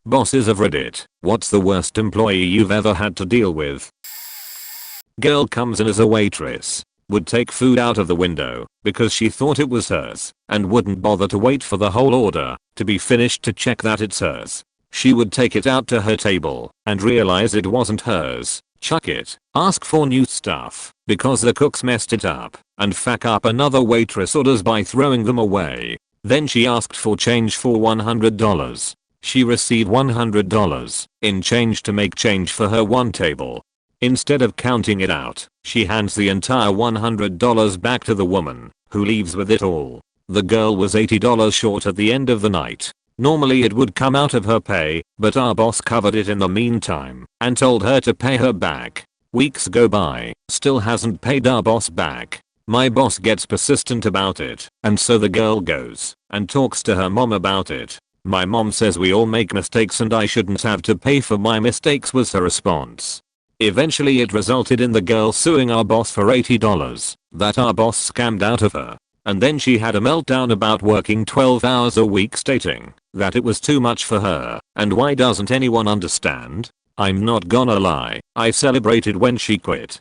Bosses of Reddit, what's the worst employee you've ever had to deal with? Girl comes in as a waitress. Would take food out of the window because she thought it was hers and wouldn't bother to wait for the whole order to be finished to check that it's hers. She would take it out to her table and realize it wasn't hers, chuck it, ask for new stuff because the cooks messed it up, and fuck up another waitress orders by throwing them away. Then she asked for change for $100. She received $100 in change to make change for her one table. Instead of counting it out, she hands the entire $100 back to the woman, who leaves with it all. The girl was $80 short at the end of the night. Normally it would come out of her pay, but our boss covered it in the meantime and told her to pay her back. Weeks go by, still hasn't paid our boss back. My boss gets persistent about it, and so the girl goes and talks to her mom about it. My mom says we all make mistakes and I shouldn't have to pay for my mistakes, was her response. Eventually it resulted in the girl suing our boss for $80 that our boss scammed out of her. And then she had a meltdown about working 12 hours a week, stating that it was too much for her, and why doesn't anyone understand? I'm not gonna lie, I celebrated when she quit.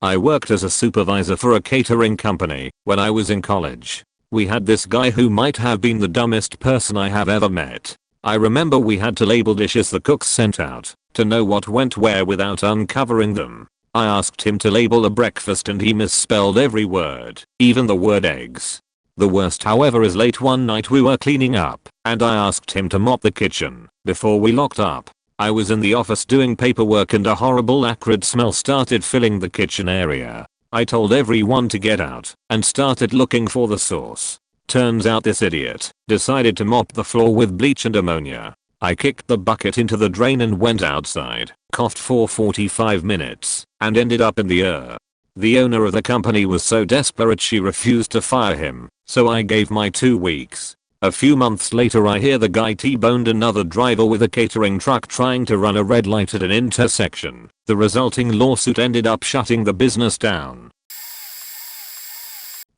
I worked as a supervisor for a catering company when I was in college. We had this guy who might have been the dumbest person I have ever met. I remember we had to label dishes the cooks sent out to know what went where without uncovering them. I asked him to label a breakfast and he misspelled every word, even the word eggs. The worst however is late one night we were cleaning up and I asked him to mop the kitchen before we locked up. I was in the office doing paperwork and a horrible acrid smell started filling the kitchen area. I told everyone to get out and started looking for the source. Turns out this idiot decided to mop the floor with bleach and ammonia. I kicked the bucket into the drain and went outside, coughed for 45 minutes, and ended up in the ER. The owner of the company was so desperate she refused to fire him, so I gave my 2 weeks. A few months later I hear the guy T-boned another driver with a catering truck trying to run a red light at an intersection. The resulting lawsuit ended up shutting the business down.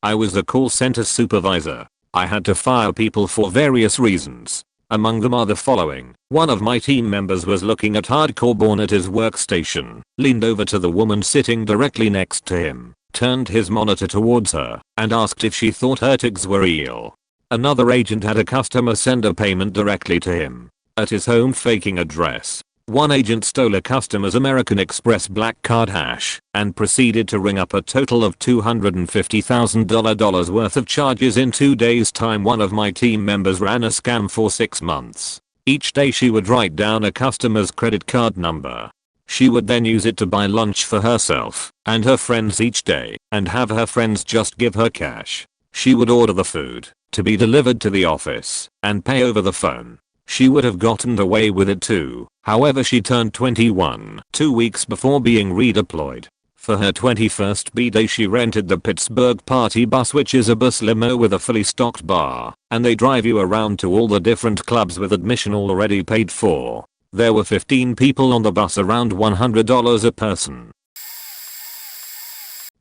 I was a call center supervisor. I had to fire people for various reasons. Among them are the following. One of my team members was looking at hardcore porn at his workstation, leaned over to the woman sitting directly next to him, turned his monitor towards her, and asked if she thought her tigs were real. Another agent had a customer send a payment directly to him at his home faking address. One agent stole a customer's American Express black card hash and proceeded to ring up a total of $250,000 worth of charges in 2 days' time. One of my team members ran a scam for 6 months. Each day she would write down a customer's credit card number. She would then use it to buy lunch for herself and her friends each day and have her friends just give her cash. She would order the food to be delivered to the office and pay over the phone. She would have gotten away with it too. However, she turned 21 2 weeks before being redeployed. For her 21st B-day she rented the Pittsburgh Party Bus, which is a bus limo with a fully stocked bar, and they drive you around to all the different clubs with admission already paid for. There were 15 people on the bus, around $100 a person.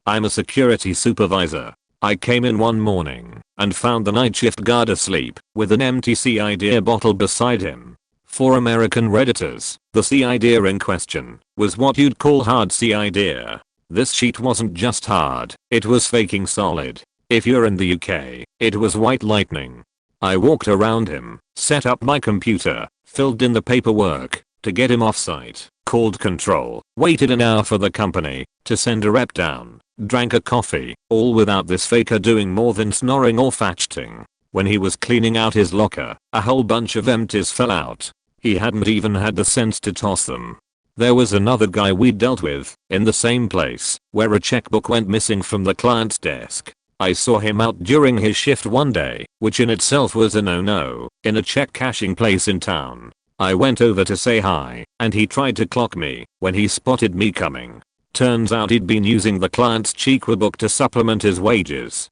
I'm a security supervisor. I came in one morning and found the night shift guard asleep with an empty CID bottle beside him. For American Redditors, the CID in question was what you'd call hard CID. This sheet wasn't just hard, it was faking solid. If you're in the UK, it was white lightning. I walked around him, set up my computer, filled in the paperwork to get him off site, called control, waited an hour for the company to send a rep down, drank a coffee, all without this faker doing more than snoring or fidgeting. When he was cleaning out his locker, a whole bunch of empties fell out. He hadn't even had the sense to toss them. There was another guy we dealt with in the same place where a checkbook went missing from the client's desk. I saw him out during his shift one day, which in itself was a no-no, in a check cashing place in town. I went over to say hi, and he tried to clock me when he spotted me coming. Turns out he'd been using the client's checkbook to supplement his wages.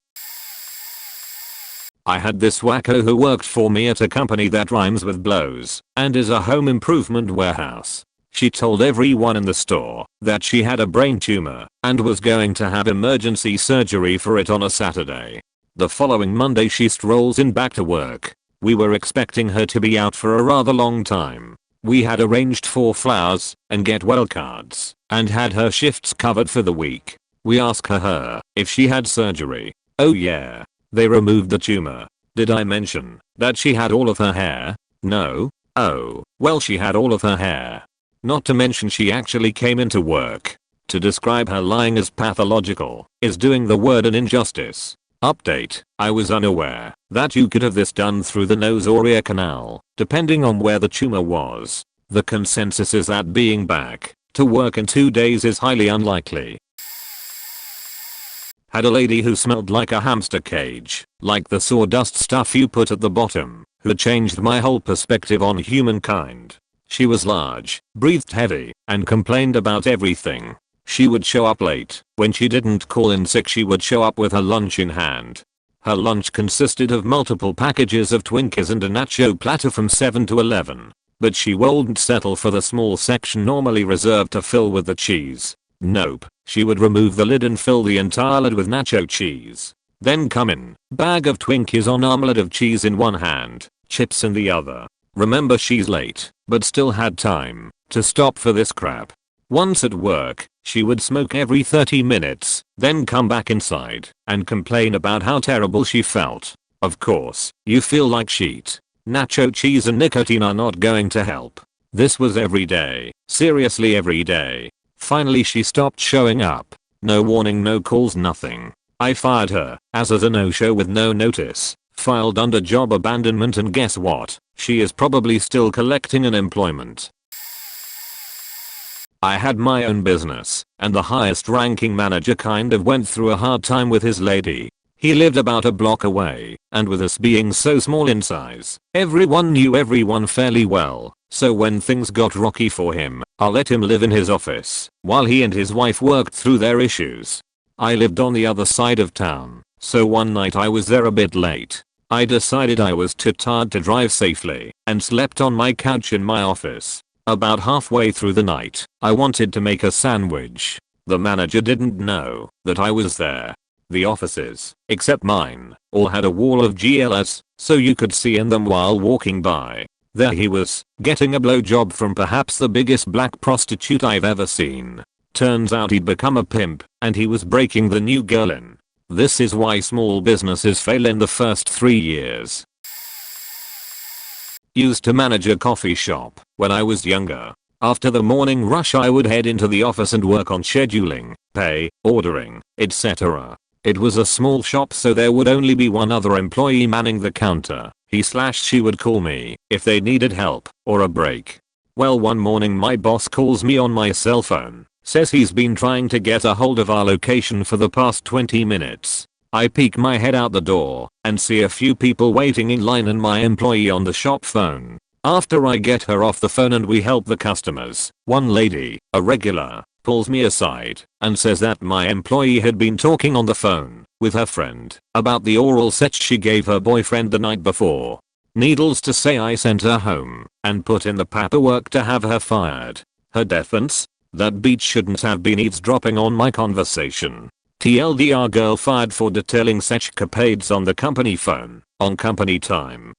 I had this wacko who worked for me at a company that rhymes with blows and is a home improvement warehouse. She told everyone in the store that she had a brain tumor and was going to have emergency surgery for it on a Saturday. The following Monday she strolls in back to work We were expecting her to be out for a rather long time. We had arranged for flowers and get well cards and had her shifts covered for the week. We asked her if she had surgery. Oh yeah. They removed the tumor. Did I mention that she had all of her hair? No? Oh, well she had all of her hair. Not to mention she actually came into work. To describe her lying as pathological is doing the word an injustice. Update. I was unaware that you could have this done through the nose or ear canal, depending on where the tumor was. The consensus is that being back to work in 2 days is highly unlikely. Had a lady who smelled like a hamster cage, like the sawdust stuff you put at the bottom, who changed my whole perspective on humankind. She was large, breathed heavy, and complained about everything. She would show up late. When she didn't call in sick, she would show up with her lunch in hand. Her lunch consisted of multiple packages of Twinkies and a nacho platter from 7-Eleven. But she wouldn't settle for the small section normally reserved to fill with the cheese. Nope, she would remove the lid and fill the entire lid with nacho cheese. Then come in, bag of Twinkies on omelette of cheese in one hand, chips in the other. Remember, she's late, but still had time to stop for this crap. Once at work, she would smoke every 30 minutes, then come back inside and complain about how terrible she felt. Of course, you feel like shit. Nacho cheese and nicotine are not going to help. This was every day, seriously every day. Finally she stopped showing up. No warning, no calls, nothing. I fired her, as a no-show with no notice, filed under job abandonment, and guess what? She is probably still collecting unemployment. I had my own business, and the highest ranking manager kind of went through a hard time with his lady. He lived about a block away, and with us being so small in size, everyone knew everyone fairly well. So when things got rocky for him, I let him live in his office while he and his wife worked through their issues. I lived on the other side of town, so one night I was there a bit late. I decided I was too tired to drive safely and slept on my couch in my office. About halfway through the night, I wanted to make a sandwich. The manager didn't know that I was there. The offices, except mine, all had a wall of GLS, so you could see in them while walking by. There he was, getting a blowjob from perhaps the biggest black prostitute I've ever seen. Turns out he'd become a pimp, and he was breaking the new girl in. This is why small businesses fail in the first 3 years. Used to manage a coffee shop when I was younger. After the morning rush I would head into the office and work on scheduling, pay, ordering, etc. It was a small shop, so there would only be one other employee manning the counter. He/she would call me if they needed help or a break. Well, one morning my boss calls me on my cell phone, says he's been trying to get a hold of our location for the past 20 minutes. I peek my head out the door and see a few people waiting in line and my employee on the shop phone. After I get her off the phone and we help the customers, one lady, a regular, pulls me aside and says that my employee had been talking on the phone with her friend about the oral sex she gave her boyfriend the night before. Needless to say, I sent her home and put in the paperwork to have her fired. Her defense? That bitch shouldn't have been eavesdropping on my conversation. TLDR, girl fired for detailing sexcapades on the company phone, on company time.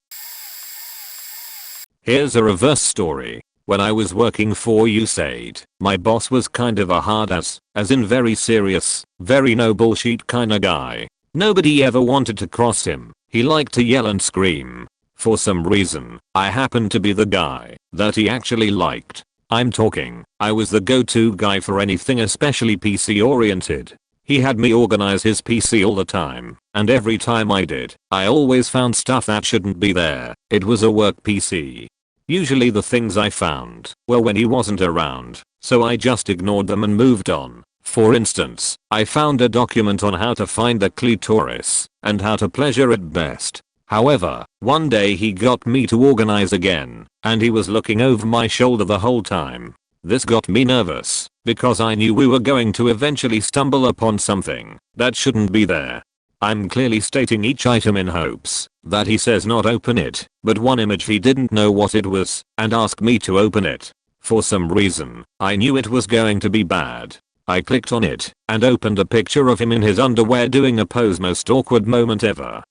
Here's a reverse story. When I was working for USAID, my boss was kind of a hard ass, as in very serious, very no bullshit kinda guy. Nobody ever wanted to cross him. He liked to yell and scream. For some reason, I happened to be the guy that he actually liked. I was the go-to guy for anything, especially PC oriented. He had me organize his PC all the time, and every time I did, I always found stuff that shouldn't be there. It was a work PC. Usually the things I found were when he wasn't around, so I just ignored them and moved on. For instance, I found a document on how to find the clitoris and how to pleasure it best. However, one day he got me to organize again, and he was looking over my shoulder the whole time. This got me nervous, because I knew we were going to eventually stumble upon something that shouldn't be there. I'm clearly stating each item in hopes that he says not open it, but one image he didn't know what it was and asked me to open it. For some reason, I knew it was going to be bad. I clicked on it and opened a picture of him in his underwear doing a pose, most awkward moment ever.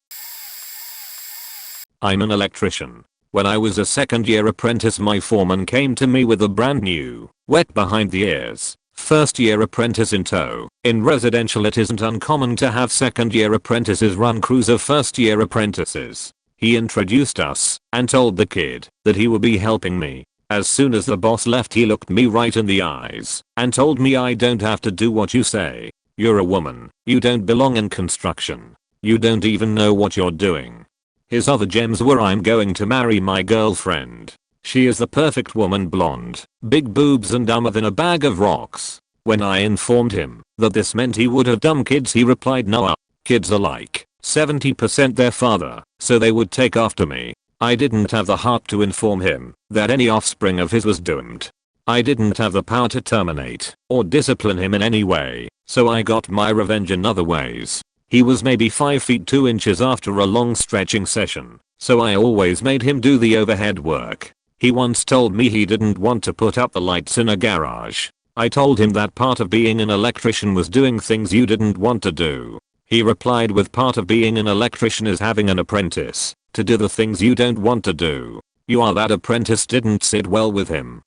I'm an electrician. When I was a second year apprentice, my foreman came to me with a brand new, wet behind the ears, first year apprentice in tow. In residential it isn't uncommon to have second year apprentices run crews of first year apprentices. He introduced us and told the kid that he would be helping me. As soon as the boss left, he looked me right in the eyes and told me, I don't have to do what you say. You're a woman. You don't belong in construction. You don't even know what you're doing. His other gems were, I'm going to marry my girlfriend. She is the perfect woman, blonde, big boobs and dumber than a bag of rocks. When I informed him that this meant he would have dumb kids, he replied, no, kids are like 70% their father, so they would take after me. I didn't have the heart to inform him that any offspring of his was doomed. I didn't have the power to terminate or discipline him in any way, so I got my revenge in other ways. He was maybe 5 feet 2 inches after a long stretching session, so I always made him do the overhead work. He once told me he didn't want to put up the lights in a garage. I told him that part of being an electrician was doing things you didn't want to do. He replied with, part of being an electrician is having an apprentice to do the things you don't want to do. You are that apprentice didn't sit well with him.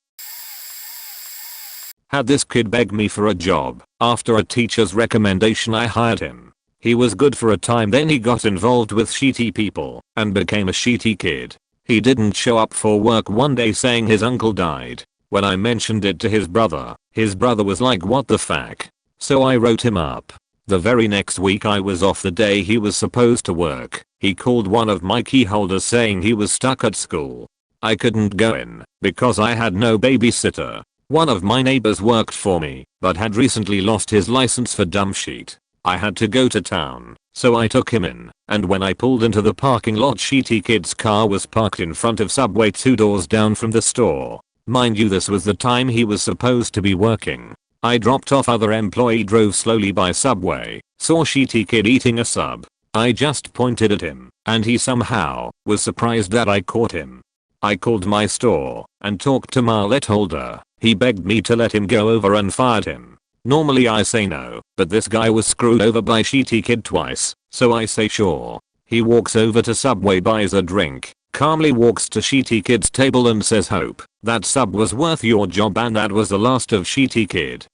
Had this kid beg me for a job. After a teacher's recommendation, I hired him. He was good for a time, then he got involved with shitty people and became a shitty kid. He didn't show up for work one day saying his uncle died. When I mentioned it to his brother was like, what the fuck? So I wrote him up. The very next week I was off, the day he was supposed to work. He called one of my key holders saying he was stuck at school. I couldn't go in because I had no babysitter. One of my neighbors worked for me but had recently lost his license for dumb shit. I had to go to town, so I took him in, and when I pulled into the parking lot, shitty kid's car was parked in front of Subway 2 doors down from the store. Mind you, this was the time he was supposed to be working. I dropped off other employee, drove slowly by Subway, saw shitty kid eating a sub. I just pointed at him, and he somehow was surprised that I caught him. I called my store and talked to my let holder. He begged me to let him go over and fired him. Normally I say no, but this guy was screwed over by shitty kid twice, so I say sure. He walks over to Subway, buys a drink, calmly walks to shitty kid's table and says, hope that sub was worth your job, and that was the last of shitty kid.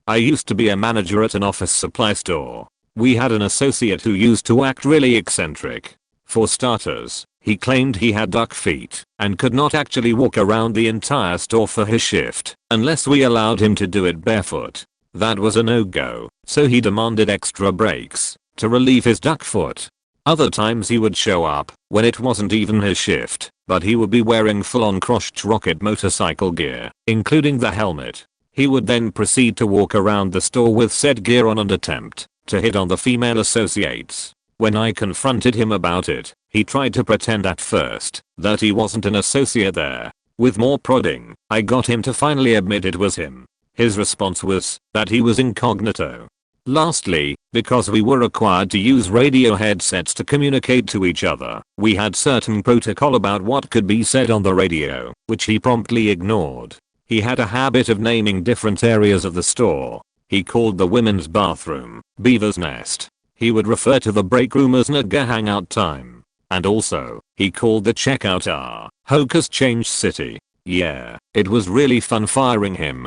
I used to be a manager at an office supply store. We had an associate who used to act really eccentric. For starters, he claimed he had duck feet and could not actually walk around the entire store for his shift unless we allowed him to do it barefoot. That was a no-go, so he demanded extra breaks to relieve his duck foot. Other times he would show up when it wasn't even his shift, but he would be wearing full-on crotched rocket motorcycle gear, including the helmet. He would then proceed to walk around the store with said gear on and attempt to hit on the female associates. When I confronted him about it, he tried to pretend at first that he wasn't an associate there. With more prodding, I got him to finally admit it was him. His response was that he was incognito. Lastly, because we were required to use radio headsets to communicate to each other, we had certain protocol about what could be said on the radio, which he promptly ignored. He had a habit of naming different areas of the store. He called the women's bathroom Beaver's Nest. He would refer to the break room as Nigga Hangout Time. And also, he called the checkout hour Hocus Change City. Yeah, it was really fun firing him.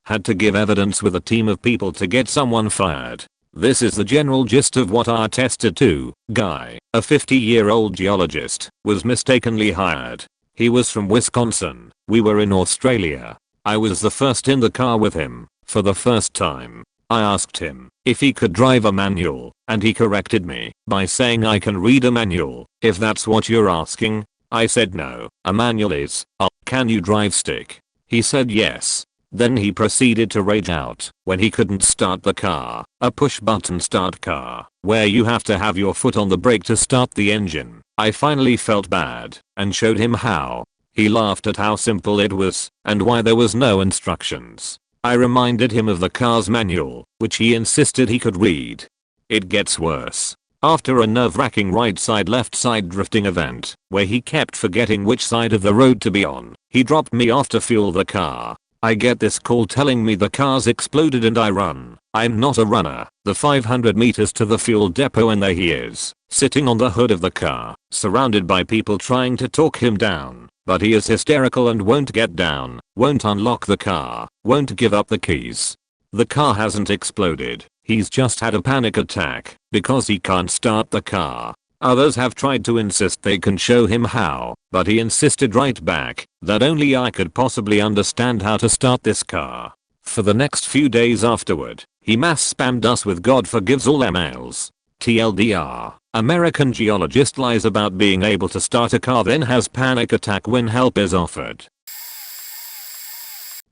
Had to give evidence with a team of people to get someone fired. This is the general gist of what our tester 2 guy, a 50-year-old geologist, was mistakenly hired. He was from Wisconsin. We were in Australia. I was the first in the car with him for the first time. I asked him if he could drive a manual, and he corrected me by saying, I can read a manual, if that's what you're asking. I said no, a manual is, can you drive stick? He said yes. Then he proceeded to rage out when he couldn't start the car, a push button start car, where you have to have your foot on the brake to start the engine. I finally felt bad and showed him how. He laughed at how simple it was and why there was no instructions. I reminded him of the car's manual, which he insisted he could read. It gets worse. After a nerve-wracking right side left side drifting event, where he kept forgetting which side of the road to be on, he dropped me off to fuel the car. I get this call telling me the car's exploded and I run. I'm not a runner. The 500 meters to the fuel depot and there he is, sitting on the hood of the car, surrounded by people trying to talk him down. But he is hysterical and won't get down, won't unlock the car, won't give up the keys. The car hasn't exploded. He's just had a panic attack because he can't start the car. Others have tried to insist they can show him how, but he insisted right back that only I could possibly understand how to start this car. For the next few days afterward, he mass spammed us with God forgives all emails. TLDR, American geologist lies about being able to start a car then has panic attack when help is offered.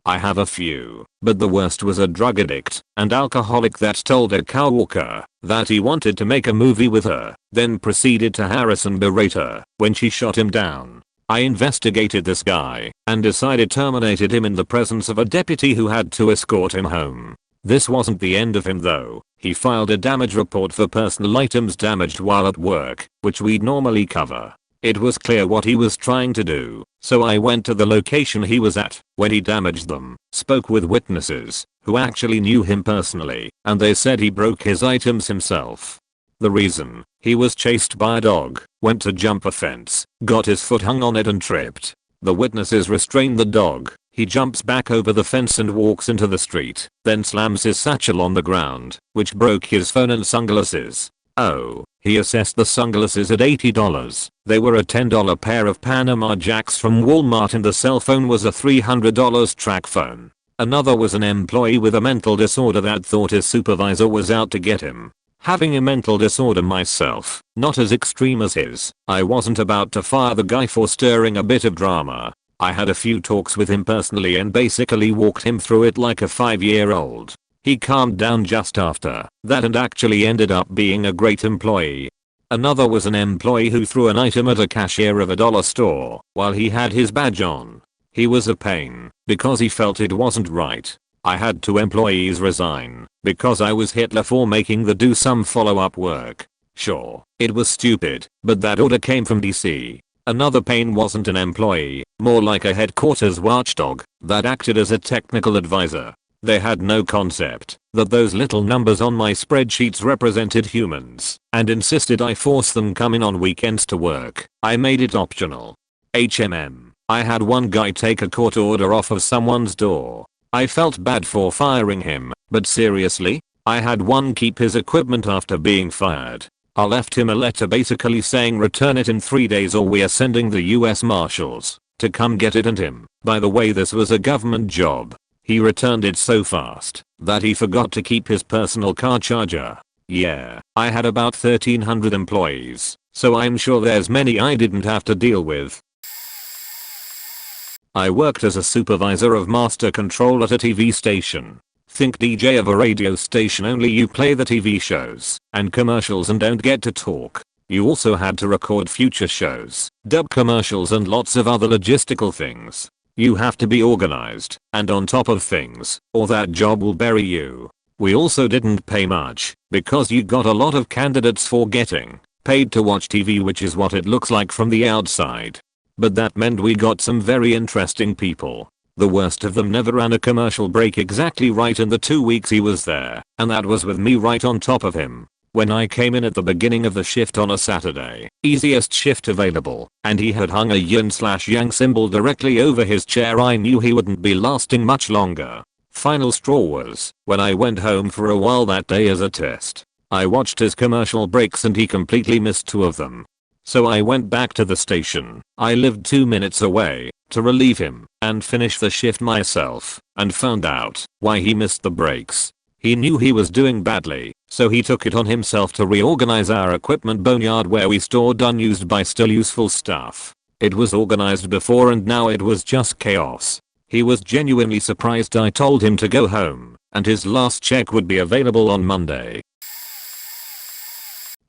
I have a few, but the worst was a drug addict and alcoholic that told a coworker that he wanted to make a movie with her, then proceeded to harass and berate her when she shot him down. I investigated this guy and decided terminated him in the presence of a deputy who had to escort him home. This wasn't the end of him though. He filed a damage report for personal items damaged while at work, which we'd normally cover. It was clear what he was trying to do, so I went to the location he was at when he damaged them, spoke with witnesses who actually knew him personally, and they said he broke his items himself. The reason? He was chased by a dog, went to jump a fence, got his foot hung on it and tripped. The witnesses restrained the dog. He jumps back over the fence and walks into the street, then slams his satchel on the ground, which broke his phone and sunglasses. Oh, he assessed the sunglasses at $80. They were a $10 pair of Panama Jacks from Walmart and the cell phone was a $300 track phone. Another was an employee with a mental disorder that thought his supervisor was out to get him. Having a mental disorder myself, not as extreme as his, I wasn't about to fire the guy for stirring a bit of drama. I had a few talks with him personally and basically walked him through it like a 5-year-old. He calmed down just after that and actually ended up being a great employee. Another was an employee who threw an item at a cashier of a dollar store while he had his badge on. He was a pain because he felt it wasn't right. I had 2 employees resign because I was Hitler for making them do some follow-up work. Sure, it was stupid, but that order came from DC. Another pain wasn't an employee, more like a headquarters watchdog that acted as a technical advisor. They had no concept that those little numbers on my spreadsheets represented humans and insisted I force them come in on weekends to work. I made it optional. I had one guy take a court order off of someone's door. I felt bad for firing him, but seriously? I had one keep his equipment after being fired. I left him a letter basically saying return it in 3 days or we are sending the US Marshals to come get it and him. By the way, this was a government job. He returned it so fast that he forgot to keep his personal car charger. Yeah, I had about 1300 employees, so I'm sure there's many I didn't have to deal with. I worked as a supervisor of master control at a TV station. Think DJ of a radio station, only you play the TV shows and commercials and don't get to talk. You also had to record future shows, dub commercials and lots of other logistical things. You have to be organized and on top of things, or that job will bury you. We also didn't pay much because you got a lot of candidates for getting paid to watch TV, which is what it looks like from the outside. But that meant we got some very interesting people. The worst of them never ran a commercial break exactly right in the 2 weeks he was there, and that was with me right on top of him. When I came in at the beginning of the shift on a Saturday, easiest shift available, and he had hung a yin/yang symbol directly over his chair, I knew he wouldn't be lasting much longer. Final straw was when I went home for a while that day as a test. I watched his commercial breaks and he completely missed 2 of them. So I went back to the station. I lived 2 minutes away to relieve him and finish the shift myself and found out why he missed the breaks. He knew he was doing badly, so he took it on himself to reorganize our equipment boneyard where we stored unused but still useful stuff. It was organized before and now it was just chaos. He was genuinely surprised I told him to go home and his last check would be available on Monday.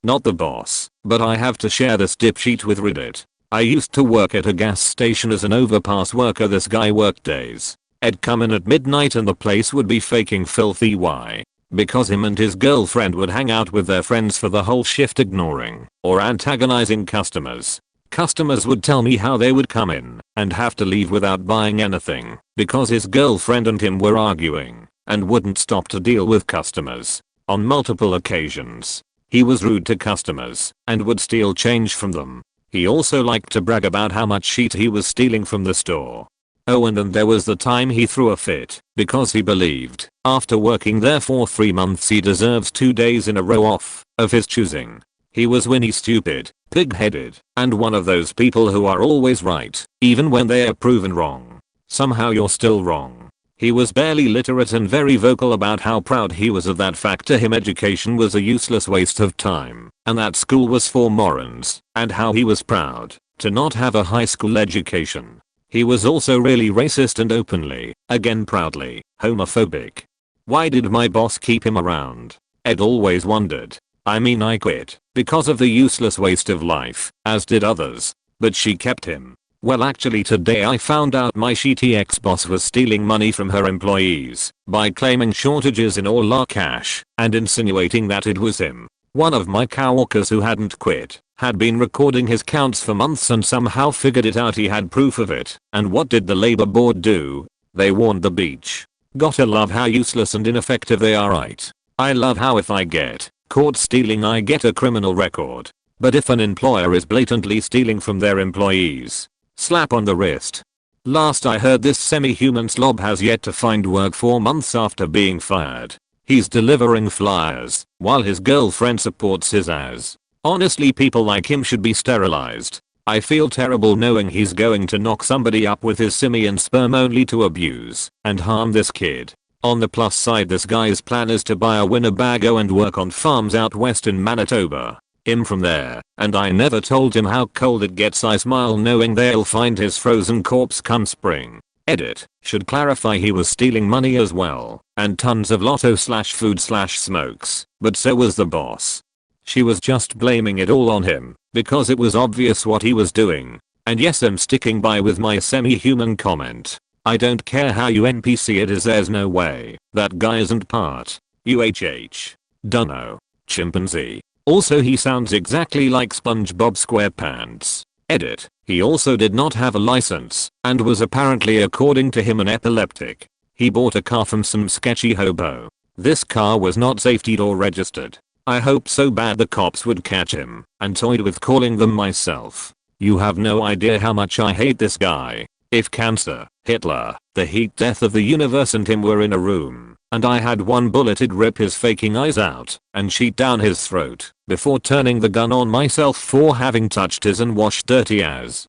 Not the boss, but I have to share this dipsheet with Reddit. I used to work at a gas station as an overpass worker. This guy worked days. I'd come in at midnight and the place would be faking filthy. Why? Because him and his girlfriend would hang out with their friends for the whole shift, ignoring or antagonizing customers. Customers would tell me how they would come in and have to leave without buying anything because his girlfriend and him were arguing and wouldn't stop to deal with customers. On multiple occasions, he was rude to customers and would steal change from them. He also liked to brag about how much shit he was stealing from the store. Oh, and then there was the time he threw a fit because he believed after working there for 3 months he deserves 2 days in a row off of his choosing. He was Winnie stupid, pig-headed, and one of those people who are always right, even when they are proven wrong. Somehow you're still wrong. He was barely literate and very vocal about how proud he was of that fact. To him education was a useless waste of time, and that school was for morons, and how he was proud to not have a high school education. He was also really racist and openly, again proudly, homophobic. Why did my boss keep him around? Ed always wondered. I mean, I quit because of the useless waste of life, as did others, but she kept him. Well, actually today I found out my shitty ex-boss was stealing money from her employees by claiming shortages in all our cash and insinuating that it was him. One of my coworkers who hadn't quit had been recording his counts for months and somehow figured it out. He had proof of it. And what did the labor board do? They warned the beach. Gotta love how useless and ineffective they are, right? I love how if I get caught stealing I get a criminal record. But if an employer is blatantly stealing from their employees, slap on the wrist. Last I heard, this semi-human slob has yet to find work 4 months after being fired. He's delivering flyers while his girlfriend supports his ass. Honestly, people like him should be sterilized. I feel terrible knowing he's going to knock somebody up with his simian sperm only to abuse and harm this kid. On the plus side, this guy's plan is to buy a Winnebago and work on farms out west in Manitoba. Him from there, and I never told him how cold it gets. I smile knowing they'll find his frozen corpse come spring. Edit. Should clarify he was stealing money as well, and tons of lotto/food/smokes, but so was the boss. She was just blaming it all on him because it was obvious what he was doing. And yes, I'm sticking by with my semi-human comment. I don't care how you NPC it is, there's no way that guy isn't part UHH. Dunno. Chimpanzee. Also, he sounds exactly like SpongeBob SquarePants. Edit. He also did not have a license and was apparently, according to him, an epileptic. He bought a car from some sketchy hobo. This car was not safetied or registered. I hope so bad the cops would catch him and toyed with calling them myself. You have no idea how much I hate this guy. If cancer, Hitler, the heat death of the universe and him were in a room, and I had one bullet, it'd rip his faking eyes out and sheet down his throat before turning the gun on myself for having touched his and washed dirty ass.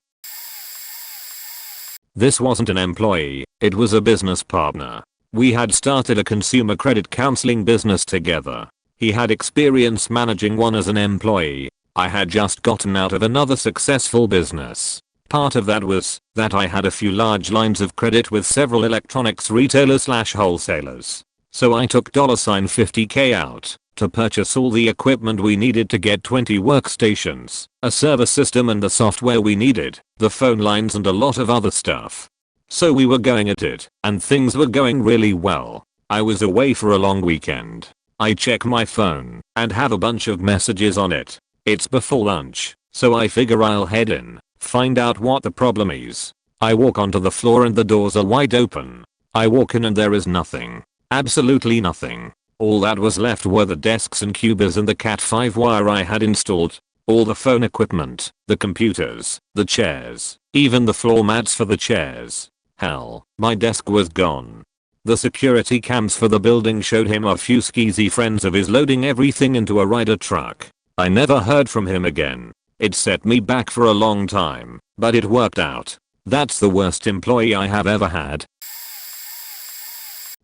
This wasn't an employee, it was a business partner. We had started a consumer credit counseling business together. He had experience managing one as an employee. I had just gotten out of another successful business. Part of that was that I had a few large lines of credit with several electronics retailers/wholesalers. So I took $50K out to purchase all the equipment we needed to get 20 workstations, a server system and the software we needed, the phone lines and a lot of other stuff. So we were going at it, and things were going really well. I was away for a long weekend. I check my phone and have a bunch of messages on it. It's before lunch, so I figure I'll head in, find out what the problem is. I walk onto the floor and the doors are wide open. I walk in and there is nothing. Absolutely nothing. All that was left were the desks and cubes and the Cat5 wire I had installed. All the phone equipment, the computers, the chairs, even the floor mats for the chairs. Hell, my desk was gone. The security cams for the building showed him a few skeezy friends of his loading everything into a rider truck. I never heard from him again. It set me back for a long time, but it worked out. That's the worst employee I have ever had.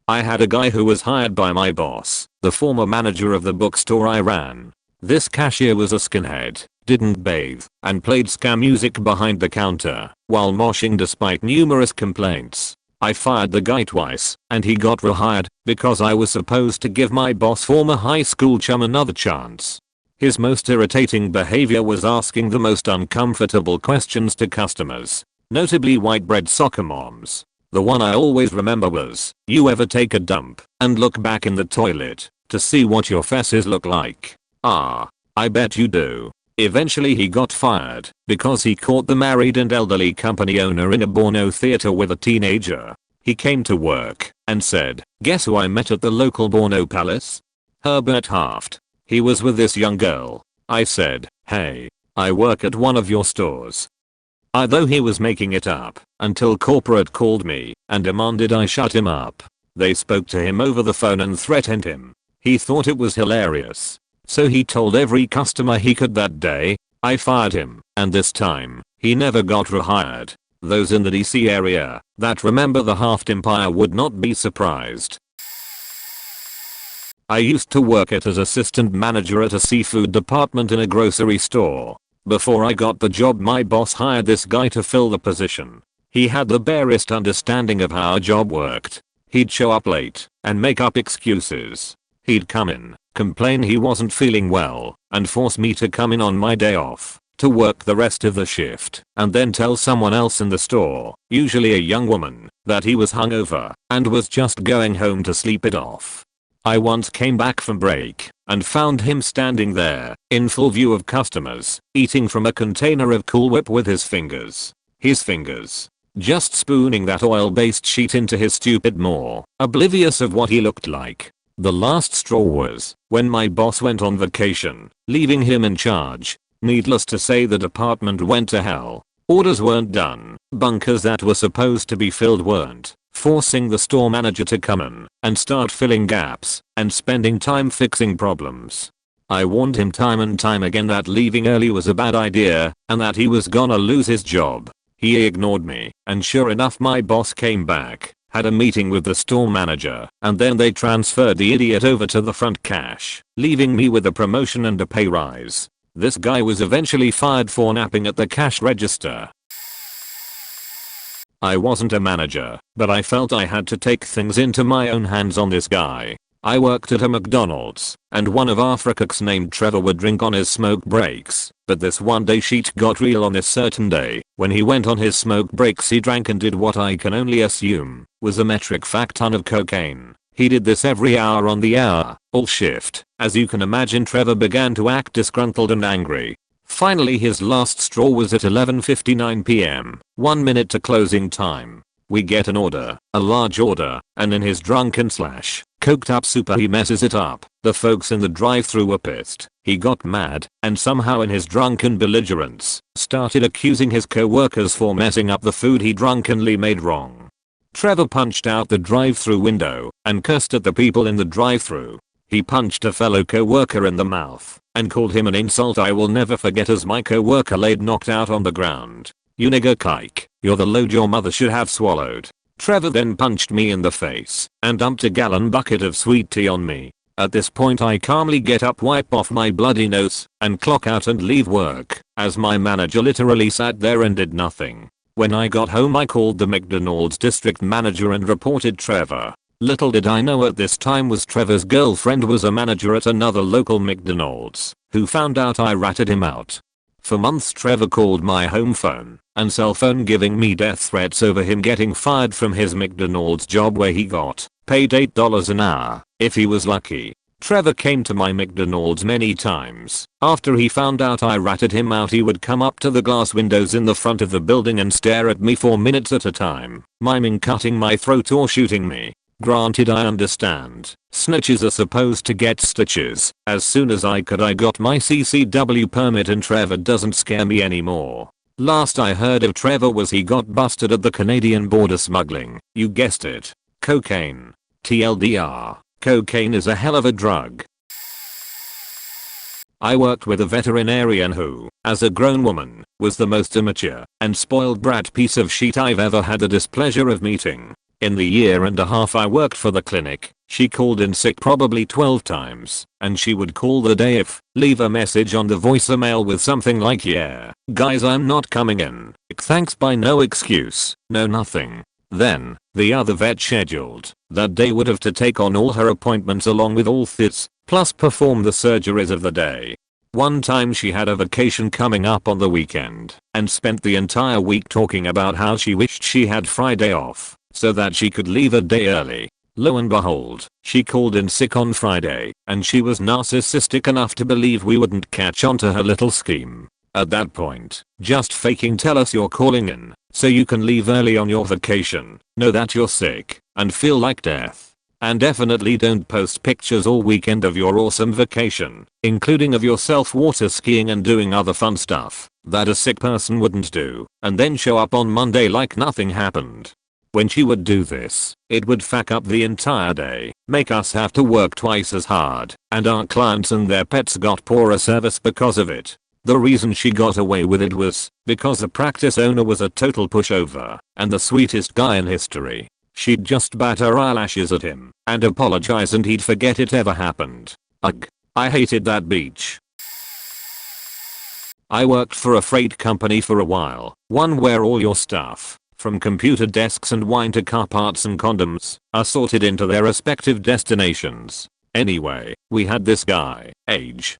I had a guy who was hired by my boss, the former manager of the bookstore I ran. This cashier was a skinhead, didn't bathe, and played ska music behind the counter while moshing despite numerous complaints. I fired the guy twice, and he got rehired because I was supposed to give my boss' former high school chum another chance. His most irritating behavior was asking the most uncomfortable questions to customers, notably white bread soccer moms. The one I always remember was, "You ever take a dump and look back in the toilet to see what your fesses look like?" Ah, I bet you do. Eventually he got fired because he caught the married and elderly company owner in a porno theater with a teenager. He came to work and said, "Guess who I met at the local porno palace? Herbert Haft. He was with this young girl." I said, "Hey, I work at one of your stores." Though he was making it up until corporate called me and demanded I shut him up. They spoke to him over the phone and threatened him. He thought it was hilarious. So he told every customer he could that day. I fired him, and this time, he never got rehired. Those in the DC area that remember the Haft Empire would not be surprised. I used to work as assistant manager at a seafood department in a grocery store. Before I got the job, my boss hired this guy to fill the position. He had the barest understanding of how a job worked. He'd show up late and make up excuses. He'd come in, complain he wasn't feeling well, and force me to come in on my day off to work the rest of the shift, and then tell someone else in the store, usually a young woman, that he was hungover and was just going home to sleep it off. I once came back from break and found him standing there in full view of customers, eating from a container of Cool Whip with his fingers. Just spooning that oil-based sheet into his stupid maw, oblivious of what he looked like. The last straw was when my boss went on vacation, leaving him in charge. Needless to say, the department went to hell. Orders weren't done, bunkers that were supposed to be filled weren't, forcing the store manager to come in and start filling gaps and spending time fixing problems. I warned him time and time again that leaving early was a bad idea and that he was gonna lose his job. He ignored me, and sure enough my boss came back, had a meeting with the store manager, and then they transferred the idiot over to the front cash, leaving me with a promotion and a pay rise. This guy was eventually fired for napping at the cash register. I wasn't a manager, but I felt I had to take things into my own hands on this guy. I worked at a McDonald's, and one of our cooks named Trevor would drink on his smoke breaks, but this one day shit got real. On this certain day, when he went on his smoke breaks, he drank and did what I can only assume was a metric fuck ton of cocaine. He did this every hour on the hour, all shift. As you can imagine, Trevor began to act disgruntled and angry. Finally his last straw was at 11:59 p.m., 1 minute to closing time. We get an order, a large order, and in his drunken / coked up super he messes it up. The folks in the drive-thru were pissed. He got mad, and somehow in his drunken belligerence, started accusing his co-workers for messing up the food he drunkenly made wrong. Trevor punched out the drive-thru window and cursed at the people in the drive-thru. He punched a fellow co-worker in the mouth and called him an insult I will never forget as my co-worker laid knocked out on the ground. "You nigger kike, you're the load your mother should have swallowed." Trevor then punched me in the face and dumped a gallon bucket of sweet tea on me. At this point I calmly get up, wipe off my bloody nose, and clock out and leave work, as my manager literally sat there and did nothing. When I got home I called the McDonald's district manager and reported Trevor. Little did I know at this time was Trevor's girlfriend was a manager at another local McDonald's, who found out I ratted him out. For months Trevor called my home phone and cell phone giving me death threats over him getting fired from his McDonald's job where he got paid $8 an hour if he was lucky. Trevor came to my McDonald's many times. After he found out I ratted him out, he would come up to the glass windows in the front of the building and stare at me for minutes at a time, miming cutting my throat or shooting me. Granted, I understand. Snitches are supposed to get stitches. As soon as I could I got my CCW permit and Trevor doesn't scare me anymore. Last I heard of Trevor was he got busted at the Canadian border smuggling. You guessed it. Cocaine. TLDR. Cocaine is a hell of a drug. I worked with a veterinarian who, as a grown woman, was the most immature and spoiled brat piece of shit I've ever had the displeasure of meeting. In the year and a half I worked for the clinic, she called in sick probably 12 times, and she would call the day if, leave a message on the voicemail with something like, "Yeah, guys, I'm not coming in. Thanks, bye." No excuse, no nothing. Then, the other vet scheduled that day would have to take on all her appointments along with all thits, plus perform the surgeries of the day. One time she had a vacation coming up on the weekend, and spent the entire week talking about how she wished she had Friday off, so that she could leave a day early. Lo and behold, she called in sick on Friday, and she was narcissistic enough to believe we wouldn't catch on to her little scheme. At that point, just faking tell us you're calling in, so you can leave early on your vacation, know that you're sick, and feel like death. And definitely don't post pictures all weekend of your awesome vacation, including of yourself water skiing and doing other fun stuff that a sick person wouldn't do, and then show up on Monday like nothing happened. When she would do this, it would fuck up the entire day, make us have to work twice as hard, and our clients and their pets got poorer service because of it. The reason she got away with it was because the practice owner was a total pushover and the sweetest guy in history. She'd just bat her eyelashes at him and apologize and he'd forget it ever happened. Ugh. I hated that beach. I worked for a freight company for a while, one where all your stuff, from computer desks and wine to car parts and condoms, are sorted into their respective destinations. Anyway, we had this guy, age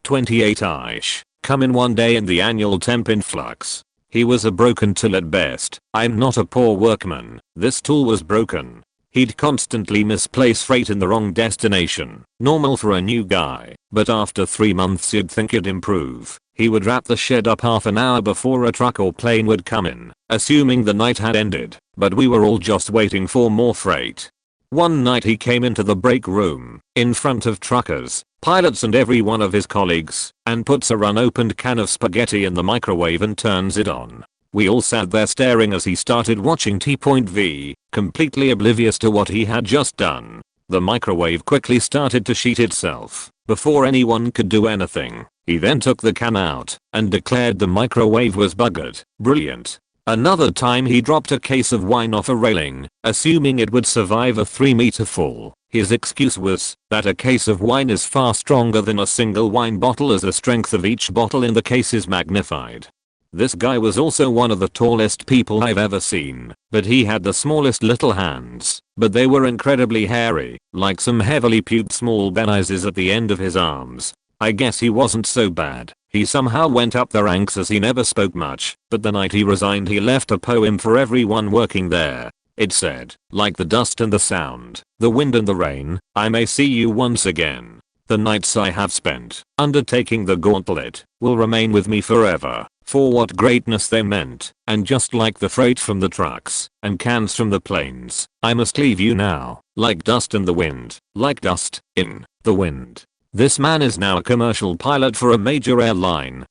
28-ish, come in one day in the annual temp influx. He was a broken tool at best. I'm not a poor workman. This tool was broken. He'd constantly misplace freight in the wrong destination. Normal for a new guy, but after 3 months you'd think it'd improve. He would wrap the shed up half an hour before a truck or plane would come in, assuming the night had ended, but we were all just waiting for more freight. One night he came into the break room, in front of truckers, pilots and every one of his colleagues, and puts a unopened can of spaghetti in the microwave and turns it on. We all sat there staring as he started watching T.V, completely oblivious to what he had just done. The microwave quickly started to sheet itself, before anyone could do anything. He then took the can out, and declared the microwave was buggered. Brilliant. Another time he dropped a case of wine off a railing, assuming it would survive a 3-meter fall. His excuse was that a case of wine is far stronger than a single wine bottle as the strength of each bottle in the case is magnified. This guy was also one of the tallest people I've ever seen, but he had the smallest little hands, but they were incredibly hairy, like some heavily pubed small penises at the end of his arms. I guess he wasn't so bad. He somehow went up the ranks as he never spoke much, but the night he resigned he left a poem for everyone working there. It said, like the dust and the sound, the wind and the rain, I may see you once again. The nights I have spent, undertaking the gauntlet, will remain with me forever, for what greatness they meant, and just like the freight from the trucks, and cans from the planes, I must leave you now, like dust in the wind, like dust, in, the wind. This man is now a commercial pilot for a major airline.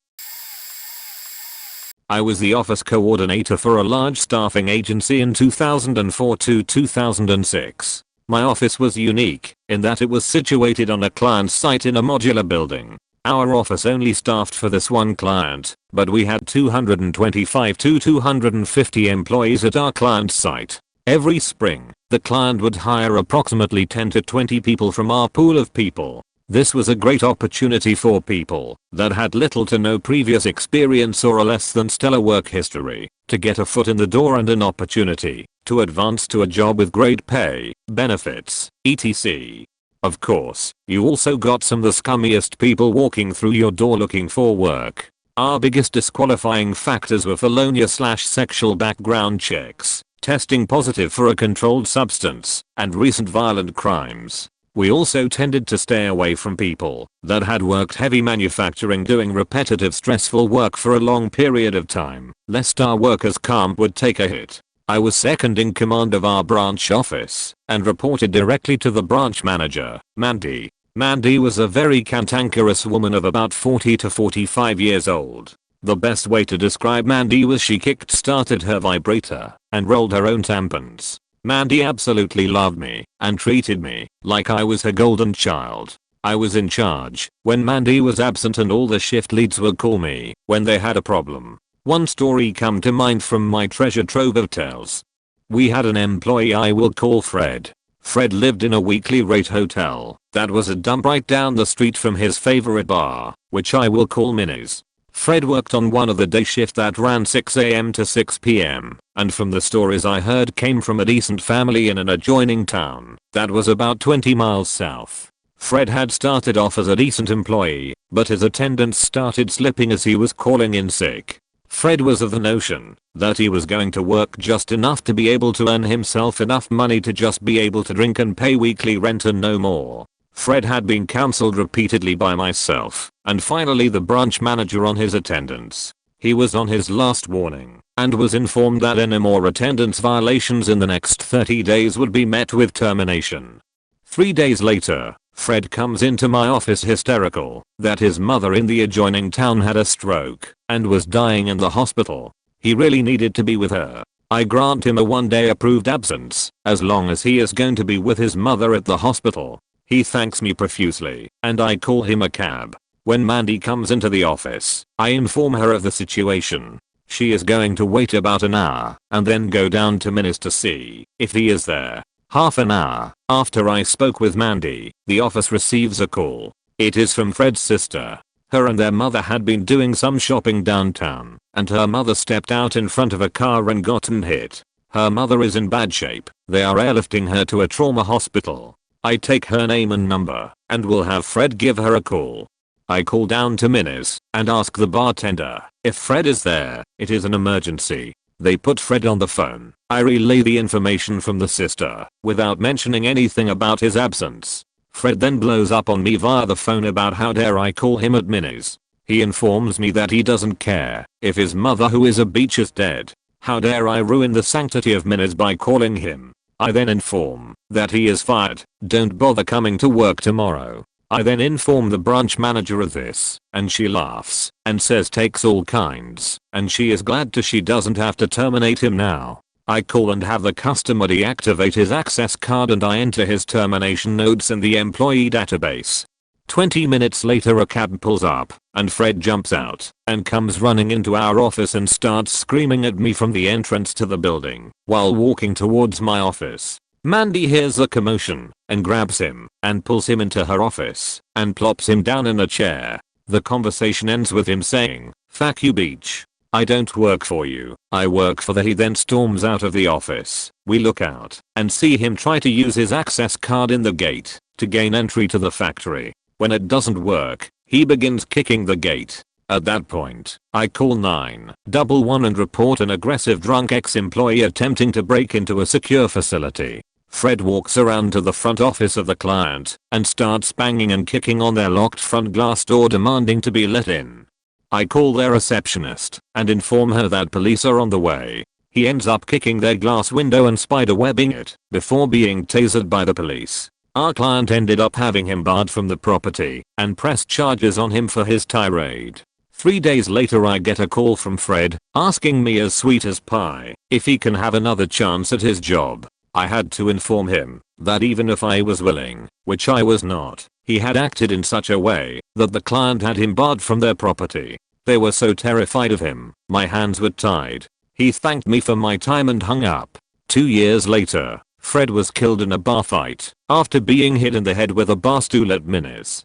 I was the office coordinator for a large staffing agency in 2004 to 2006. My office was unique in that it was situated on a client's site in a modular building. Our office only staffed for this one client, but we had 225 to 250 employees at our client's site. Every spring, the client would hire approximately 10 to 20 people from our pool of people. This was a great opportunity for people that had little to no previous experience or a less than stellar work history to get a foot in the door and an opportunity to advance to a job with great pay, benefits, etc. Of course, you also got some of the scummiest people walking through your door looking for work. Our biggest disqualifying factors were felonious/sexual background checks, testing positive for a controlled substance, and recent violent crimes. We also tended to stay away from people that had worked heavy manufacturing doing repetitive stressful work for a long period of time, lest our workers' comp would take a hit. I was second in command of our branch office and reported directly to the branch manager, Mandy. Mandy was a very cantankerous woman of about 40 to 45 years old. The best way to describe Mandy was she kick-started her vibrator and rolled her own tampons. Mandy absolutely loved me and treated me like I was her golden child. I was in charge when Mandy was absent and all the shift leads would call me when they had a problem. One story come to mind from my treasure trove of tales. We had an employee I will call Fred. Fred lived in a weekly rate hotel that was a dump right down the street from his favorite bar, which I will call Minnie's. Fred worked on one of the day shift that ran 6 AM to 6 PM, and from the stories I heard came from a decent family in an adjoining town that was about 20 miles south. Fred had started off as a decent employee, but his attendance started slipping as he was calling in sick. Fred was of the notion that he was going to work just enough to be able to earn himself enough money to just be able to drink and pay weekly rent and no more. Fred had been cancelled repeatedly by myself and finally the branch manager on his attendance. He was on his last warning and was informed that any more attendance violations in the next 30 days would be met with termination. 3 days later, Fred comes into my office hysterical that his mother in the adjoining town had a stroke and was dying in the hospital. He really needed to be with her. I grant him a 1-day approved absence as long as he is going to be with his mother at the hospital. He thanks me profusely and I call him a cab. When Mandy comes into the office, I inform her of the situation. She is going to wait about an hour and then go down to Minnie's to see if he is there. Half an hour after I spoke with Mandy, the office receives a call. It is from Fred's sister. Her and their mother had been doing some shopping downtown and her mother stepped out in front of a car and gotten hit. Her mother is in bad shape. They are airlifting her to a trauma hospital. I take her name and number and will have Fred give her a call. I call down to Minnie's and ask the bartender if Fred is there. It is an emergency. They put Fred on the phone. I relay the information from the sister without mentioning anything about his absence. Fred then blows up on me via the phone about how dare I call him at Minnie's. He informs me that he doesn't care if his mother who is a beach is dead. How dare I ruin the sanctity of Minnie's by calling him. I then inform that he is fired. Don't bother coming to work tomorrow. I then inform the branch manager of this and she laughs and says takes all kinds and she is glad she doesn't have to terminate him now. I call and have the customer deactivate his access card and I enter his termination notes in the employee database. 20 minutes later a cab pulls up and Fred jumps out and comes running into our office and starts screaming at me from the entrance to the building while walking towards my office. Mandy hears the commotion and grabs him and pulls him into her office and plops him down in a chair. The conversation ends with him saying, "Fuck you Beach. I don't work for you. I work for the." He then storms out of the office. We look out and see him try to use his access card in the gate to gain entry to the factory. When it doesn't work, he begins kicking the gate. At that point, I call 911 and report an aggressive drunk ex-employee attempting to break into a secure facility. Fred walks around to the front office of the client and starts banging and kicking on their locked front glass door demanding to be let in. I call their receptionist and inform her that police are on the way. He ends up kicking their glass window and spiderwebbing it before being tasered by the police. Our client ended up having him barred from the property and pressed charges on him for his tirade. 3 days later I get a call from Fred asking me as sweet as pie if he can have another chance at his job. I had to inform him that even if I was willing, which I was not, he had acted in such a way that the client had him barred from their property. They were so terrified of him, my hands were tied. He thanked me for my time and hung up. 2 years later, Fred was killed in a bar fight after being hit in the head with a bar stool at Minnie's.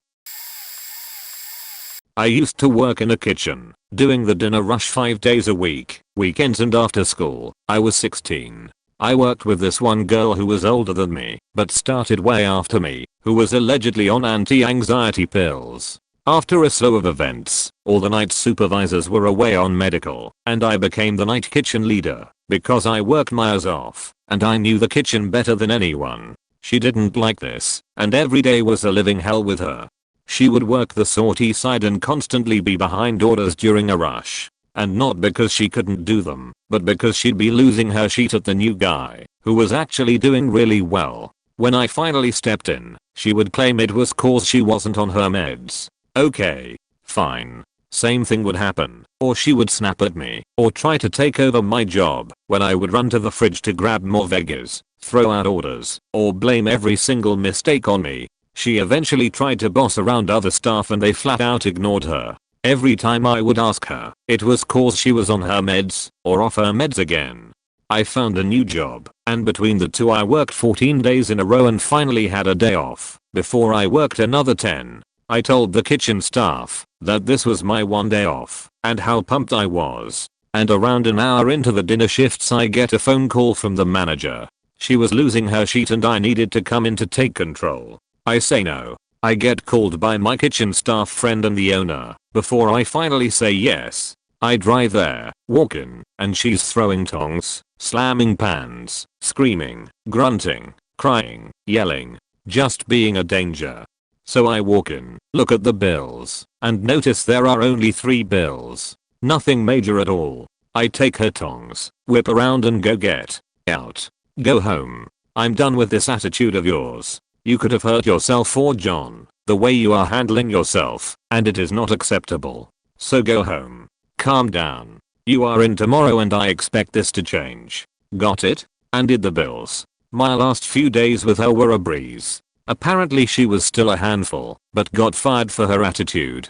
I used to work in a kitchen, doing the dinner rush 5 days a week, weekends and after school. I was 16. I worked with this one girl who was older than me, but started way after me, who was allegedly on anti-anxiety pills. After a slew of events, all the night supervisors were away on medical, and I became the night kitchen leader, because I worked my ass off, and I knew the kitchen better than anyone. She didn't like this, and every day was a living hell with her. She would work the sortie side and constantly be behind orders during a rush. And not because she couldn't do them, but because she'd be losing her shit at the new guy, who was actually doing really well. When I finally stepped in, she would claim it was cause she wasn't on her meds. Okay, fine. Same thing would happen, or she would snap at me, or try to take over my job, when I would run to the fridge to grab more Vegas, throw out orders, or blame every single mistake on me. She eventually tried to boss around other staff and they flat out ignored her. Every time I would ask her, it was cause she was on her meds, or off her meds again. I found a new job, and between the two I worked 14 days in a row and finally had a day off, before I worked another 10. I told the kitchen staff that this was my one day off, and how pumped I was. And around an hour into the dinner shifts I get a phone call from the manager. She was losing her shit and I needed to come in to take control. I say no. I get called by my kitchen staff friend and the owner, before I finally say yes. I drive there, walk in, and she's throwing tongs, slamming pans, screaming, grunting, crying, yelling, just being a danger. So I walk in, look at the bills, and notice there are only 3 bills. Nothing major at all. I take her tongs, whip around and go get out. Go home. I'm done with this attitude of yours. You could have hurt yourself or John, the way you are handling yourself, and it is not acceptable. So go home. Calm down. You are in tomorrow and I expect this to change. Got it? And did the bills. My last few days with her were a breeze. Apparently she was still a handful, but got fired for her attitude.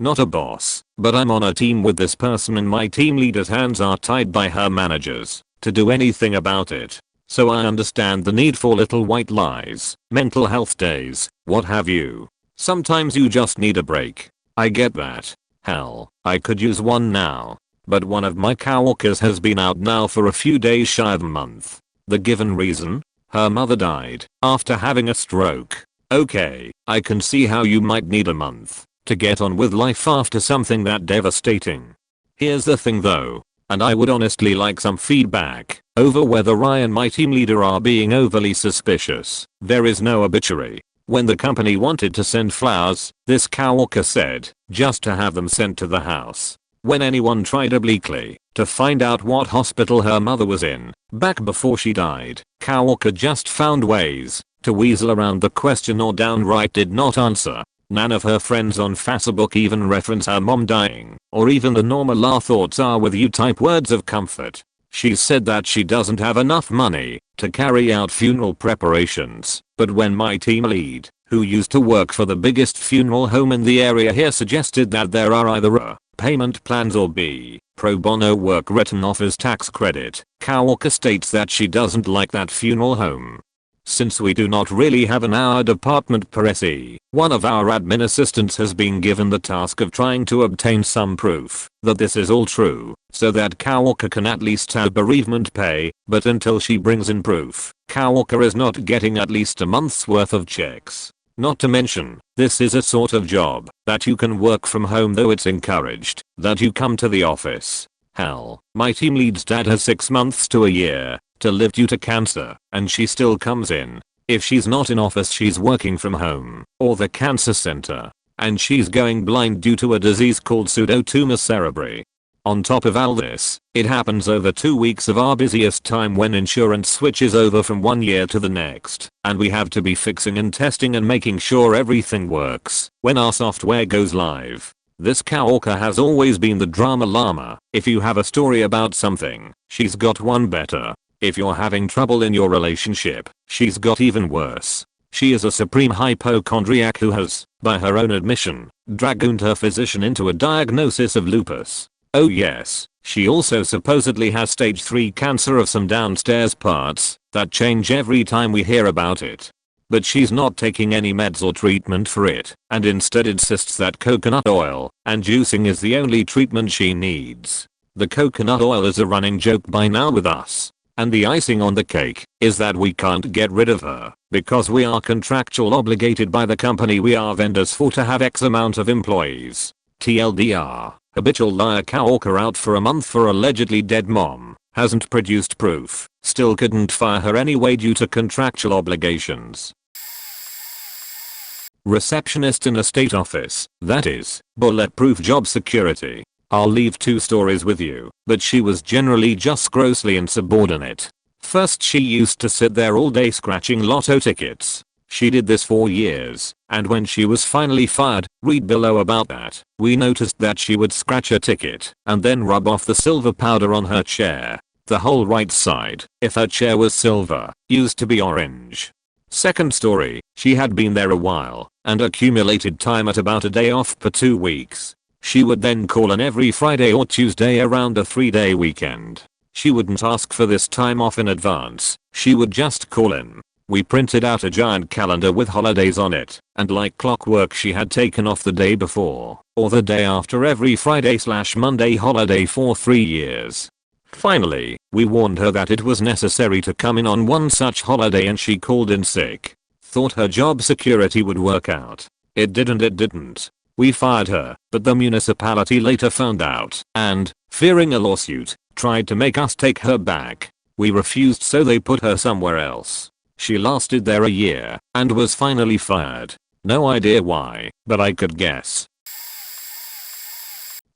Not a boss, but I'm on a team with this person and my team leader's hands are tied by her managers to do anything about it. So I understand the need for little white lies, mental health days, what have you. Sometimes you just need a break. I get that. Hell, I could use one now. But one of my coworkers has been out now for a few days shy of a month. The given reason? Her mother died after having a stroke. Okay, I can see how you might need a month to get on with life after something that devastating. Here's the thing though, and I would honestly like some feedback over whether I and my team leader are being overly suspicious. There is no obituary. When the company wanted to send flowers, this coworker said, just to have them sent to the house. When anyone tried obliquely to find out what hospital her mother was in back before she died, coworker just found ways to weasel around the question or downright did not answer. None of her friends on Facebook even reference her mom dying, or even the normal "our thoughts are with you" type words of comfort. She said that she doesn't have enough money to carry out funeral preparations, but when my team lead, who used to work for the biggest funeral home in the area here, suggested that there are either A, payment plans, or B, pro bono work written off as tax credit, coworker states that she doesn't like that funeral home. Since we do not really have an hour department per SE, one of our admin assistants has been given the task of trying to obtain some proof that this is all true, so that coworker can at least have bereavement pay, but until she brings in proof, coworker is not getting at least a month's worth of checks. Not to mention, this is a sort of job that you can work from home, though it's encouraged that you come to the office. Hell, my team lead's dad has 6 months to a year to live due to cancer, and she still comes in. If she's not in office, she's working from home or the cancer center, and she's going blind due to a disease called pseudotumor cerebri. On top of all this, it happens over 2 weeks of our busiest time when insurance switches over from one year to the next, and we have to be fixing and testing and making sure everything works when our software goes live. This coworker has always been the drama llama. If you have a story about something, she's got one better. If you're having trouble in your relationship, she's got even worse. She is a supreme hypochondriac who has, by her own admission, dragooned her physician into a diagnosis of lupus. Oh yes, she also supposedly has stage 3 cancer of some downstairs parts that change every time we hear about it. But she's not taking any meds or treatment for it, and instead insists that coconut oil and juicing is the only treatment she needs. The coconut oil is a running joke by now with us. And the icing on the cake is that we can't get rid of her because we are contractual obligated by the company we are vendors for to have X amount of employees. TLDR, habitual liar coworker out for a month for allegedly dead mom, hasn't produced proof, still couldn't fire her anyway due to contractual obligations. Receptionist in a state office, that is, bulletproof job security. I'll leave 2 stories with you, but she was generally just grossly insubordinate. First, she used to sit there all day scratching lotto tickets. She did this for years, and when she was finally fired, read below about that, we noticed that she would scratch a ticket and then rub off the silver powder on her chair. The whole right side, if her chair was silver, used to be orange. Second story, she had been there a while and accumulated time at about a day off per 2 weeks. She would then call in every Friday or Tuesday around a 3-day weekend. She wouldn't ask for this time off in advance, she would just call in. We printed out a giant calendar with holidays on it, and like clockwork she had taken off the day before, or the day after every Friday/Monday holiday for 3 years. Finally, we warned her that it was necessary to come in on one such holiday and she called in sick. Thought her job security would work out. It didn't. We fired her, but the municipality later found out and, fearing a lawsuit, tried to make us take her back. We refused, so they put her somewhere else. She lasted there a year and was finally fired. No idea why, but I could guess.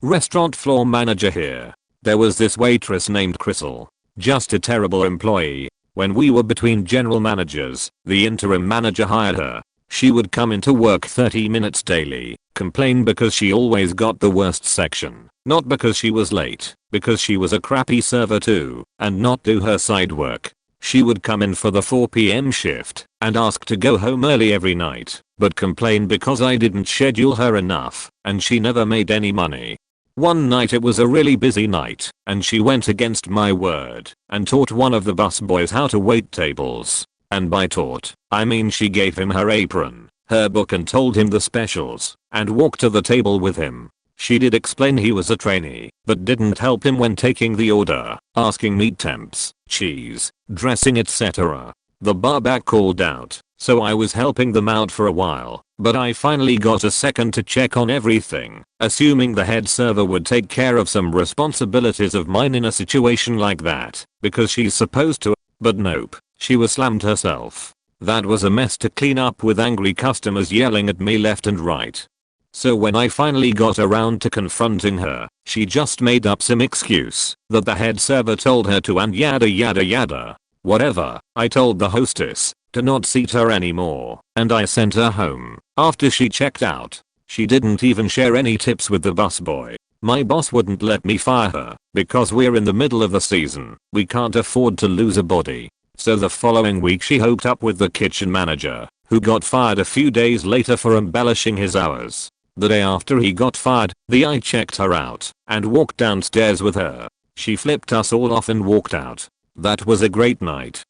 Restaurant floor manager here. There was this waitress named Crystal. Just a terrible employee. When we were between general managers, the interim manager hired her. She would come into work 30 minutes daily, complain because she always got the worst section. Not because she was late, because she was a crappy server too, and not do her side work. She would come in for the 4 PM shift and ask to go home early every night, but complain because I didn't schedule her enough, and she never made any money. One night it was a really busy night, and she went against my word and taught one of the busboys how to wait tables. And by taught, I mean she gave him her apron, her book, and told him the specials, and walked to the table with him. She did explain he was a trainee, but didn't help him when taking the order, asking meat temps, cheese, dressing, etc. The barback called out, so I was helping them out for a while, but I finally got a second to check on everything, assuming the head server would take care of some responsibilities of mine in a situation like that, because she's supposed to, but nope, she was slammed herself. That was a mess to clean up, with angry customers yelling at me left and right. So when I finally got around to confronting her, she just made up some excuse that the head server told her to, and yada yada yada. Whatever, I told the hostess to not seat her anymore, and I sent her home after she checked out. She didn't even share any tips with the busboy. My boss wouldn't let me fire her because we're in the middle of the season. We can't afford to lose a body. So the following week she hooked up with the kitchen manager, who got fired a few days later for embellishing his hours. The day after he got fired, I checked her out and walked downstairs with her. She flipped us all off and walked out. That was a great night.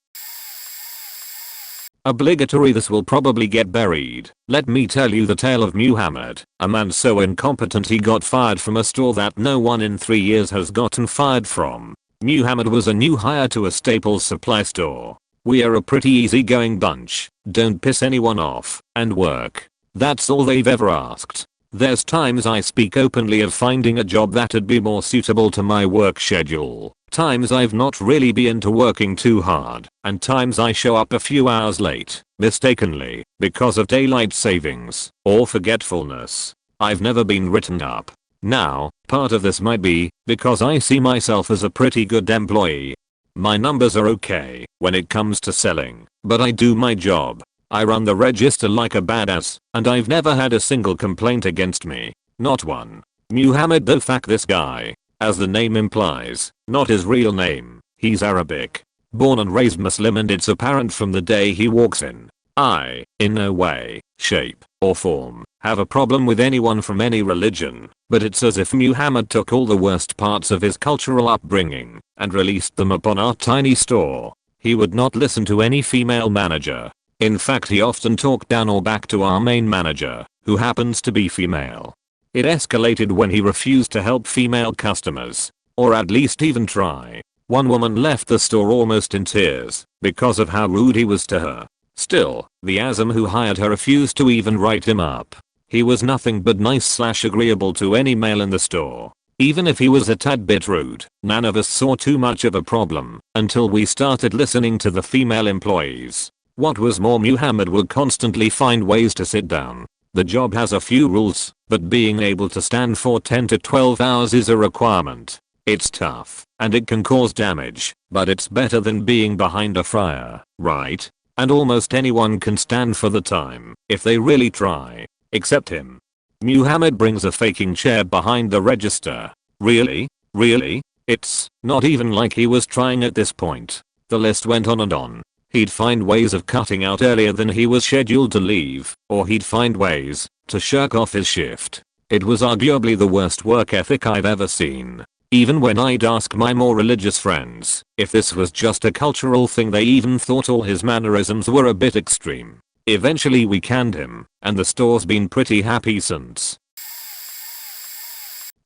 Obligatory, this will probably get buried. Let me tell you the tale of Muhammad, a man so incompetent he got fired from a store that no one in 3 years has gotten fired from. Muhammad was a new hire to a Staples supply store. We are a pretty easygoing bunch, don't piss anyone off, and work. That's all they've ever asked. There's times I speak openly of finding a job that'd be more suitable to my work schedule. Times I've not really been into working too hard, and times I show up a few hours late, mistakenly, because of daylight savings, or forgetfulness. I've never been written up. Now, part of this might be because I see myself as a pretty good employee. My numbers are okay when it comes to selling, but I do my job. I run the register like a badass, and I've never had a single complaint against me. Not one. Muhammad, the fuck this guy. As the name implies, not his real name. He's Arabic. Born and raised Muslim, and it's apparent from the day he walks in. I, in no way, shape, or form, have a problem with anyone from any religion, but it's as if Muhammad took all the worst parts of his cultural upbringing and released them upon our tiny store. He would not listen to any female manager. In fact, he often talked down or back to our main manager, who happens to be female. It escalated when he refused to help female customers, or at least even try. One woman left the store almost in tears because of how rude he was to her. Still, the Azam who hired her refused to even write him up. He was nothing but nice/agreeable to any male in the store. Even if he was a tad bit rude, none of us saw too much of a problem until we started listening to the female employees. What was more, Muhammad would constantly find ways to sit down. The job has a few rules, but being able to stand for 10 to 12 hours is a requirement. It's tough, and it can cause damage, but it's better than being behind a fryer, right? And almost anyone can stand for the time, if they really try. Except him. Muhammad brings a faking chair behind the register. Really? Really? It's not even like he was trying at this point. The list went on and on. He'd find ways of cutting out earlier than he was scheduled to leave, or he'd find ways to shirk off his shift. It was arguably the worst work ethic I've ever seen. Even when I'd ask my more religious friends if this was just a cultural thing, they even thought all his mannerisms were a bit extreme. Eventually we canned him, and the store's been pretty happy since.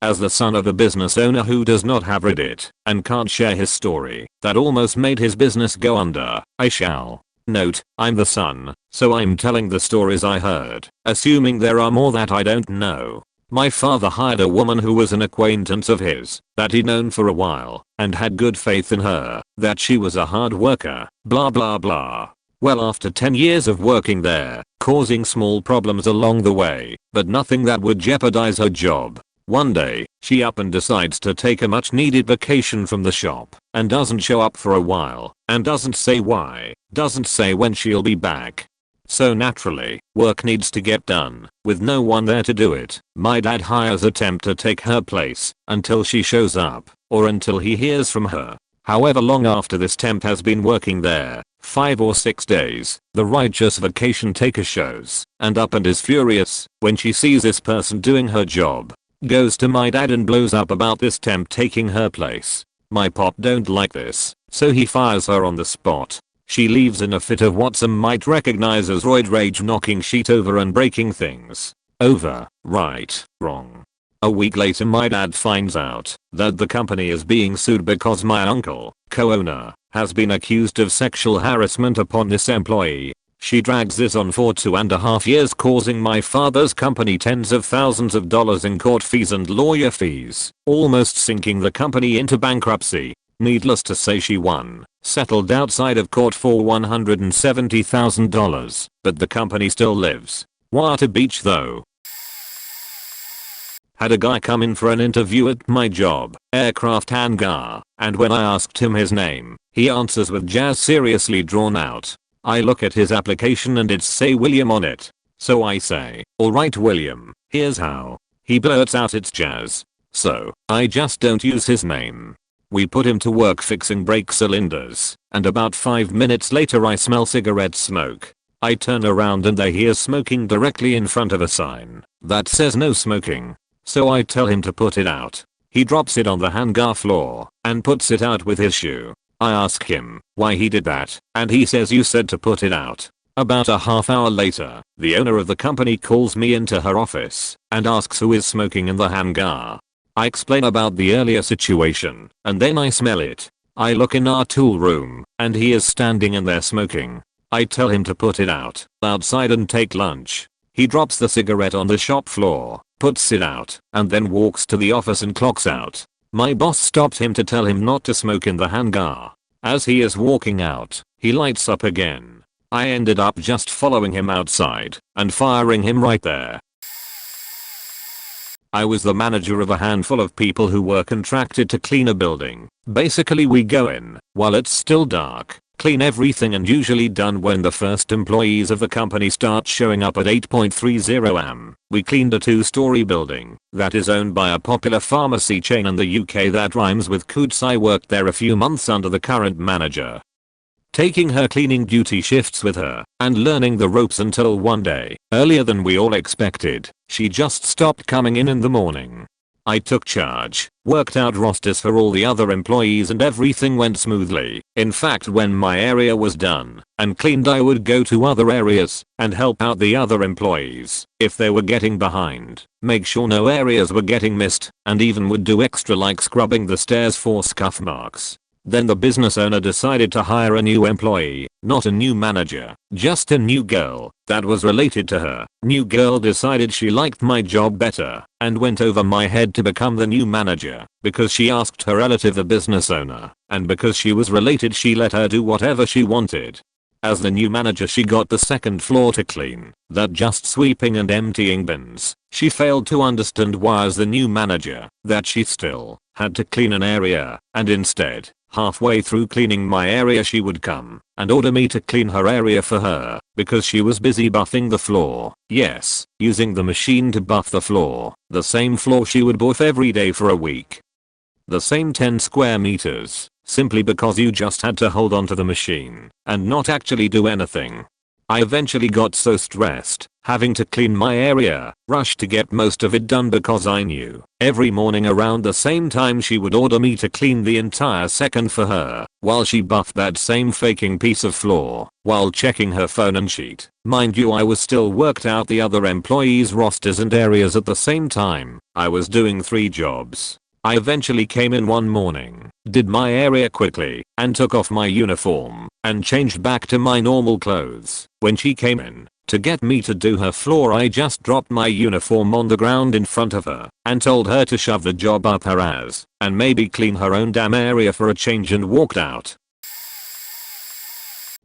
As the son of a business owner who does not have Reddit and can't share his story that almost made his business go under, I shall. Note, I'm the son, so I'm telling the stories I heard, assuming there are more that I don't know. My father hired a woman who was an acquaintance of his, that he'd known for a while, and had good faith in her, that she was a hard worker, blah blah blah. Well, after 10 years of working there, causing small problems along the way, but nothing that would jeopardize her job, one day, she up and decides to take a much needed vacation from the shop, and doesn't show up for a while, and doesn't say why, doesn't say when she'll be back. So naturally, work needs to get done, with no one there to do it. My dad hires a temp to take her place, until she shows up, or until he hears from her. However long after this temp has been working there, 5 or 6 days, the righteous vacation taker shows, and up and is furious, when she sees this person doing her job. Goes to my dad and blows up about this temp taking her place. My pop don't like this, so he fires her on the spot. She leaves in a fit of what some might recognize as roid rage, knocking shit over and breaking things. Over, right, wrong. A week later my dad finds out that the company is being sued because my uncle, co-owner, has been accused of sexual harassment upon this employee. She drags this on for 2.5 years, causing my father's company tens of thousands of dollars in court fees and lawyer fees, almost sinking the company into bankruptcy. Needless to say, she won, settled outside of court for $170,000, but the company still lives. What a beach though. Had a guy come in for an interview at my job, aircraft hangar, and when I asked him his name, he answers with Jazz, seriously drawn out. I look at his application and it say William on it. So I say, alright William, here's how. He blurts out it's Jazz. So, I just don't use his name. We put him to work fixing brake cylinders, and about 5 minutes later I smell cigarette smoke. I turn around and I hear smoking directly in front of a sign that says no smoking. So I tell him to put it out. He drops it on the hangar floor and puts it out with his shoe. I ask him why he did that, and he says you said to put it out. About a half hour later, the owner of the company calls me into her office and asks who is smoking in the hangar. I explain about the earlier situation, and then I smell it. I look in our tool room, and he is standing in there smoking. I tell him to put it out outside and take lunch. He drops the cigarette on the shop floor, puts it out, and then walks to the office and clocks out. My boss stopped him to tell him not to smoke in the hangar. As he is walking out, he lights up again. I ended up just following him outside and firing him right there. I was the manager of a handful of people who were contracted to clean a building. Basically we go in while it's still dark, clean everything, and usually done when the first employees of the company start showing up at 8:30 am. We cleaned a 2-story building that is owned by a popular pharmacy chain in the UK that rhymes with Coots. I worked there a few months under the current manager, taking her cleaning duty shifts with her and learning the ropes until one day, earlier than we all expected, she just stopped coming in the morning. I took charge, worked out rosters for all the other employees, and everything went smoothly. In fact, when my area was done and cleaned, I would go to other areas and help out the other employees if they were getting behind, make sure no areas were getting missed, and even would do extra like scrubbing the stairs for scuff marks. Then the business owner decided to hire a new employee, not a new manager, just a new girl that was related to her. New girl decided she liked my job better and went over my head to become the new manager because she asked her relative, the business owner, and because she was related she let her do whatever she wanted. As the new manager, she got the second floor to clean, that just sweeping and emptying bins. She failed to understand why, as the new manager, that she still had to clean an area, and instead, halfway through cleaning my area, she would come and order me to clean her area for her because she was busy buffing the floor. Yes, using the machine to buff the floor, the same floor she would buff every day for a week. The same 10 square meters, simply because you just had to hold onto the machine and not actually do anything. I eventually got so stressed having to clean my area, rushed to get most of it done because I knew every morning around the same time she would order me to clean the entire second for her while she buffed that same faking piece of floor while checking her phone and sheet. Mind you, I was still worked out the other employees' rosters and areas at the same time. I was doing 3 jobs. I eventually came in one morning did my area quickly, and took off my uniform, and changed back to my normal clothes. When she came in to get me to do her floor, I just dropped my uniform on the ground in front of her, and told her to shove the job up her ass, and maybe clean her own damn area for a change, and walked out.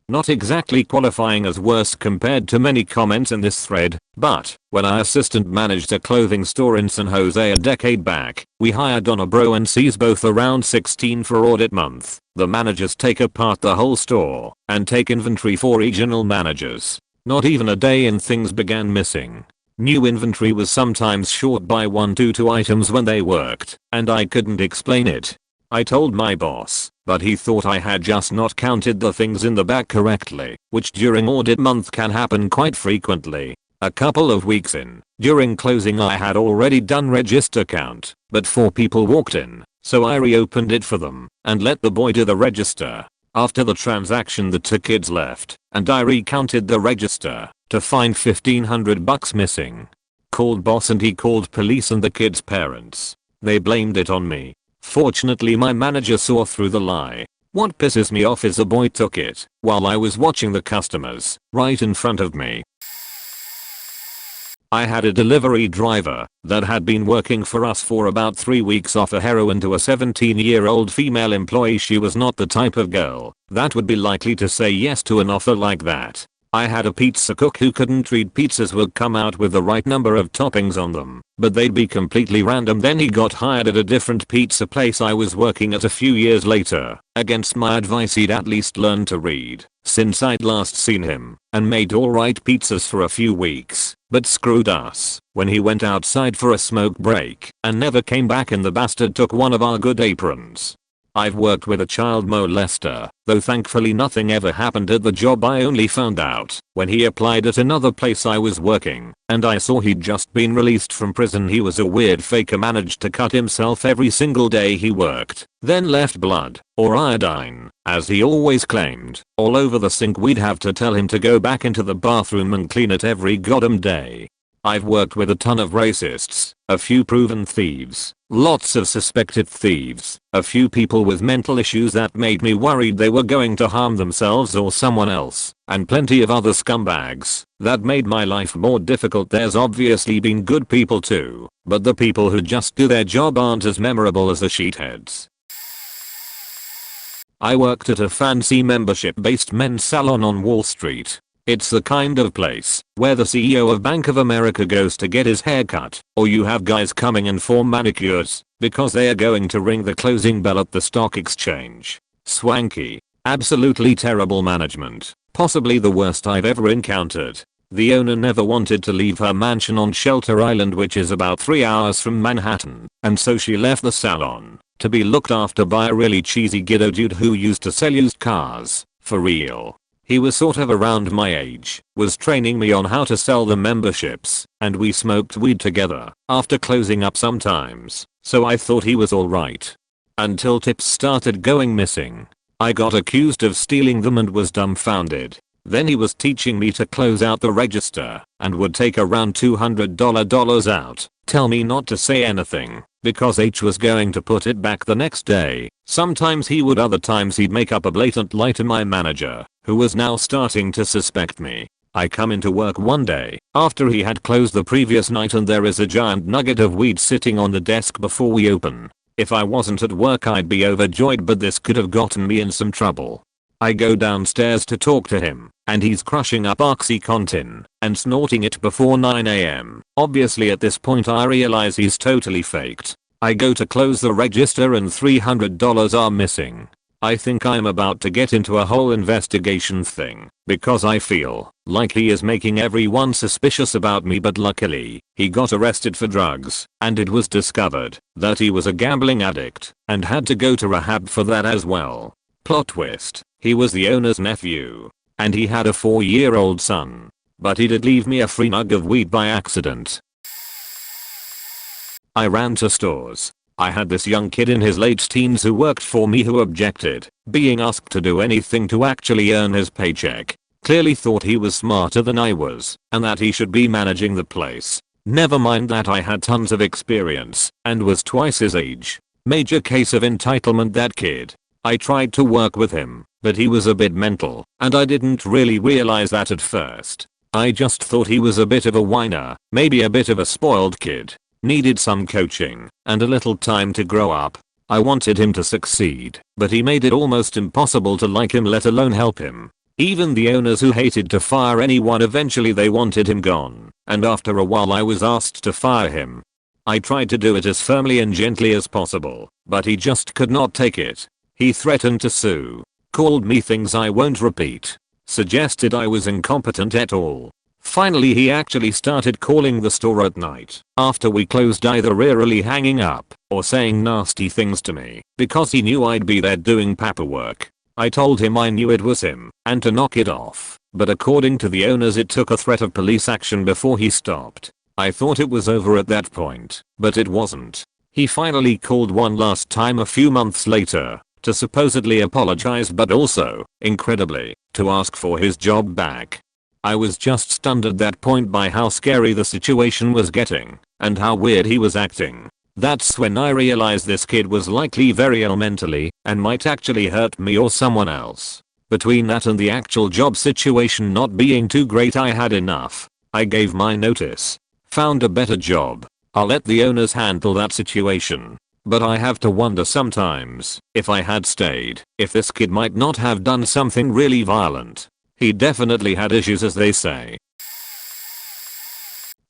Not exactly qualifying as worst compared to many comments in this thread, but when our assistant managed a clothing store in San Jose a decade back, we hired on a bro and sees both around 16 for audit month. The managers take apart the whole store and take inventory for regional managers. Not even a day in, things began missing. New inventory was sometimes short by 1 to 2 items when they worked, and I couldn't explain it. I told my boss, but he thought I had just not counted the things in the back correctly, which during audit month can happen quite frequently. A couple of weeks in, during closing, I had already done register count, but 4 people walked in, so I reopened it for them and let the boy do the register. After the transaction, the 2 kids left, and I recounted the register to find $1,500 missing. Called boss and he called police and the kids' parents. They blamed it on me. Fortunately, my manager saw through the lie. What pisses me off is the boy took it while I was watching the customers right in front of me. I had a delivery driver that had been working for us for about 3 weeks offer heroin to a 17-year-old female employee. She was not the type of girl that would be likely to say yes to an offer like that. I had a pizza cook who couldn't read pizzas would come out with the right number of toppings on them, but they'd be completely random. Then he got hired at a different pizza place I was working at a few years later. Against my advice, he'd at least learn to read since I'd last seen him, and made alright pizzas for a few weeks, but screwed us when he went outside for a smoke break and never came back, and the bastard took one of our good aprons. I've worked with a child molester, though thankfully nothing ever happened at the job. I only found out when he applied at another place I was working, and I saw he'd just been released from prison. He was a weird faker, managed to cut himself every single day he worked, then left blood, or iodine, as he always claimed, all over the sink. We'd have to tell him to go back into the bathroom and clean it every goddamn day. I've worked with a ton of racists, a few proven thieves, lots of suspected thieves, a few people with mental issues that made me worried they were going to harm themselves or someone else, and plenty of other scumbags that made my life more difficult. There's obviously been good people too, but the people who just do their job aren't as memorable as the sheetheads. I worked at a fancy membership-based men's salon on Wall Street. It's the kind of place where the CEO of Bank of America goes to get his hair cut, or you have guys coming in for manicures because they are going to ring the closing bell at the stock exchange. Swanky. Absolutely terrible management. Possibly the worst I've ever encountered. The owner never wanted to leave her mansion on Shelter Island, which is about 3 hours from Manhattan, and so she left the salon to be looked after by a really cheesy ghetto dude who used to sell used cars. For real. He was sort of around my age, was training me on how to sell the memberships, and we smoked weed together after closing up sometimes, so I thought he was alright. Until tips started going missing. I got accused of stealing them and was dumbfounded. Then he was teaching me to close out the register and would take around $200 out, tell me not to say anything because H was going to put it back the next day. Sometimes he would, other times he'd make up a blatant lie to my manager, who was now starting to suspect me. I come into work one day after he had closed the previous night, and there is a giant nugget of weed sitting on the desk before we open. If I wasn't at work I'd be overjoyed, but this could have gotten me in some trouble. I go downstairs to talk to him, and he's crushing up OxyContin and snorting it before 9 AM. Obviously at this point I realize he's totally faked. I go to close the register and $300 are missing. I think I'm about to get into a whole investigation thing because I feel like he is making everyone suspicious about me, but luckily he got arrested for drugs, and it was discovered that he was a gambling addict and had to go to rehab for that as well. Plot twist. He was the owner's nephew, and he had a 4-year-old son. But he did leave me a free mug of weed by accident. I ran to stores. I had this young kid in his late teens who worked for me who objected being asked to do anything to actually earn his paycheck. Clearly thought he was smarter than I was, and that he should be managing the place. Never mind that I had tons of experience and was twice his age. Major case of entitlement, that kid. I tried to work with him, but he was a bit mental, and I didn't really realize that at first. I just thought he was a bit of a whiner, maybe a bit of a spoiled kid. Needed some coaching, and a little time to grow up. I wanted him to succeed, but he made it almost impossible to like him, let alone help him. Even the owners, who hated to fire anyone, eventually they wanted him gone, and after a while I was asked to fire him. I tried to do it as firmly and gently as possible, but he just could not take it. He threatened to sue, called me things I won't repeat, suggested I was incompetent at all. Finally he actually started calling the store at night after we closed, either eerily hanging up or saying nasty things to me because he knew I'd be there doing paperwork. I told him I knew it was him and to knock it off, but according to the owners it took a threat of police action before he stopped. I thought it was over at that point, but it wasn't. He finally called one last time a few months later to supposedly apologize, but also, incredibly, to ask for his job back. I was just stunned at that point by how scary the situation was getting and how weird he was acting. That's when I realized this kid was likely very ill mentally and might actually hurt me or someone else. Between that and the actual job situation not being too great, I had enough. I gave my notice, found a better job. I'll let the owners handle that situation. But I have to wonder sometimes, if I had stayed, if this kid might not have done something really violent. He definitely had issues, as they say.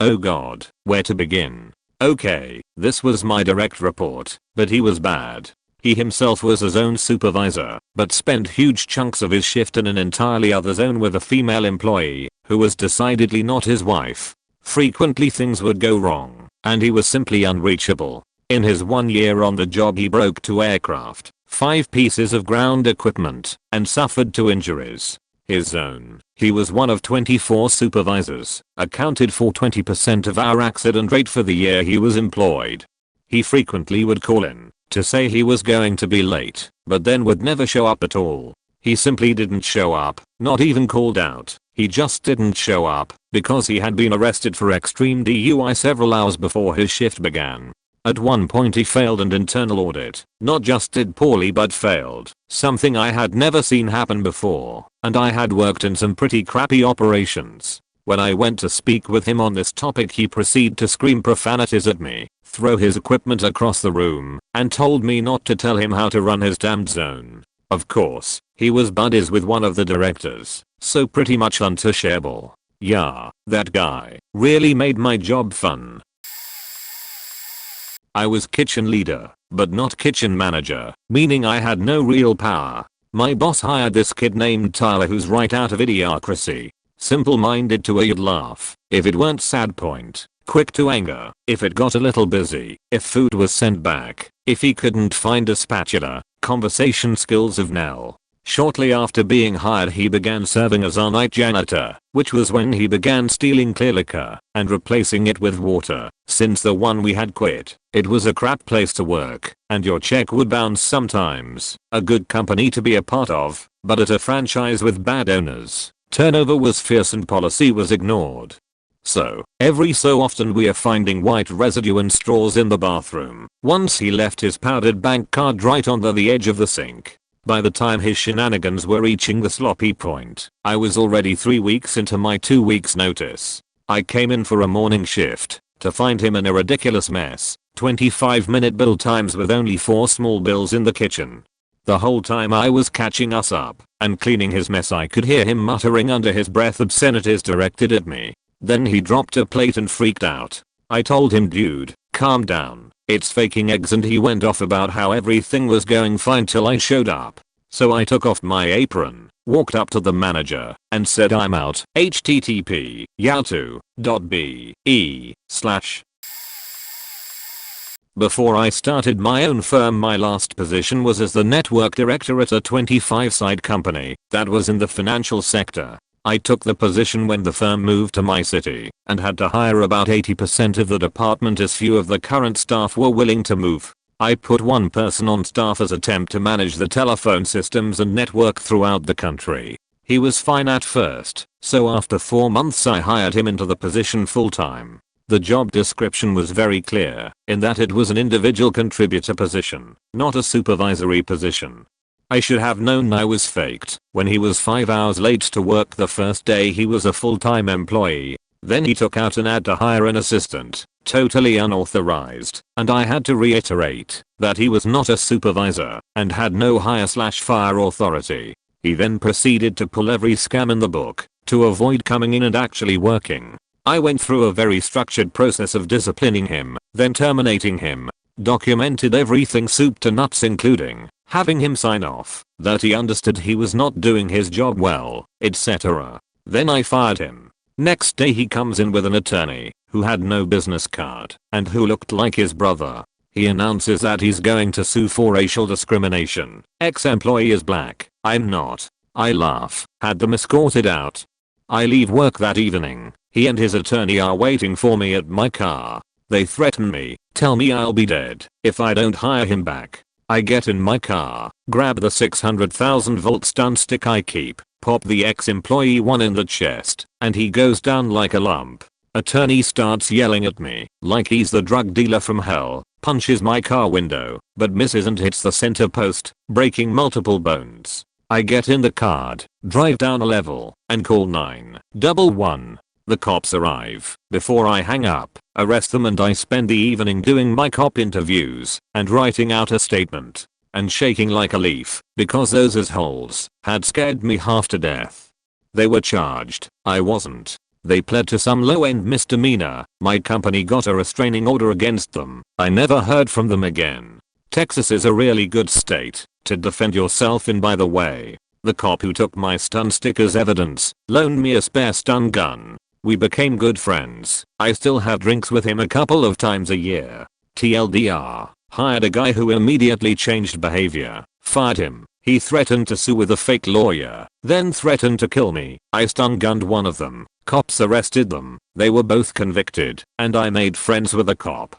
Oh god, where to begin? Okay, this was my direct report, but he was bad. He himself was his own supervisor, but spent huge chunks of his shift in an entirely other zone with a female employee, who was decidedly not his wife. Frequently things would go wrong, and he was simply unreachable. In his 1 year on the job he broke 2 aircraft, 5 pieces of ground equipment, and suffered 2 injuries. His zone, he was one of 24 supervisors, accounted for 20% of our accident rate for the year he was employed. He frequently would call in to say he was going to be late, but then would never show up at all. He simply didn't show up, not even called out. He just didn't show up because he had been arrested for extreme DUI several hours before his shift began. At one point he failed an internal audit, not just did poorly but failed, something I had never seen happen before, and I had worked in some pretty crappy operations. When I went to speak with him on this topic he proceeded to scream profanities at me, throw his equipment across the room, and told me not to tell him how to run his damned zone. Of course, he was buddies with one of the directors, so pretty much untouchable. Yeah, that guy really made my job fun. I was kitchen leader, but not kitchen manager, meaning I had no real power. My boss hired this kid named Tyler who's right out of Idiocracy. Simple-minded to a you'd laugh, if it weren't sad point, quick to anger, if it got a little busy, if food was sent back, if he couldn't find a spatula, conversation skills of Nell. Shortly after being hired he began serving as our night janitor, which was when he began stealing clear liquor and replacing it with water. Since the one we had quit, it was a crap place to work, and your check would bounce sometimes. A good company to be a part of, but at a franchise with bad owners, turnover was fierce and policy was ignored. So, every so often we are finding white residue and straws in the bathroom. Once he left his powdered bank card right on the edge of the sink. By the time his shenanigans were reaching the sloppy point, I was already 3 weeks into my 2 weeks notice. I came in for a morning shift to find him in a ridiculous mess, 25-minute bill times with only 4 small bills in the kitchen. The whole time I was catching us up and cleaning his mess I could hear him muttering under his breath obscenities directed at me. Then he dropped a plate and freaked out. I told him, dude, calm down. It's faking eggs, and he went off about how everything was going fine till I showed up. So I took off my apron, walked up to the manager, and said I'm out. http://yahoo.be/. Before I started my own firm my last position was as the network director at a 25-site company that was in the financial sector. I took the position when the firm moved to my city and had to hire about 80% of the department as few of the current staff were willing to move. I put one person on staff as a temp to manage the telephone systems and network throughout the country. He was fine at first, so after 4 months I hired him into the position full time. The job description was very clear in that it was an individual contributor position, not a supervisory position. I should have known I was faked when he was 5 hours late to work the first day he was a full-time employee. Then he took out an ad to hire an assistant, totally unauthorized, and I had to reiterate that he was not a supervisor and had no hire/fire authority. He then proceeded to pull every scam in the book to avoid coming in and actually working. I went through a very structured process of disciplining him, then terminating him, documented everything soup to nuts including having him sign off that he understood he was not doing his job well, etc. Then I fired him. Next day he comes in with an attorney who had no business card and who looked like his brother. He announces that he's going to sue for racial discrimination. Ex-employee is black. I'm not. I laugh. Had them escorted out. I leave work that evening. He and his attorney are waiting for me at my car. They threaten me, tell me I'll be dead if I don't hire him back. I get in my car, grab the 600,000 volt stun stick I keep, pop the ex-employee one in the chest, and he goes down like a lump. Attorney starts yelling at me like he's the drug dealer from hell, punches my car window, but misses and hits the center post, breaking multiple bones. I get in the car, drive down a level, and call 911. The cops arrive before I hang up, arrest them, and I spend the evening doing my cop interviews and writing out a statement and shaking like a leaf because those assholes had scared me half to death. They were charged. I wasn't. They pled to some low-end misdemeanor. My company got a restraining order against them. I never heard from them again. Texas is a really good state to defend yourself in, by the way. The cop who took my stun stick as evidence loaned me a spare stun gun. We became good friends. I still have drinks with him a couple of times a year. TLDR, hired a guy who immediately changed behavior, fired him. He threatened to sue with a fake lawyer, then threatened to kill me. I stun gunned one of them. Cops arrested them. They were both convicted, and I made friends with a cop.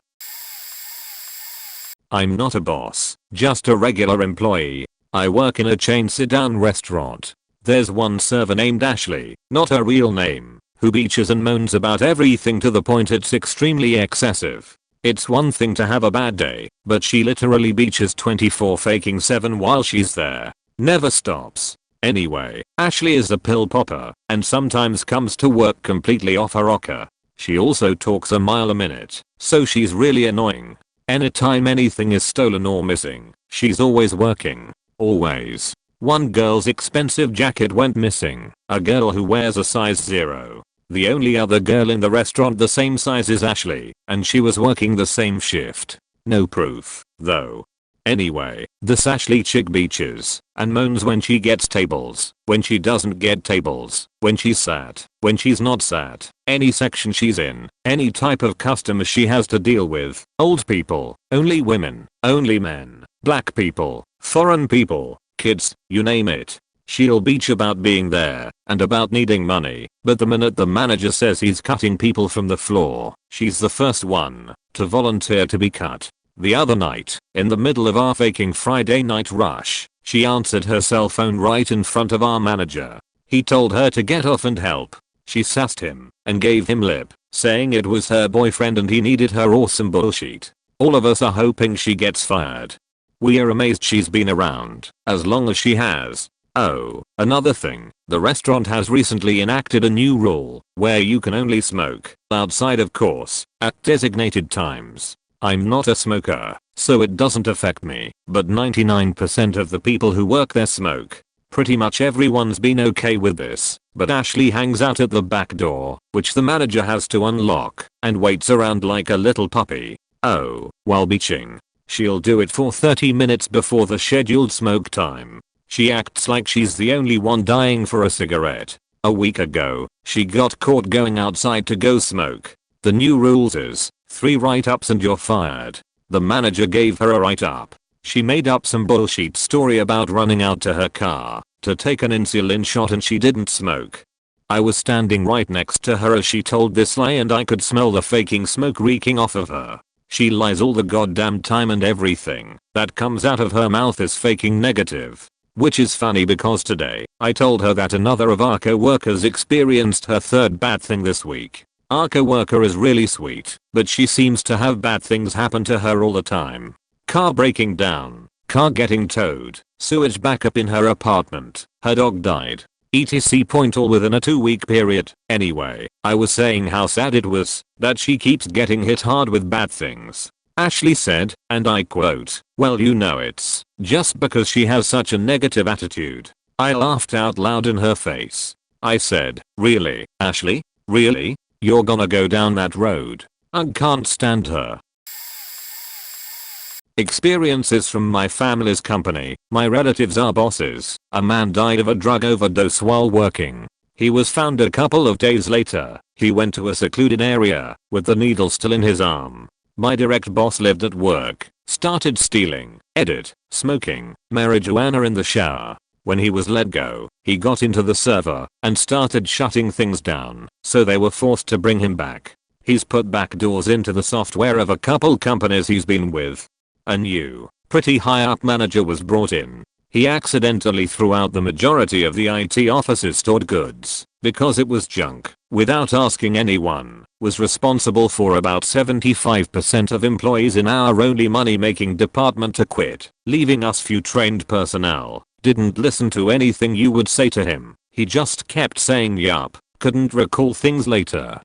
I'm not a boss, just a regular employee. I work in a chain sit-down restaurant. There's one server named Ashley, not her real name, who bitches and moans about everything to the point it's extremely excessive. It's one thing to have a bad day, but she literally bitches 24/7 while she's there. Never stops. Anyway, Ashley is a pill popper and sometimes comes to work completely off her rocker. She also talks a mile a minute, so she's really annoying. Anytime anything is stolen or missing, she's always working. Always. One girl's expensive jacket went missing. A girl who wears a size 0. The only other girl in the restaurant the same size as Ashley, and she was working the same shift. No proof, though. Anyway, this Ashley chick bitches and moans when she gets tables, when she doesn't get tables, when she's sad, when she's not sad, any section she's in, any type of customer she has to deal with, old people, only women, only men, black people, foreign people, kids, you name it. She'll bitch about being there and about needing money, but the minute the manager says he's cutting people from the floor, she's the first one to volunteer to be cut. The other night, in the middle of our faking Friday night rush, she answered her cell phone right in front of our manager. He told her to get off and help. She sassed him and gave him lip, saying it was her boyfriend and he needed her awesome bullshit. All of us are hoping she gets fired. We are amazed she's been around as long as she has. Oh, another thing, the restaurant has recently enacted a new rule where you can only smoke outside, of course, at designated times. I'm not a smoker, so it doesn't affect me, but 99% of the people who work there smoke. Pretty much everyone's been okay with this, but Ashley hangs out at the back door, which the manager has to unlock, and waits around like a little puppy. Oh, while bitching. She'll do it for 30 minutes before the scheduled smoke time. She acts like she's the only one dying for a cigarette. A week ago, she got caught going outside to go smoke. The new rules is 3 write-ups and you're fired. The manager gave her a write-up. She made up some bullshit story about running out to her car to take an insulin shot and she didn't smoke. I was standing right next to her as she told this lie and I could smell the faking smoke reeking off of her. She lies all the goddamn time and everything that comes out of her mouth is faking negative. Which is funny because today, I told her that another of our co-workers experienced her third bad thing this week. Our coworker is really sweet, but she seems to have bad things happen to her all the time. Car breaking down, car getting towed, sewage backup in her apartment, her dog died, etc. All within a 2-week period. Anyway, I was saying how sad it was that she keeps getting hit hard with bad things. Ashley said, and I quote, "Well, you know, it's just because she has such a negative attitude." I laughed out loud in her face. I said, "Really, Ashley? Really? You're gonna go down that road? I can't stand her." Experiences from my family's company. My relatives are bosses. A man died of a drug overdose while working. He was found a couple of days later. He went to a secluded area with the needle still in his arm. My direct boss lived at work, started stealing, smoking marijuana in the shower. When he was let go, he got into the server and started shutting things down, so they were forced to bring him back. He's put back doors into the software of a couple companies he's been with. A new, pretty high up manager was brought in. He accidentally threw out the majority of the IT office's stored goods because it was junk, without asking anyone, was responsible for about 75% of employees in our only money making department to quit, leaving us few trained personnel. Didn't listen to anything you would say to him. He just kept saying yup, couldn't recall things later.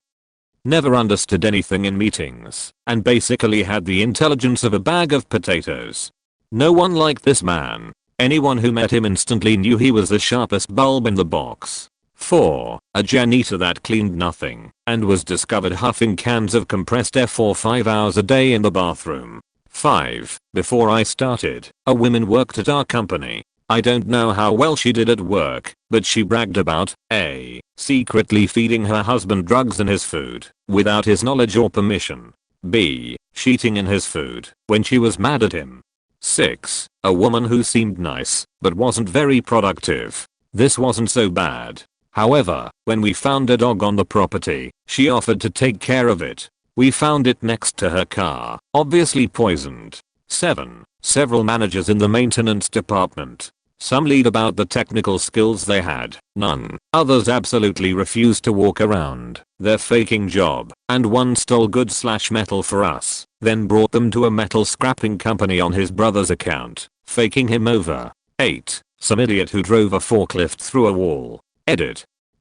Never understood anything in meetings, and basically had the intelligence of a bag of potatoes. No one liked this man. Anyone who met him instantly knew he was the sharpest bulb in the box. 4. A janitor that cleaned nothing and was discovered huffing cans of compressed air for 5 hours a day in the bathroom. 5. Before I started, a woman worked at our company. I don't know how well she did at work, but she bragged about A. Secretly feeding her husband drugs in his food, without his knowledge or permission. B. Cheating in his food, when she was mad at him. 6. A woman who seemed nice, but wasn't very productive. This wasn't so bad. However, when we found a dog on the property, she offered to take care of it. We found it next to her car, obviously poisoned. 7. Several managers in the maintenance department. Some lied about the technical skills they had, none. Others absolutely refused to walk around their faking job, and one stole goods/metal for us, then brought them to a metal scrapping company on his brother's account, faking him over. 8. Some idiot who drove a forklift through a wall.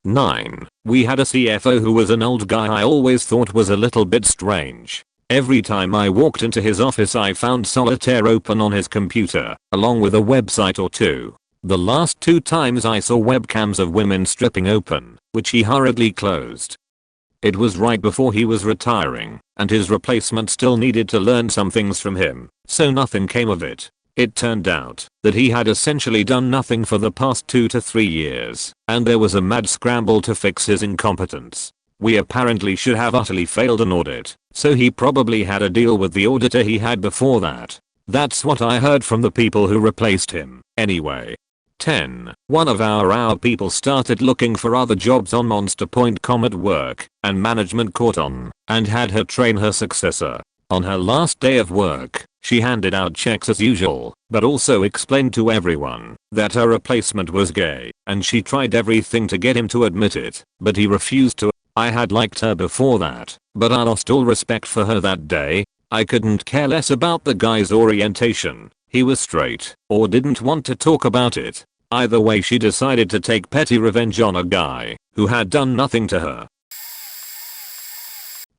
9. We had a CFO who was an old guy I always thought was a little bit strange. Every time I walked into his office I found solitaire open on his computer, along with a website or two. The last 2 times I saw webcams of women stripping open, which he hurriedly closed. It was right before he was retiring, and his replacement still needed to learn some things from him, so nothing came of it. It turned out that he had essentially done nothing for the past 2 to 3 years, and there was a mad scramble to fix his incompetence. We apparently should have utterly failed an audit, so he probably had a deal with the auditor he had before that. That's what I heard from the people who replaced him, anyway. 10. One of our people started looking for other jobs on monster.com at work, and management caught on, and had her train her successor. On her last day of work, she handed out checks as usual, but also explained to everyone that her replacement was gay, and she tried everything to get him to admit it, but he refused to. I had liked her before that, but I lost all respect for her that day. I couldn't care less about the guy's orientation. He was straight, or didn't want to talk about it. Either way, she decided to take petty revenge on a guy who had done nothing to her.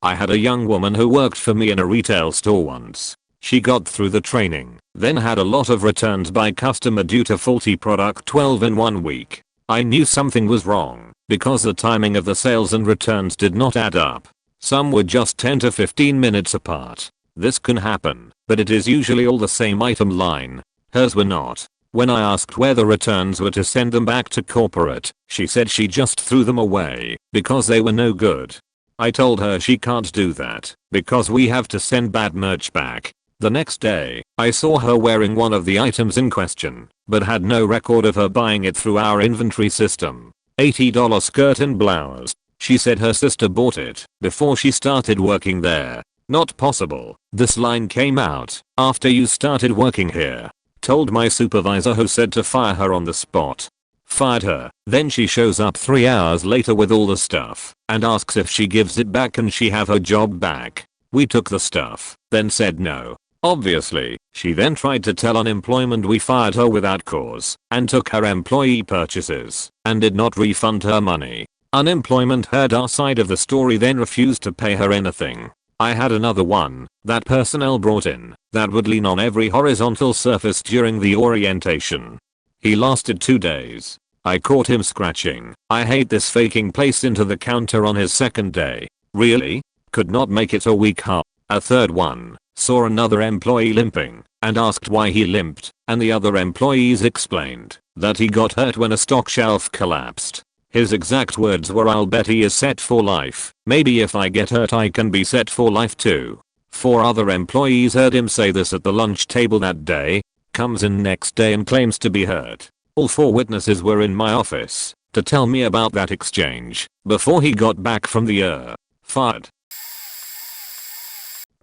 I had a young woman who worked for me in a retail store once. She got through the training, then had a lot of returns by customer due to faulty product 12 in 1 week. I knew something was wrong, because the timing of the sales and returns did not add up. Some were just 10 to 15 minutes apart. This can happen, but it is usually all the same item line. Hers were not. When I asked where the returns were to send them back to corporate, she said she just threw them away because they were no good. I told her she can't do that because we have to send bad merch back. The next day, I saw her wearing one of the items in question, but had no record of her buying it through our inventory system. $80 skirt and blouse. She said her sister bought it before she started working there. Not possible. This line came out after you started working here. Told my supervisor, who said to fire her on the spot. Fired her. Then she shows up 3 hours later with all the stuff and asks if she gives it back can she have her job back. We took the stuff, then said no. Obviously, she then tried to tell unemployment we fired her without cause and took her employee purchases and did not refund her money. Unemployment heard our side of the story then refused to pay her anything. I had another one that personnel brought in that would lean on every horizontal surface during the orientation. He lasted 2 days. I caught him scratching "I hate this" faking place into the counter on his second day. Really? Could not make it a week. A third one saw another employee limping and asked why he limped, and the other employees explained that he got hurt when a stock shelf collapsed. His exact words were "I'll bet he is set for life. Maybe if I get hurt I can be set for life too." 4 other employees heard him say this at the lunch table that day. Comes in next day and claims to be hurt. All 4 witnesses were in my office to tell me about that exchange before he got back from the fired.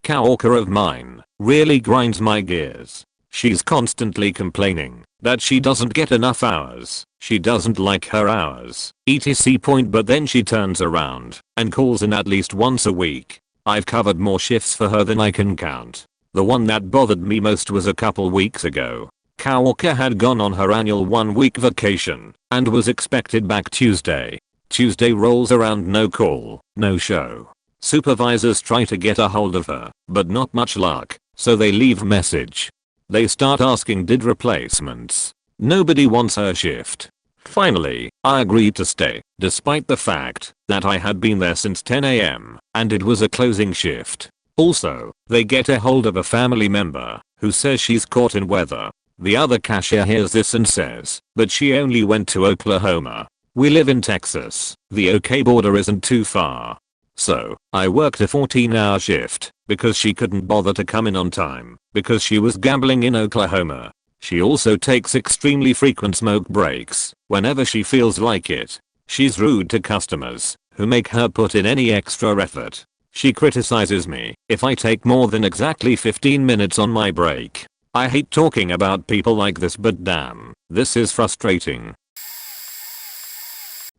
Coworker of mine really grinds my gears. She's constantly complaining that she doesn't get enough hours. She doesn't like her hours, etc. But then she turns around and calls in at least once a week. I've covered more shifts for her than I can count. The one that bothered me most was a couple weeks ago. Coworker had gone on her annual 1-week vacation and was expected back Tuesday. Tuesday rolls around, no call, no show. Supervisors try to get a hold of her, but not much luck, so they leave a message. They start asking did replacements. Nobody wants her shift. Finally, I agreed to stay, despite the fact that I had been there since 10 AM and it was a closing shift. Also, they get a hold of a family member who says she's caught in weather. The other cashier hears this and says that she only went to Oklahoma. We live in Texas. The OK border isn't too far. So, I worked a 14-hour shift because she couldn't bother to come in on time because she was gambling in Oklahoma. She also takes extremely frequent smoke breaks whenever she feels like it. She's rude to customers who make her put in any extra effort. She criticizes me if I take more than exactly 15 minutes on my break. I hate talking about people like this, but damn, this is frustrating.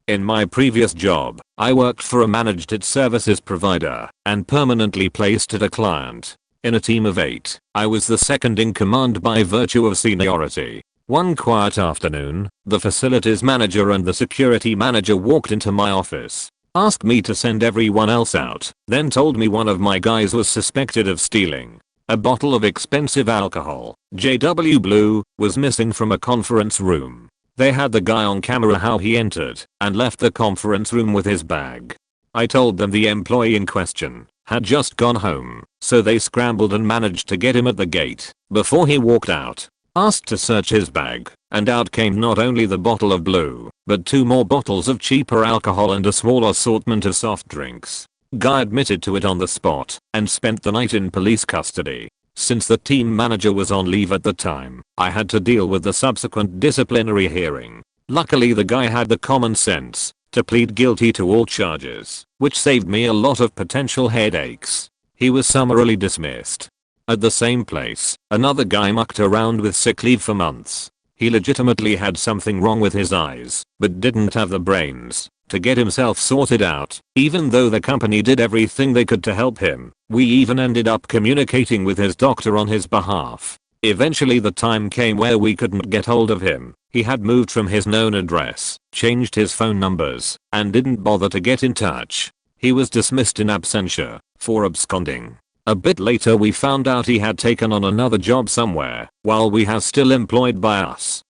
In my previous job, I worked for a managed services provider and permanently placed at a client. In a team of 8, I was the second in command by virtue of seniority. One quiet afternoon, the facilities manager and the security manager walked into my office, asked me to send everyone else out, then told me one of my guys was suspected of stealing a bottle of expensive alcohol. JW Blue was missing from a conference room. They had the guy on camera how he entered and left the conference room with his bag. I told them the employee in question had just gone home, so they scrambled and managed to get him at the gate before he walked out. Asked to search his bag, and out came not only the bottle of blue, but 2 more bottles of cheaper alcohol and a small assortment of soft drinks. Guy admitted to it on the spot and spent the night in police custody. Since the team manager was on leave at the time, I had to deal with the subsequent disciplinary hearing. Luckily the guy had the common sense to plead guilty to all charges, which saved me a lot of potential headaches. He was summarily dismissed. At the same place, another guy mucked around with sick leave for months. He legitimately had something wrong with his eyes, but didn't have the brains to get himself sorted out. Even though the company did everything they could to help him, we even ended up communicating with his doctor on his behalf. Eventually the time came where we couldn't get hold of him. He had moved from his known address, changed his phone numbers, and didn't bother to get in touch. He was dismissed in absentia for absconding. A bit later we found out he had taken on another job somewhere, while we are still employed by us.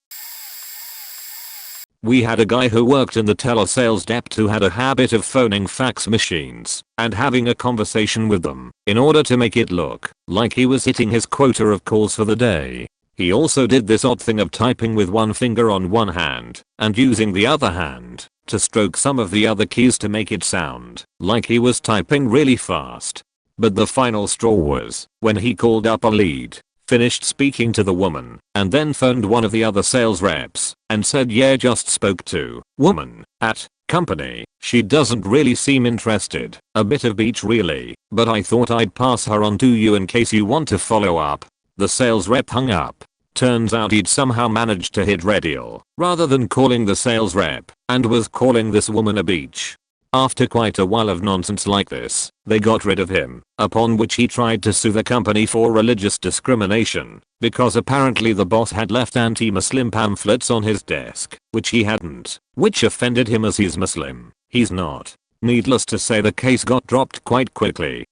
We had a guy who worked in the telesales depot who had a habit of phoning fax machines and having a conversation with them in order to make it look like he was hitting his quota of calls for the day. He also did this odd thing of typing with one finger on one hand and using the other hand to stroke some of the other keys to make it sound like he was typing really fast. But the final straw was when he called up a lead, finished speaking to the woman, and then phoned one of the other sales reps and said, "Yeah, just spoke to woman at company. She doesn't really seem interested. A bit of beach really, but I thought I'd pass her on to you in case you want to follow up." The sales rep hung up. Turns out he'd somehow managed to hit radial rather than calling the sales rep and was calling this woman a beach. After quite a while of nonsense like this, they got rid of him, upon which he tried to sue the company for religious discrimination, because apparently the boss had left anti-Muslim pamphlets on his desk, which he hadn't, which offended him as he's Muslim. He's not. Needless to say, the case got dropped quite quickly.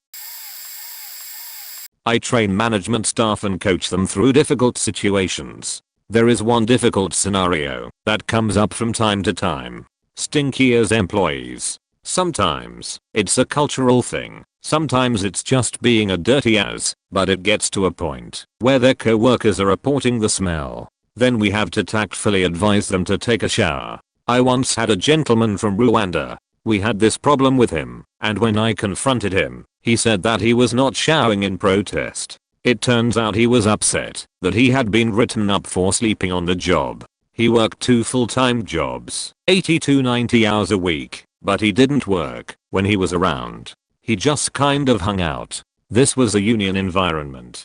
I train management staff and coach them through difficult situations. There is one difficult scenario that comes up from time to time. Stinky as employees. Sometimes it's a cultural thing, sometimes it's just being a dirty ass, but it gets to a point where their co-workers are reporting the smell. Then we have to tactfully advise them to take a shower. I once had a gentleman from Rwanda. We had this problem with him, and when I confronted him, he said that he was not showering in protest. It turns out he was upset that he had been written up for sleeping on the job. He worked 2 full-time jobs, 80 to 90 hours a week, but he didn't work when he was around. He just kind of hung out. This was a union environment.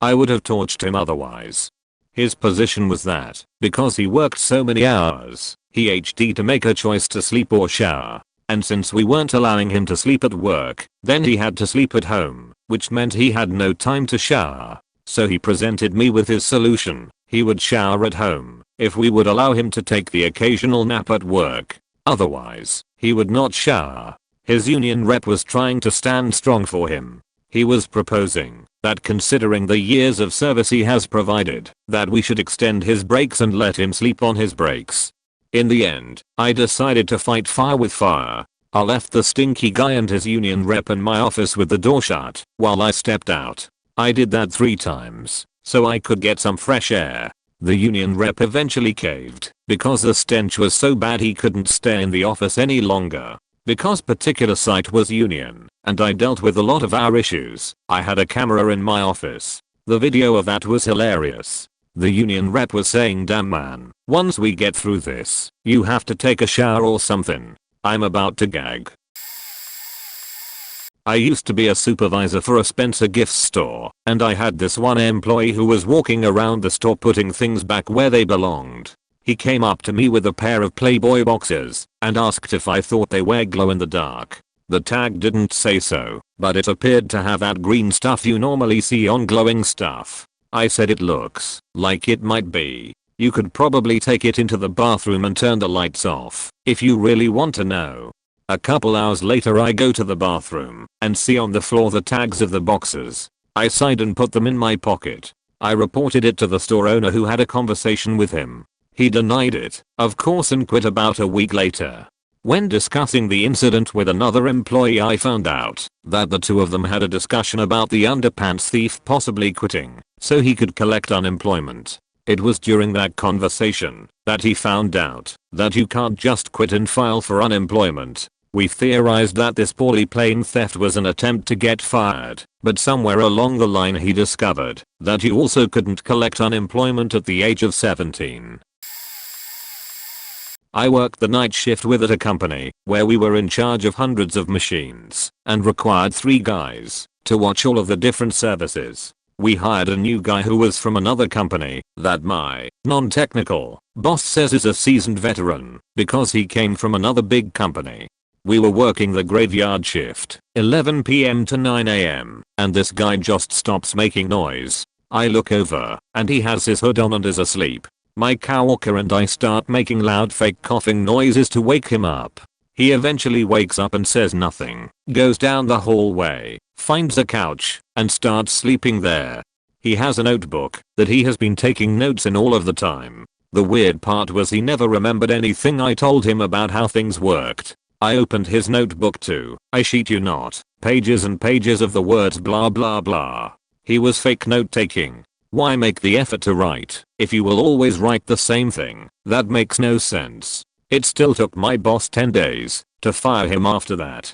I would have torched him otherwise. His position was that, because he worked so many hours, he had to make a choice to sleep or shower. And since we weren't allowing him to sleep at work, then he had to sleep at home, which meant he had no time to shower. So he presented me with his solution. He would shower at home if we would allow him to take the occasional nap at work. Otherwise, he would not shower. His union rep was trying to stand strong for him. He was proposing that considering the years of service he has provided, that we should extend his breaks and let him sleep on his breaks. In the end, I decided to fight fire with fire. I left the stinky guy and his union rep in my office with the door shut while I stepped out. I did that 3 times so I could get some fresh air. The union rep eventually caved because the stench was so bad he couldn't stay in the office any longer. Because particular site was union and I dealt with a lot of our issues, I had a camera in my office. The video of that was hilarious. The union rep was saying, "Damn man, once we get through this, you have to take a shower or something." I'm about to gag. I used to be a supervisor for a Spencer Gifts store, and I had this one employee who was walking around the store putting things back where they belonged. He came up to me with a pair of Playboy boxers and asked if I thought they were glow in the dark. The tag didn't say so, but it appeared to have that green stuff you normally see on glowing stuff. I said it looks like it might be. You could probably take it into the bathroom and turn the lights off if you really want to know. A couple hours later I go to the bathroom and see on the floor the tags of the boxers. I sighed and put them in my pocket. I reported it to the store owner who had a conversation with him. He denied it, of course, and quit about a week later. When discussing the incident with another employee, I found out that the 2 of them had a discussion about the underpants thief possibly quitting so he could collect unemployment. It was during that conversation that he found out that you can't just quit and file for unemployment. We theorized that this poorly planned theft was an attempt to get fired, but somewhere along the line he discovered that you also couldn't collect unemployment at the age of 17. I worked the night shift at a company where we were in charge of hundreds of machines and required 3 guys to watch all of the different services. We hired a new guy who was from another company that my non-technical boss says is a seasoned veteran because he came from another big company. We were working the graveyard shift, 11 PM to 9 AM, and this guy just stops making noise. I look over, and he has his hood on and is asleep. My coworker and I start making loud fake coughing noises to wake him up. He eventually wakes up and says nothing, goes down the hallway, finds a couch, and starts sleeping there. He has a notebook that he has been taking notes in all of the time. The weird part was he never remembered anything I told him about how things worked. I opened his notebook too, I shit you not, pages and pages of the words blah blah blah. He was fake note taking. Why make the effort to write if you will always write the same thing? That makes no sense. It still took my boss 10 days to fire him after that.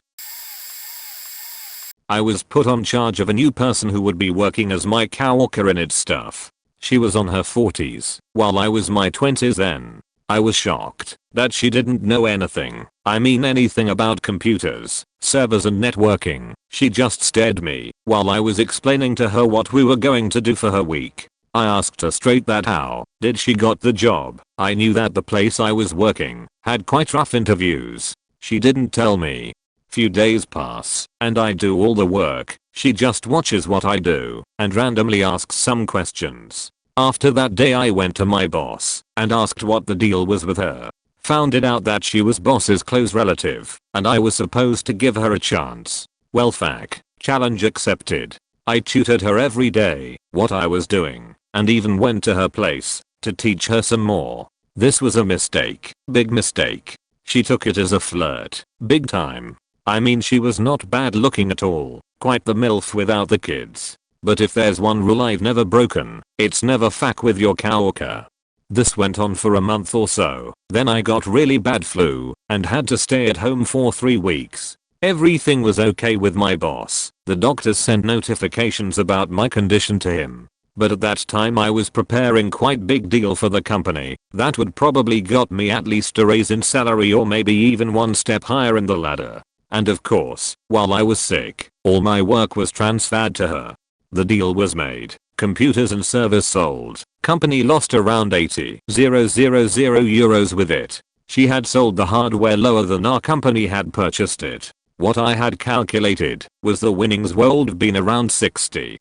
I was put on charge of a new person who would be working as my coworker in its stuff. She was on her 40s, while I was my 20s then. I was shocked that she didn't know anything, I mean anything about computers, servers and networking. She just stared at me while I was explaining to her what we were going to do for her week. I asked her straight that how did she got the job. I knew that the place I was working had quite rough interviews. She didn't tell me. Few days pass and I do all the work. She just watches what I do and randomly asks some questions. After that day I went to my boss and asked what the deal was with her. Found it out that she was boss's close relative and I was supposed to give her a chance. Well fuck, challenge accepted. I tutored her every day what I was doing and even went to her place to teach her some more. This was a mistake, big mistake. She took it as a flirt, big time. I mean she was not bad looking at all, quite the MILF without the kids. But if there's one rule I've never broken, it's never fuck with your coworker. This went on for a month or so, then I got really bad flu and had to stay at home for 3 weeks. Everything was okay with my boss. The doctors sent notifications about my condition to him. But at that time I was preparing quite big deal for the company that would probably got me at least a raise in salary or maybe even one step higher in the ladder. And of course, while I was sick, all my work was transferred to her. The deal was made, computers and servers sold, company lost around 80,000 euros with it. She had sold the hardware lower than our company had purchased it. What I had calculated was the winnings would been around 60,000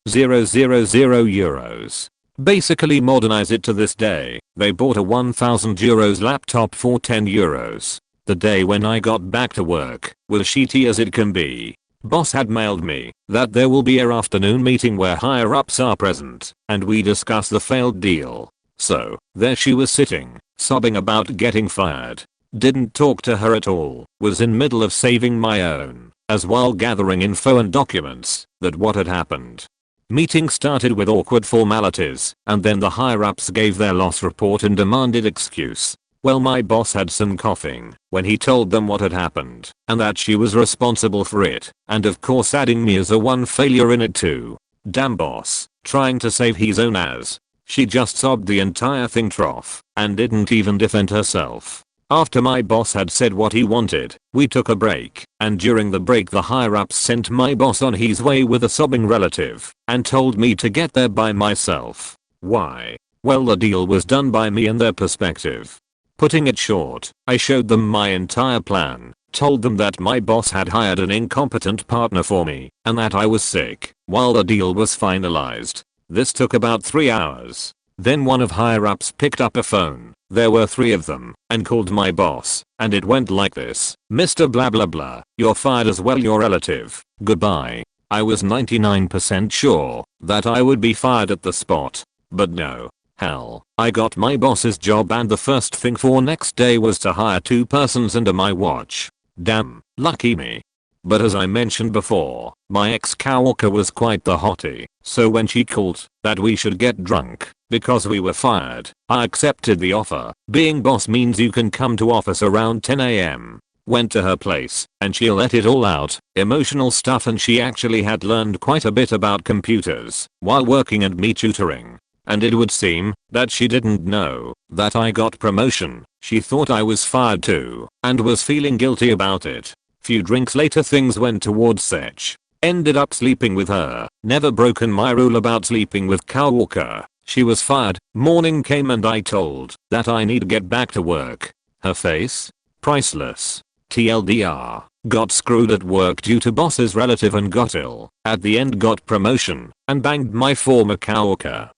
euros. Basically modernize it to this day. They bought a 1,000 euros laptop for 10 euros. The day when I got back to work was shitty as it can be. Boss had mailed me that there will be a afternoon meeting where higher ups are present and we discuss the failed deal. So there she was sitting, sobbing about getting fired. Didn't talk to her at all, was in middle of saving my own, as while gathering info and documents that what had happened. Meeting started with awkward formalities and then the higher ups gave their loss report and demanded excuse. Well, my boss had some coughing when he told them what had happened and that she was responsible for it and of course adding me as a one failure in it too. Damn boss, trying to save his own ass. She just sobbed the entire thing trough and didn't even defend herself. After my boss had said what he wanted, we took a break, and during the break the higher ups sent my boss on his way with a sobbing relative, and told me to get there by myself. Why? Well, the deal was done by me and their perspective. Putting it short, I showed them my entire plan, told them that my boss had hired an incompetent partner for me, and that I was sick, while the deal was finalized. This took about 3 hours. Then one of higher ups picked up a phone, there were 3 of them, and called my boss, and it went like this: Mr. blah blah blah, you're fired as well, your relative, goodbye. I was 99% sure that I would be fired at the spot. But no. Hell, I got my boss's job and the first thing for next day was to hire 2 persons under my watch. Damn, lucky me. But as I mentioned before, my ex-coworker was quite the hottie, so when she called that we should get drunk because we were fired, I accepted the offer. Being boss means you can come to office around 10 AM. Went to her place and she let it all out, emotional stuff, and she actually had learned quite a bit about computers while working and me tutoring. And it would seem that she didn't know that I got promotion. She thought I was fired too and was feeling guilty about it. Few drinks later things went towards Sech. Ended up sleeping with her. Never broken my rule about sleeping with coworker. She was fired. Morning came and I told that I need to get back to work. Her face? Priceless. TLDR. Got screwed at work due to boss's relative and got ill. At the end got promotion and banged my former coworker.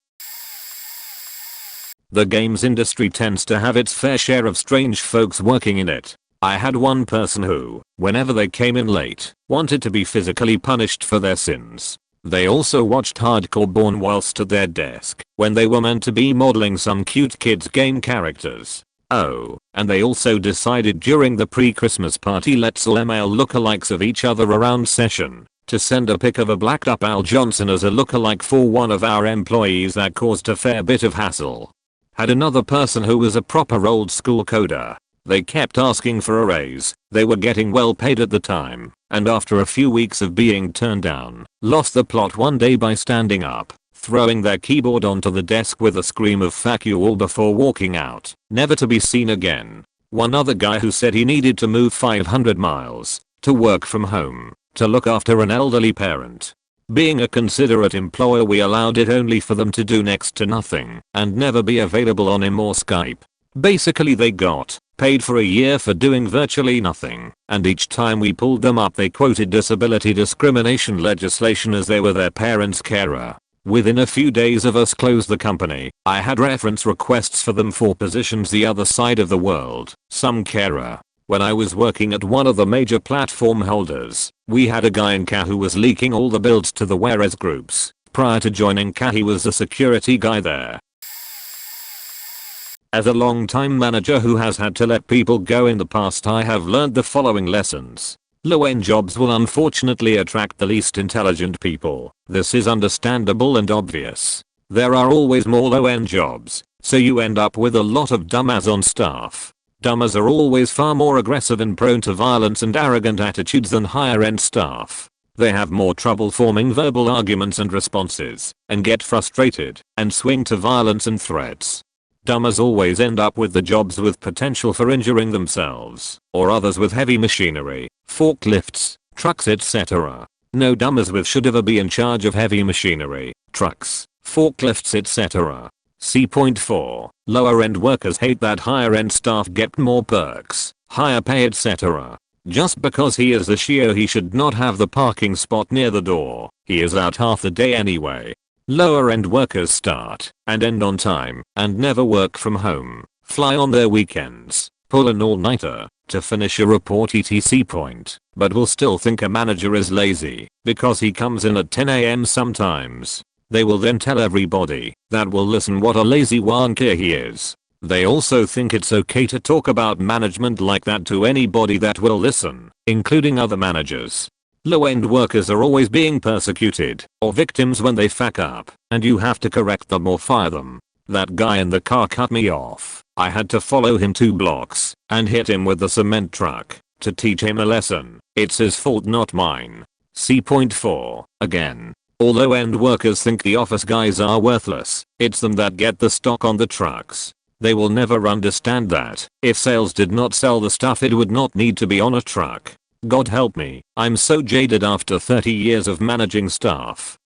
The games industry tends to have its fair share of strange folks working in it. I had one person who, whenever they came in late, wanted to be physically punished for their sins. They also watched hardcore porn whilst at their desk when they were meant to be modeling some cute kids game characters. Oh, and they also decided during the pre-Christmas party let's all ML lookalikes of each other around session to send a pic of a blacked up Al Johnson as a lookalike for one of our employees. That caused a fair bit of hassle. Had another person who was a proper old school coder. They kept asking for a raise. They were getting well paid at the time, and after a few weeks of being turned down, lost the plot one day by standing up, throwing their keyboard onto the desk with a scream of "fuck you all" before walking out, never to be seen again. One other guy who said he needed to move 500 miles to work from home to look after an elderly parent. Being a considerate employer, we allowed it only for them to do next to nothing and never be available on IM or Skype. Basically they got paid for a year for doing virtually nothing, and each time we pulled them up they quoted disability discrimination legislation as they were their parents' carer. Within a few days of us close the company, I had reference requests for them for positions the other side of the world, some carer. When I was working at one of the major platform holders, we had a guy in CA who was leaking all the builds to the Whereas groups. Prior to joining CA he was the security guy there. As a long-time manager who has had to let people go in the past, I have learned the following lessons. Low-end jobs will unfortunately attract the least intelligent people. This is understandable and obvious. There are always more low-end jobs, so you end up with a lot of dumbass on staff. Dumbass are always far more aggressive and prone to violence and arrogant attitudes than higher-end staff. They have more trouble forming verbal arguments and responses, and get frustrated, and swing to violence and threats. Dumbass always end up with the jobs with potential for injuring themselves, or others with heavy machinery, forklifts, trucks etc. No dumbass with should ever be in charge of heavy machinery, trucks, forklifts etc. See point 4. Lower end workers hate that higher end staff get more perks, higher pay etc. Just because he is the CEO he should not have the parking spot near the door. He is out half the day anyway. Lower end workers start and end on time and never work from home, fly on their weekends, pull an all-nighter to finish a report etc. point, but will still think a manager is lazy because he comes in at 10 AM sometimes. They will then tell everybody that will listen what a lazy wanker he is. They also think it's okay to talk about management like that to anybody that will listen, including other managers. Low-end workers are always being persecuted or victims when they fuck up, and you have to correct them or fire them. That guy in the car cut me off. I had to follow him 2 blocks and hit him with the cement truck to teach him a lesson. It's his fault, not mine. See point 4. Again. All low-end workers think the office guys are worthless. It's them that get the stock on the trucks. They will never understand that if sales did not sell the stuff it would not need to be on a truck. God help me, I'm so jaded after 30 years of managing staff.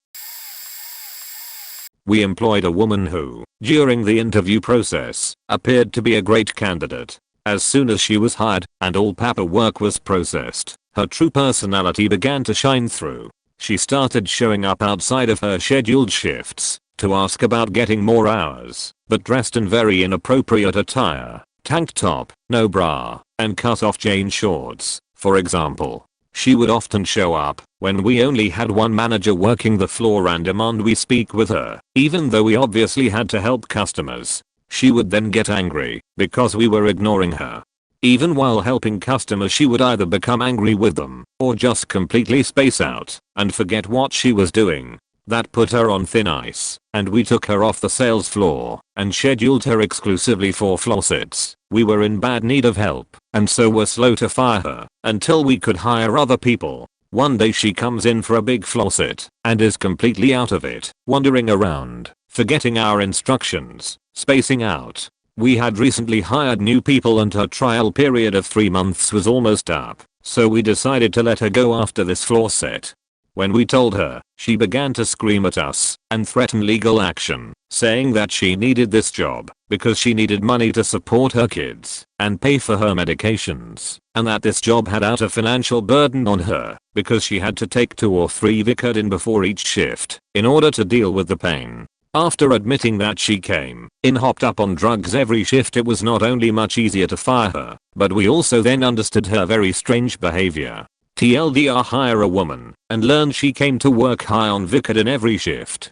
We employed a woman who, during the interview process, appeared to be a great candidate. As soon as she was hired and all paperwork was processed, her true personality began to shine through. She started showing up outside of her scheduled shifts to ask about getting more hours, but dressed in very inappropriate attire, tank top, no bra, and cut-off jean shorts, for example. She would often show up when we only had one manager working the floor and demand we speak with her, even though we obviously had to help customers. She would then get angry because we were ignoring her. Even while helping customers she would either become angry with them or just completely space out and forget what she was doing. That put her on thin ice, and we took her off the sales floor and scheduled her exclusively for faucets. We were in bad need of help, and so were slow to fire her until we could hire other people. One day she comes in for a big faucet and is completely out of it, wandering around, forgetting our instructions, spacing out. We had recently hired new people and her trial period of 3 months was almost up, so we decided to let her go after this faucet. When we told her, she began to scream at us and threaten legal action, saying that she needed this job because she needed money to support her kids and pay for her medications, and that this job had out a financial burden on her because she had to take 2 or 3 Vicodin before each shift in order to deal with the pain. After admitting that she came in hopped up on drugs every shift, it was not only much easier to fire her, but we also then understood her very strange behavior. TLDR, hire a woman and learn she came to work high on Vicodin every shift.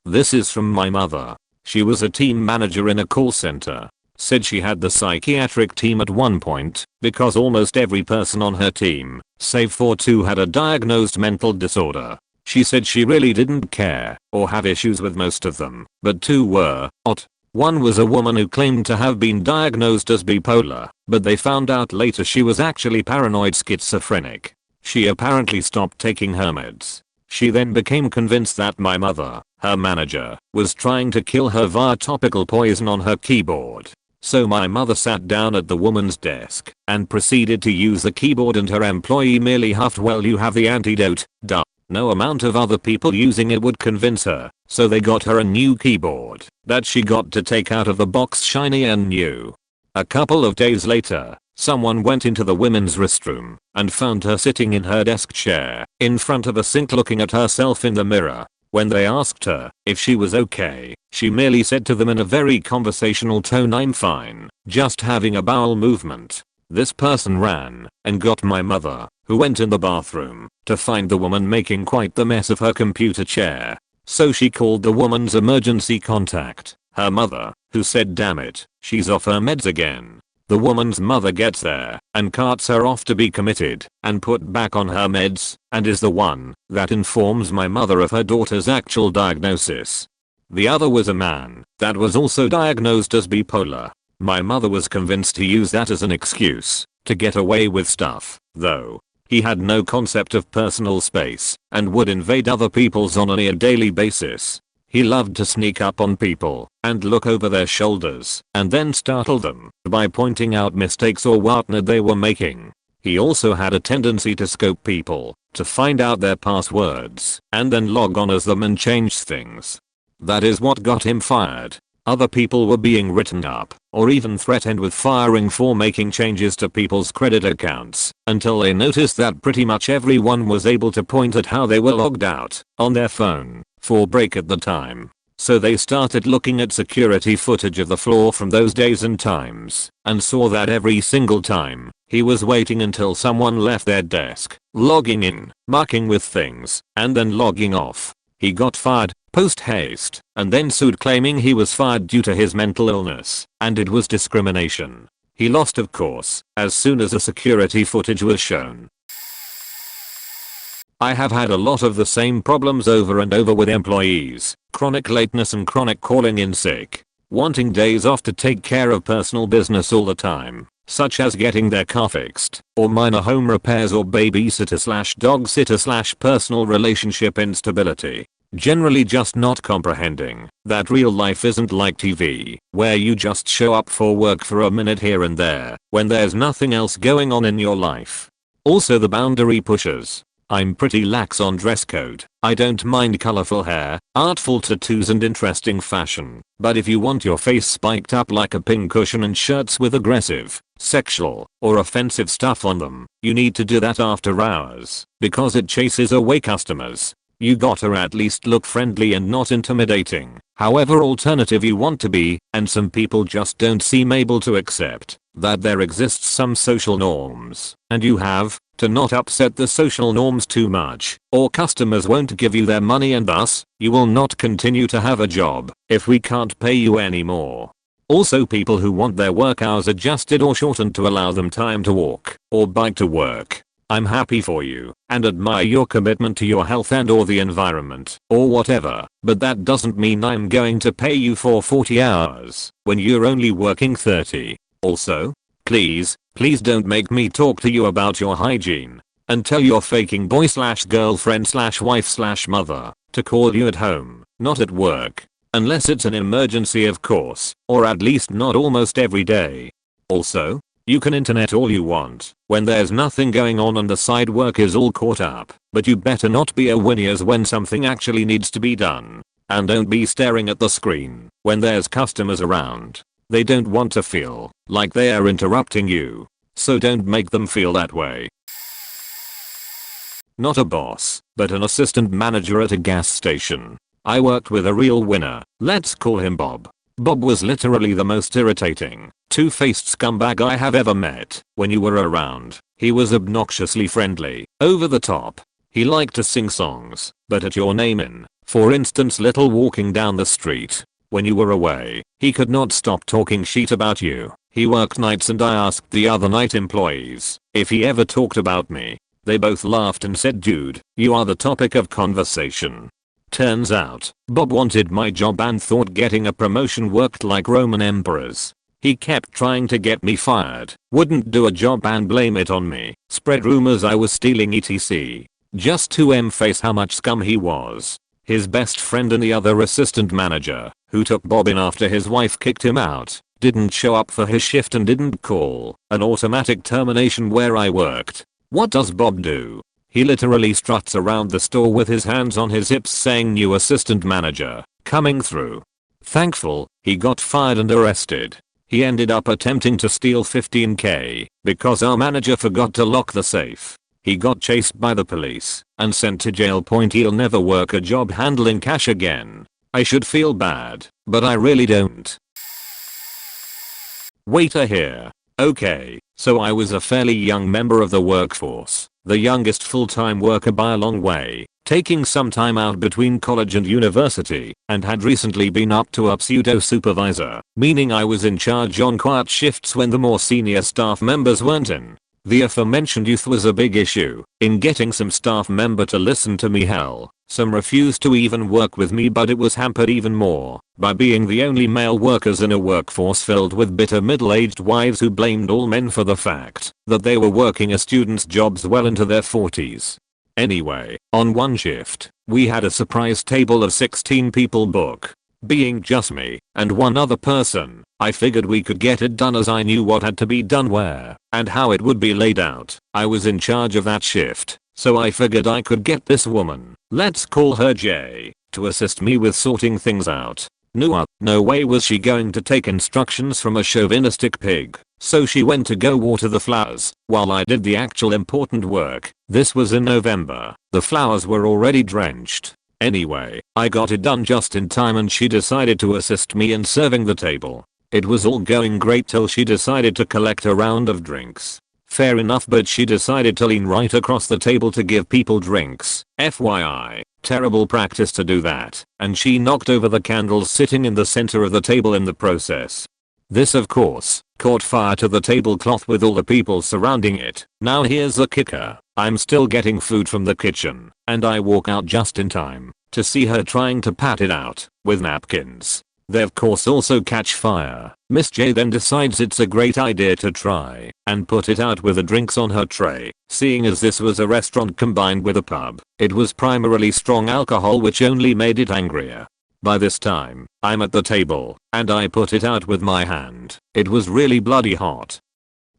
This is from my mother. She was a team manager in a call center. Said she had the psychiatric team at one point because almost every person on her team, save for 2, had a diagnosed mental disorder. She said she really didn't care or have issues with most of them, but 2 were odd. One was a woman who claimed to have been diagnosed as bipolar, but they found out later she was actually paranoid schizophrenic. She apparently stopped taking her meds. She then became convinced that my mother, her manager, was trying to kill her via topical poison on her keyboard. So my mother sat down at the woman's desk and proceeded to use the keyboard, and her employee merely huffed, "Well, you have the antidote, duh." No amount of other people using it would convince her, so they got her a new keyboard that she got to take out of the box shiny and new. A couple of days later, someone went into the women's restroom and found her sitting in her desk chair in front of a sink looking at herself in the mirror. When they asked her if she was okay, she merely said to them in a very conversational tone, "I'm fine, just having a bowel movement." This person ran and got my mother, who went in the bathroom to find the woman making quite the mess of her computer chair. So she called the woman's emergency contact, her mother, who said, "Damn it, she's off her meds again." The woman's mother gets there and carts her off to be committed and put back on her meds, and is the one that informs my mother of her daughter's actual diagnosis. The other was a man that was also diagnosed as bipolar. My mother was convinced to use that as an excuse to get away with stuff, though. He had no concept of personal space and would invade other people's on a near daily basis. He loved to sneak up on people and look over their shoulders and then startle them by pointing out mistakes or whatnot they were making. He also had a tendency to scope people to find out their passwords and then log on as them and change things. That is what got him fired. Other people were being written up or even threatened with firing for making changes to people's credit accounts until they noticed that pretty much everyone was able to point at how they were logged out on their phone for break at the time. So they started looking at security footage of the floor from those days and times and saw that every single time he was waiting until someone left their desk, logging in, mucking with things, and then logging off. He got fired post haste and then sued, claiming he was fired due to his mental illness and it was discrimination. He lost, of course, as soon as the security footage was shown. I have had a lot of the same problems over and over with employees: chronic lateness and chronic calling in sick, wanting days off to take care of personal business all the time, such as getting their car fixed, or minor home repairs, or babysitter/dog sitter/personal relationship instability. Generally just not comprehending that real life isn't like TV, where you just show up for work for a minute here and there when there's nothing else going on in your life. Also the boundary pushers. I'm pretty lax on dress code. I don't mind colorful hair, artful tattoos and interesting fashion, but if you want your face spiked up like a pincushion and shirts with aggressive, sexual, or offensive stuff on them, you need to do that after hours, because it chases away customers. You gotta at least look friendly and not intimidating, however alternative you want to be, and some people just don't seem able to accept that there exists some social norms, and you have to not upset the social norms too much, or customers won't give you their money and thus, you will not continue to have a job if we can't pay you anymore. Also people who want their work hours adjusted or shortened to allow them time to walk or bike to work. I'm happy for you and admire your commitment to your health and or the environment or whatever, but that doesn't mean I'm going to pay you for 40 hours when you're only working 30. Also, please don't make me talk to you about your hygiene and tell your faking boy/girlfriend/wife/mother to call you at home, not at work. Unless it's an emergency, of course, or at least not almost every day. Also, you can internet all you want when there's nothing going on and the side work is all caught up, but you better not be a whinniers when something actually needs to be done. And don't be staring at the screen when there's customers around. They don't want to feel like they are interrupting you, so don't make them feel that way. Not a boss, but an assistant manager at a gas station. I worked with a real winner, let's call him Bob. Bob was literally the most irritating, two-faced scumbag I have ever met. When you were around, he was obnoxiously friendly, over the top. He liked to sing songs, but at your name in, for instance, Little Walking Down the Street. When you were away, he could not stop talking shit about you. He worked nights and I asked the other night employees if he ever talked about me. They both laughed and said, "Dude, you are the topic of conversation." Turns out, Bob wanted my job and thought getting a promotion worked like Roman emperors. He kept trying to get me fired, wouldn't do a job and blame it on me, spread rumors I was stealing etc. Just to emphasize how much scum he was. His best friend and the other assistant manager, who took Bob in after his wife kicked him out, didn't show up for his shift and didn't call an automatic termination where I worked. What does Bob do? He literally struts around the store with his hands on his hips saying new assistant manager coming through. Thankful, he got fired and arrested. He ended up attempting to steal $15K because our manager forgot to lock the safe. He got chased by the police and sent to jail. He'll never work a job handling cash again. I should feel bad, but I really don't. Waiter here. Okay, so I was a fairly young member of the workforce, the youngest full-time worker by a long way, taking some time out between college and university, and had recently been up to a pseudo supervisor, meaning I was in charge on quiet shifts when the more senior staff members weren't in. The aforementioned youth was a big issue in getting some staff member to listen to me. Hell, some refused to even work with me, but it was hampered even more by being the only male workers in a workforce filled with bitter middle-aged wives who blamed all men for the fact that they were working as students' jobs well into their 40s. Anyway, on one shift, we had a surprise table of 16 people book. Being just me and one other person, I figured we could get it done as I knew what had to be done where and how it would be laid out. I was in charge of that shift, so I figured I could get this woman, let's call her Jay, to assist me with sorting things out. No way was she going to take instructions from a chauvinistic pig, so she went to go water the flowers while I did the actual important work. This was in November. The flowers were already drenched. Anyway, I got it done just in time and she decided to assist me in serving the table. It was all going great till she decided to collect a round of drinks. Fair enough, but she decided to lean right across the table to give people drinks. FYI, terrible practice to do that, and she knocked over the candles sitting in the center of the table in the process. This of course caught fire to the tablecloth with all the people surrounding it. Now here's the kicker. I'm still getting food from the kitchen, and I walk out just in time to see her trying to pat it out with napkins. They of course also catch fire. Miss J then decides it's a great idea to try and put it out with the drinks on her tray. Seeing as this was a restaurant combined with a pub, it was primarily strong alcohol, which only made it angrier. By this time, I'm at the table, and I put it out with my hand. It was really bloody hot.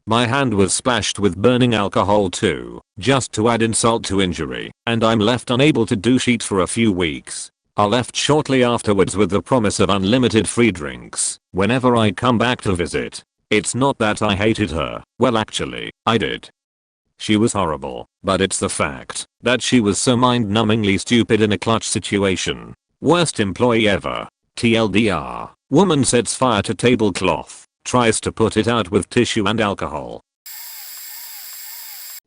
My hand was splashed with burning alcohol too, just to add insult to injury, and I'm left unable to do shit for a few weeks. I left shortly afterwards with the promise of unlimited free drinks whenever I come back to visit. It's not that I hated her, well actually, I did. She was horrible, but it's the fact that she was so mind-numbingly stupid in a clutch situation. Worst employee ever. TLDR. Woman sets fire to tablecloth, tries to put it out with tissue and alcohol.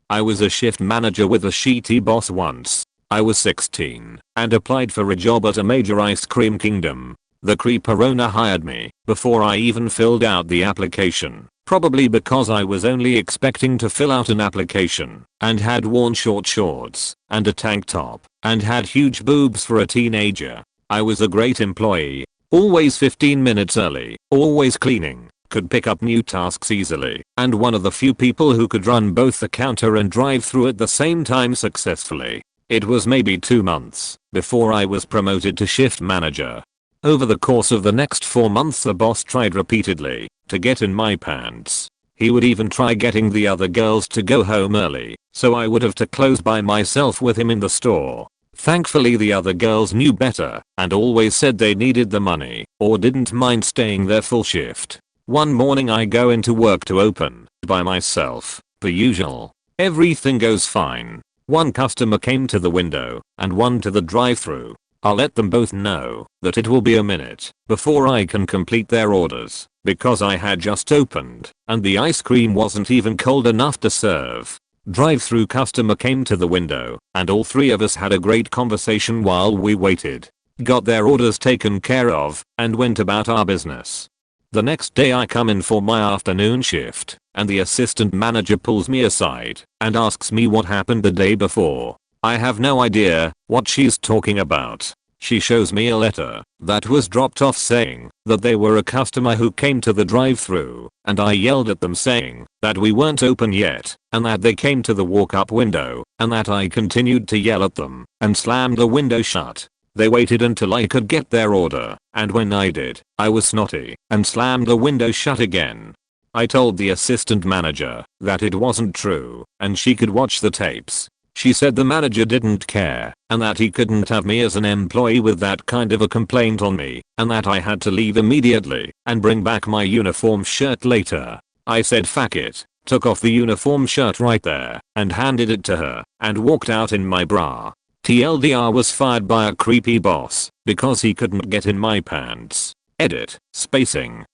I was a shift manager with a shitty boss once. I was 16 and applied for a job at a major ice cream kingdom. The creeper owner hired me before I even filled out the application, probably because I was only expecting to fill out an application and had worn short shorts and a tank top and had huge boobs for a teenager. I was a great employee, always 15 minutes early, always cleaning, could pick up new tasks easily, and one of the few people who could run both the counter and drive-through at the same time successfully. It was maybe 2 months before I was promoted to shift manager. Over the course of the next 4 months, the boss tried repeatedly to get in my pants. He would even try getting the other girls to go home early, so I would have to close by myself with him in the store. Thankfully the other girls knew better and always said they needed the money or didn't mind staying their full shift. One morning I go into work to open by myself. Per usual, everything goes fine. One customer came to the window and one to the drive-thru. I'll let them both know that it will be a minute before I can complete their orders because I had just opened and the ice cream wasn't even cold enough to serve. Drive-thru customer came to the window and all three of us had a great conversation while we waited, got their orders taken care of, and went about our business. The next day I come in for my afternoon shift and the assistant manager pulls me aside and asks me what happened the day before. I have no idea what she's talking about. She shows me a letter that was dropped off saying that they were a customer who came to the drive-thru and I yelled at them saying that we weren't open yet and that they came to the walk-up window and that I continued to yell at them and slammed the window shut. They waited until I could get their order, and when I did, I was snotty and slammed the window shut again. I told the assistant manager that it wasn't true and she could watch the tapes. She said the manager didn't care and that he couldn't have me as an employee with that kind of a complaint on me and that I had to leave immediately and bring back my uniform shirt later. I said fuck it, took off the uniform shirt right there and handed it to her and walked out in my bra. TLDR was fired by a creepy boss because he couldn't get in my pants. Edit, spacing.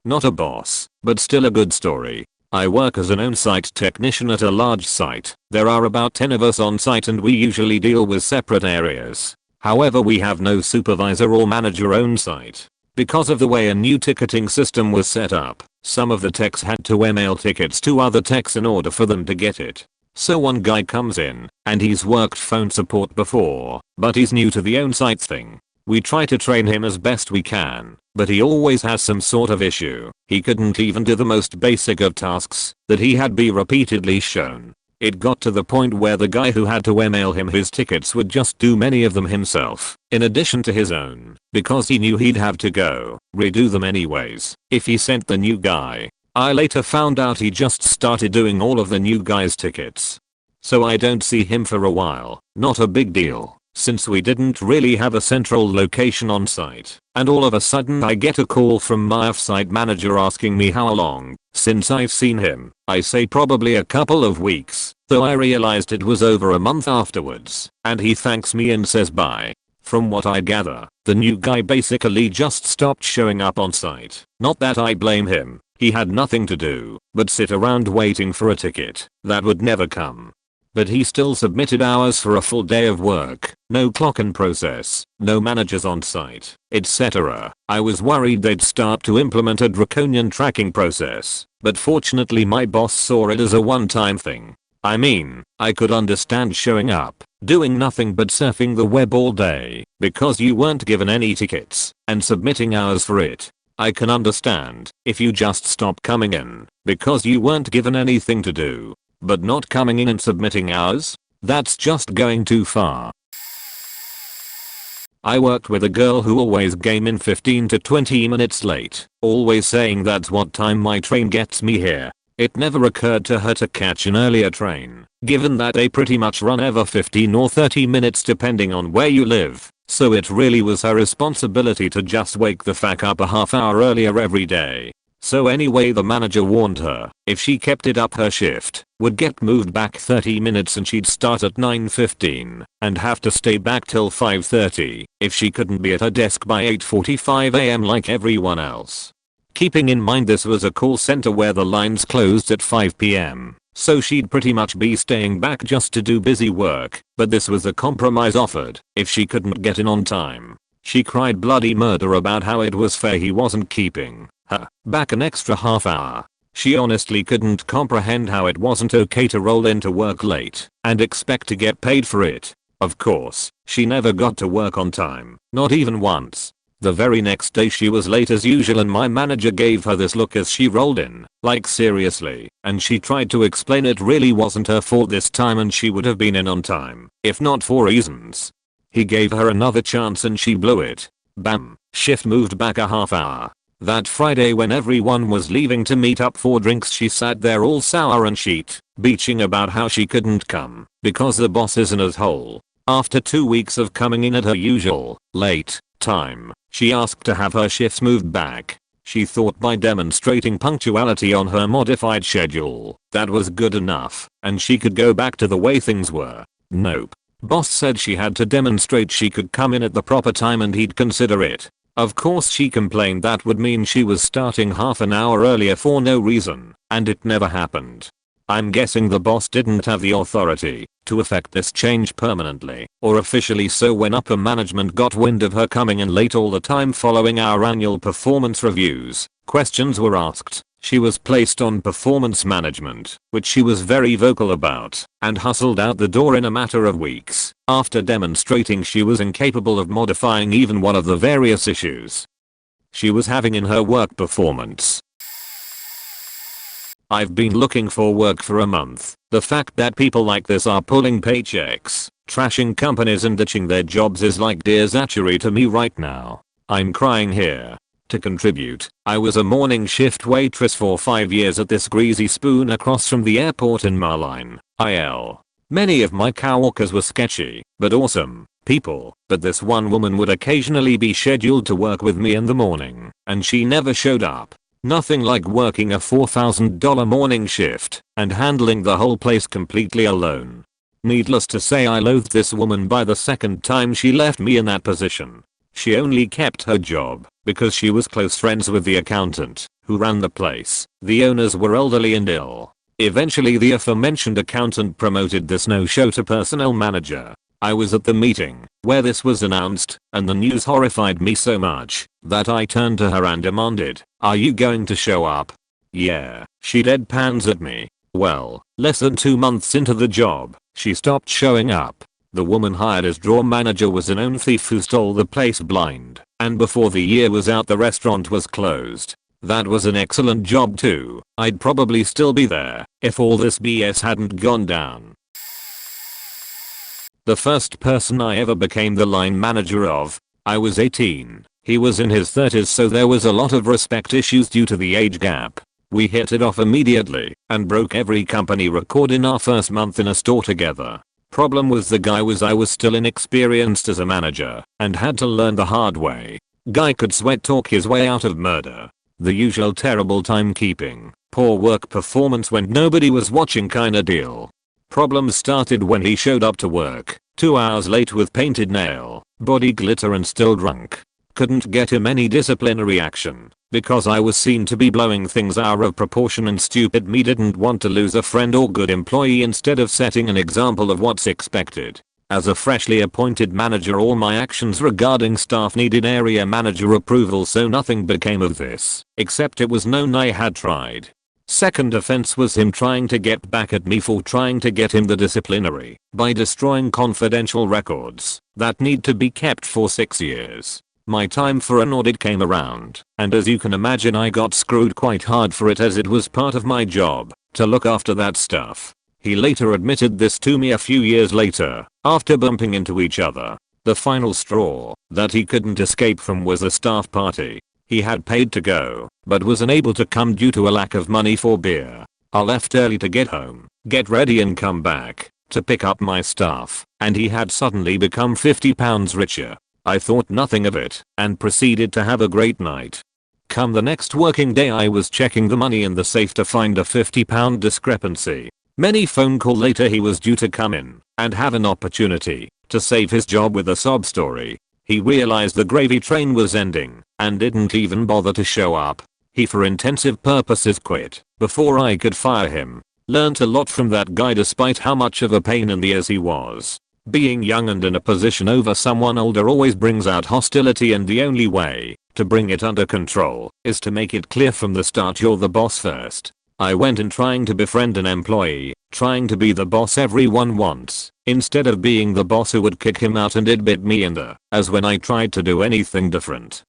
Not a boss, but still a good story. I work as an on-site technician at a large site. There are about 10 of us on site and we usually deal with separate areas. However, we have no supervisor or manager on site. Because of the way a new ticketing system was set up, some of the techs had to email tickets to other techs in order for them to get it. So one guy comes in, and he's worked phone support before, but he's new to the on-site thing. We try to train him as best we can, but he always has some sort of issue. He couldn't even do the most basic of tasks that he had be repeatedly shown. It got to the point where the guy who had to email him his tickets would just do many of them himself, in addition to his own, because he knew he'd have to go redo them anyways if he sent the new guy. I later found out he just started doing all of the new guy's tickets. So I don't see him for a while. Not a big deal, since we didn't really have a central location on site. And all of a sudden I get a call from my off-site manager asking me how long since I've seen him. I say probably a couple of weeks, though I realized it was over a month afterwards, and he thanks me and says bye. From what I gather, the new guy basically just stopped showing up on site. Not that I blame him. He had nothing to do but sit around waiting for a ticket that would never come. But he still submitted hours for a full day of work, no clock in process, no managers on site, etc. I was worried they'd start to implement a draconian tracking process, but fortunately my boss saw it as a one-time thing. I mean, I could understand showing up, doing nothing but surfing the web all day, because you weren't given any tickets, and submitting hours for it. I can understand if you just stop coming in because you weren't given anything to do. But not coming in and submitting hours? That's just going too far. I worked with a girl who always came in 15 to 20 minutes late, always saying that's what time my train gets me here. It never occurred to her to catch an earlier train, given that they pretty much run every 15 or 30 minutes depending on where you live. So it really was her responsibility to just wake the fuck up a half hour earlier every day. So anyway, the manager warned her if she kept it up her shift would get moved back 30 minutes and she'd start at 9:15 and have to stay back till 5:30 if she couldn't be at her desk by 8:45 am like everyone else. Keeping in mind this was a call center where the lines closed at 5 p.m. So she'd pretty much be staying back just to do busy work, but this was a compromise offered if she couldn't get in on time. She cried bloody murder about how it was fair he wasn't keeping her back an extra half hour. She honestly couldn't comprehend how it wasn't okay to roll into work late and expect to get paid for it. Of course, she never got to work on time, not even once. The very next day she was late as usual and my manager gave her this look as she rolled in, like seriously, and she tried to explain it really wasn't her fault this time and she would have been in on time, if not for reasons. He gave her another chance and she blew it. Bam, shift moved back a half hour. That Friday when everyone was leaving to meet up for drinks she sat there all sour and sheet, bitching about how she couldn't come because the boss is an asshole. After 2 weeks of coming in at her usual, late, time, she asked to have her shifts moved back. She thought by demonstrating punctuality on her modified schedule, that was good enough, and she could go back to the way things were. Nope. Boss said she had to demonstrate she could come in at the proper time and he'd consider it. Of course she complained that would mean she was starting half an hour earlier for no reason, and it never happened. I'm guessing the boss didn't have the authority to effect this change permanently or officially, so when upper management got wind of her coming in late all the time following our annual performance reviews, questions were asked. She was placed on performance management, which she was very vocal about, and hustled out the door in a matter of weeks after demonstrating she was incapable of modifying even one of the various issues she was having in her work performance. I've been looking for work for a month. The fact that people like this are pulling paychecks Trashing companies and ditching their jobs is like dear Zachary to me right now. I'm crying here. To contribute, I was a morning shift waitress for 5 years at this greasy spoon across from the airport in Marline, IL. Many of my coworkers were sketchy, but awesome people, but this one woman would occasionally be scheduled to work with me in the morning, and she never showed up. Nothing like working a $4,000 morning shift and handling the whole place completely alone. Needless to say, I loathed this woman by the second time she left me in that position. She only kept her job because she was close friends with the accountant who ran the place. The owners were elderly and ill. Eventually the aforementioned accountant promoted this no-show to personnel manager. I was at the meeting where this was announced, and the news horrified me so much that I turned to her and demanded, "Are you going to show up?" "Yeah." She deadpans at me. Well, less than 2 months into the job, she stopped showing up. The woman hired as drawer manager was a known thief who stole the place blind, and before the year was out the restaurant was closed. That was an excellent job too. I'd probably still be there if all this BS hadn't gone down. The first person I ever became the line manager of, I was 18. He was in his 30s, so there was a lot of respect issues due to the age gap. We hit it off immediately and broke every company record in our first month in a store together. Problem was I was still inexperienced as a manager and had to learn the hard way. Guy could sweat talk his way out of murder. The usual terrible timekeeping, poor work performance when nobody was watching kinda deal. Problems started when he showed up to work 2 hours late with painted nail, body glitter and still drunk. Couldn't get him any disciplinary action because I was seen to be blowing things out of proportion, and stupid me didn't want to lose a friend or good employee instead of setting an example of what's expected. As a freshly appointed manager, all my actions regarding staff needed area manager approval, so nothing became of this, except it was known I had tried. Second offense was him trying to get back at me for trying to get him the disciplinary by destroying confidential records that need to be kept for 6 years. My time for an audit came around, and as you can imagine I got screwed quite hard for it, as it was part of my job to look after that stuff. He later admitted this to me a few years later, after bumping into each other. The final straw that he couldn't escape from was a staff party. He had paid to go, but was unable to come due to a lack of money for beer. I left early to get home, get ready and come back to pick up my stuff, and he had suddenly become 50 pounds richer. I thought nothing of it and proceeded to have a great night. Come the next working day, I was checking the money in the safe to find a £50 discrepancy. Many phone call later, he was due to come in and have an opportunity to save his job with a sob story. He realized the gravy train was ending and didn't even bother to show up. He for intensive purposes quit before I could fire him. Learned a lot from that guy despite how much of a pain in the ears he was. Being young and in a position over someone older always brings out hostility, and the only way to bring it under control is to make it clear from the start you're the boss first. I went in trying to befriend an employee, trying to be the boss everyone wants, instead of being the boss who would kick him out, and it bit me in the ass when I tried to do anything different.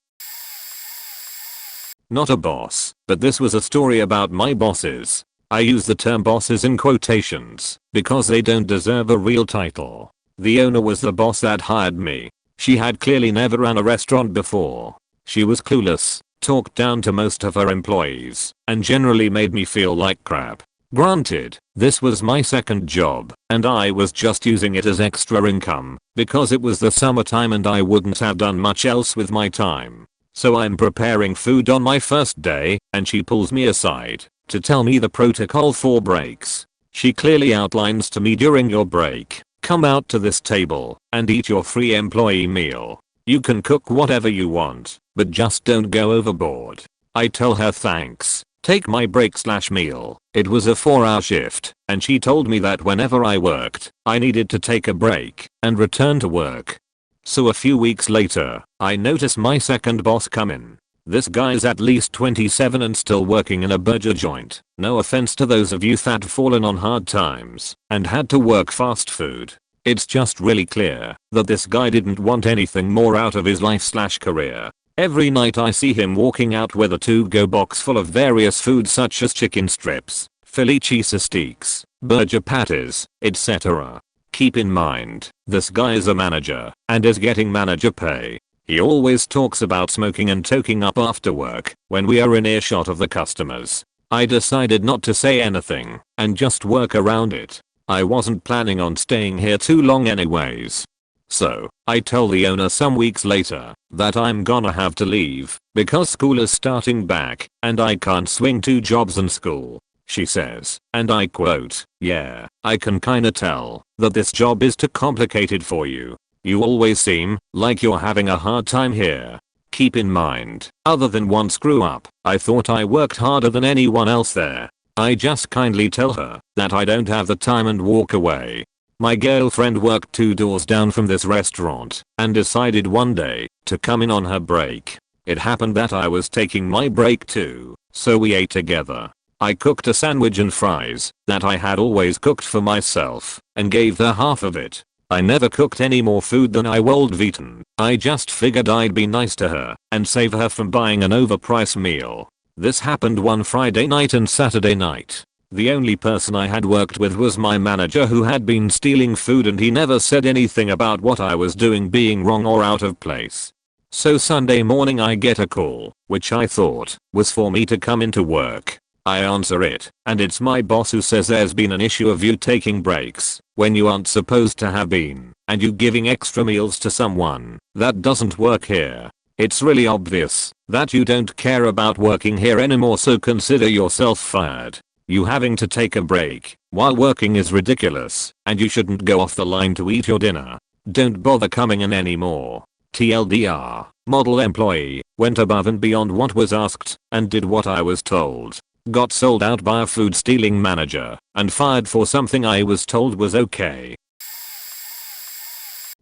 Not a boss, but this was a story about my bosses. I use the term bosses in quotations because they don't deserve a real title. The owner was the boss that hired me. She had clearly never run a restaurant before. She was clueless, talked down to most of her employees, and generally made me feel like crap. Granted, this was my second job, and I was just using it as extra income because it was the summertime and I wouldn't have done much else with my time. So I'm preparing food on my first day, and she pulls me aside to tell me the protocol for breaks. She clearly outlines to me, during your break, come out to this table and eat your free employee meal. You can cook whatever you want, but just don't go overboard. I tell her thanks, take my break/meal. It was a 4-hour shift, and she told me that whenever I worked, I needed to take a break and return to work. So a few weeks later, I notice my second boss come in. This guy's at least 27 and still working in a burger joint. No offense to those of you that fallen on hard times and had to work fast food. It's just really clear that this guy didn't want anything more out of his life/career. Every night I see him walking out with a to-go box full of various foods such as chicken strips, Philly cheese steaks, burger patties, etc. Keep in mind, this guy is a manager and is getting manager pay. He always talks about smoking and toking up after work when we are in earshot of the customers. I decided not to say anything and just work around it. I wasn't planning on staying here too long anyways. So, I told the owner some weeks later that I'm gonna have to leave because school is starting back and I can't swing 2 jobs and school. She says, and I quote, "Yeah, I can kinda tell that this job is too complicated for you. You always seem like you're having a hard time here." Keep in mind, other than one screw up, I thought I worked harder than anyone else there. I just kindly tell her that I don't have the time and walk away. My girlfriend worked 2 doors down from this restaurant and decided one day to come in on her break. It happened that I was taking my break too, so we ate together. I cooked a sandwich and fries that I had always cooked for myself and gave her half of it. I never cooked any more food than I would eaten. I just figured I'd be nice to her and save her from buying an overpriced meal. This happened one Friday night and Saturday night. The only person I had worked with was my manager, who had been stealing food, and he never said anything about what I was doing being wrong or out of place. So Sunday morning I get a call, which I thought was for me to come into work. I answer it, and it's my boss who says there's been an issue of you taking breaks when you aren't supposed to have been, and you giving extra meals to someone. That doesn't work here. It's really obvious that you don't care about working here anymore, so consider yourself fired. You having to take a break while working is ridiculous, and you shouldn't go off the line to eat your dinner. Don't bother coming in anymore. TLDR, model employee, went above and beyond what was asked and did what I was told. Got sold out by a food stealing manager and fired for something I was told was okay.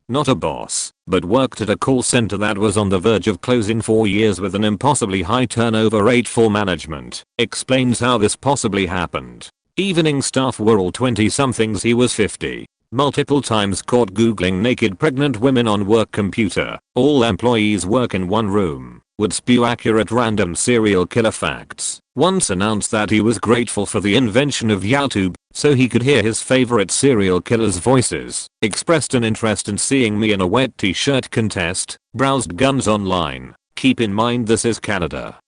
Not a boss, but worked at a call center that was on the verge of closing 4 years with an impossibly high turnover rate for management. Explains how this possibly happened. Evening staff were all 20 somethings, he was 50. Multiple times caught googling naked pregnant women on work computer. All employees work in one room. Would spew accurate random serial killer facts. Once announced that he was grateful for the invention of YouTube so he could hear his favorite serial killers' voices. Expressed an interest in seeing me in a wet t-shirt contest. Browsed guns online. Keep in mind this is Canada.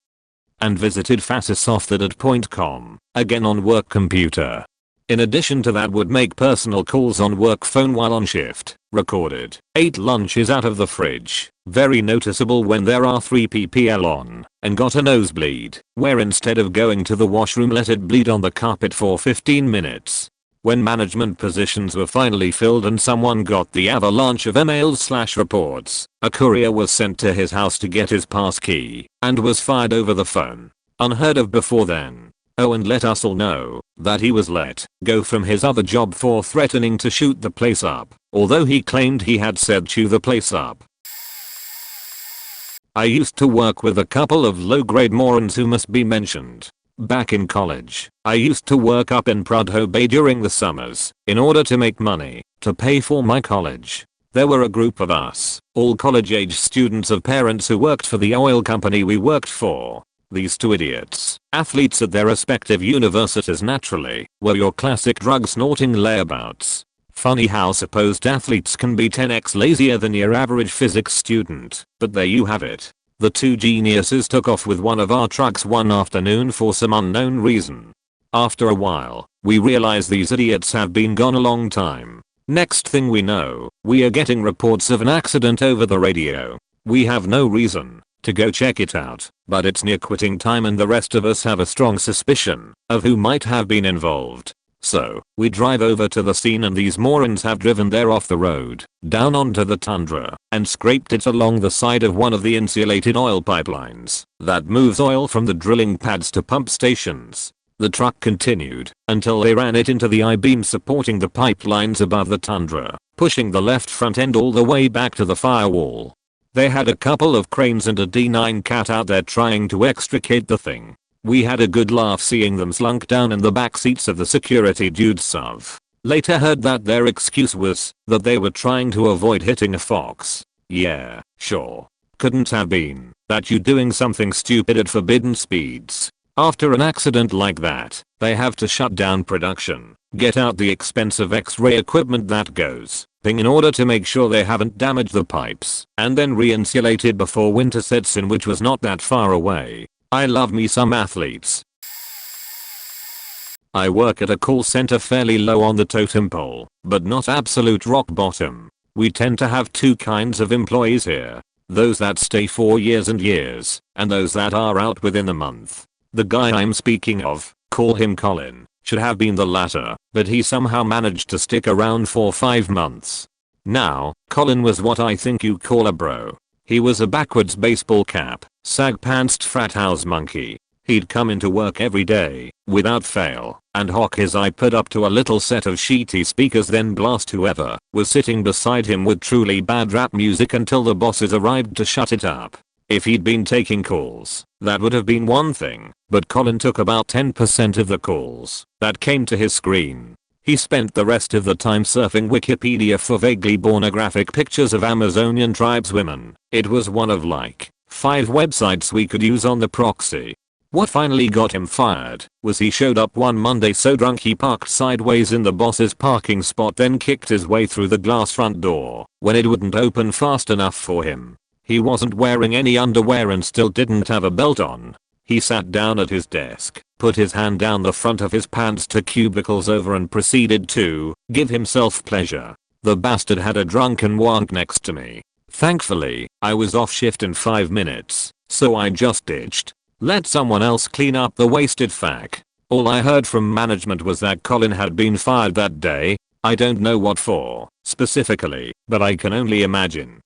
And visited freshest.com, again on work computer. In addition to that, would make personal calls on work phone while on shift. Recorded. Ate lunches out of the fridge. Very noticeable when there are 3 ppl on. And got a nosebleed, where instead of going to the washroom let it bleed on the carpet for 15 minutes. When management positions were finally filled and someone got the avalanche of emails/reports, a courier was sent to his house to get his pass key and was fired over the phone. Unheard of before then. Oh, and let us all know that he was let go from his other job for threatening to shoot the place up, although he claimed he had said chew the place up. I used to work with a couple of low-grade morons who must be mentioned. Back in college, I used to work up in Prudhoe Bay during the summers in order to make money to pay for my college. There were a group of us, all college-age students of parents who worked for the oil company we worked for. These 2 idiots, athletes at their respective universities naturally, were your classic drug-snorting layabouts. Funny how supposed athletes can be 10x lazier than your average physics student, but there you have it. The 2 geniuses took off with one of our trucks one afternoon for some unknown reason. After a while, we realize these idiots have been gone a long time. Next thing we know, we are getting reports of an accident over the radio. We have no reason to go check it out, but it's near quitting time and the rest of us have a strong suspicion of who might have been involved. So, we drive over to the scene and these morons have driven there off the road, down onto the tundra, and scraped it along the side of one of the insulated oil pipelines that moves oil from the drilling pads to pump stations. The truck continued until they ran it into the I-beam supporting the pipelines above the tundra, pushing the left front end all the way back to the firewall. They had a couple of cranes and a D9 cat out there trying to extricate the thing. We had a good laugh seeing them slunk down in the back seats of the security dudes SUV. Later heard that their excuse was that they were trying to avoid hitting a fox. Yeah, sure. Couldn't have been that you doing something stupid at forbidden speeds. After an accident like that, they have to shut down production, get out the expensive X-ray equipment that goes ping in order to make sure they haven't damaged the pipes, and then re-insulate it before winter sets in, which was not that far away. I love me some athletes. I work at a call center fairly low on the totem pole, but not absolute rock bottom. We tend to have two kinds of employees here. Those that stay for years and years, and those that are out within a month. The guy I'm speaking of, call him Colin, should have been the latter, but he somehow managed to stick around for 5 months. Now, Colin was what I think you call a bro. He was a backwards baseball cap, sag-pantsed frat house monkey. He'd come into work every day, without fail, and hock his iPod up to a little set of sheety speakers, then blast whoever was sitting beside him with truly bad rap music until the bosses arrived to shut it up. If he'd been taking calls, that would have been one thing, but Colin took about 10% of the calls that came to his screen. He spent the rest of the time surfing Wikipedia for vaguely pornographic pictures of Amazonian tribeswomen. It was one of like 5 websites we could use on the proxy. What finally got him fired was he showed up one Monday so drunk he parked sideways in the boss's parking spot, then kicked his way through the glass front door when it wouldn't open fast enough for him. He wasn't wearing any underwear and still didn't have a belt on. He sat down at his desk, put his hand down the front of his pants 2 cubicles over, and proceeded to give himself pleasure. The bastard had a drunken wank next to me. Thankfully, I was off shift in 5 minutes, so I just ditched. Let someone else clean up the wasted fack. All I heard from management was that Colin had been fired that day. I don't know what for, specifically, but I can only imagine.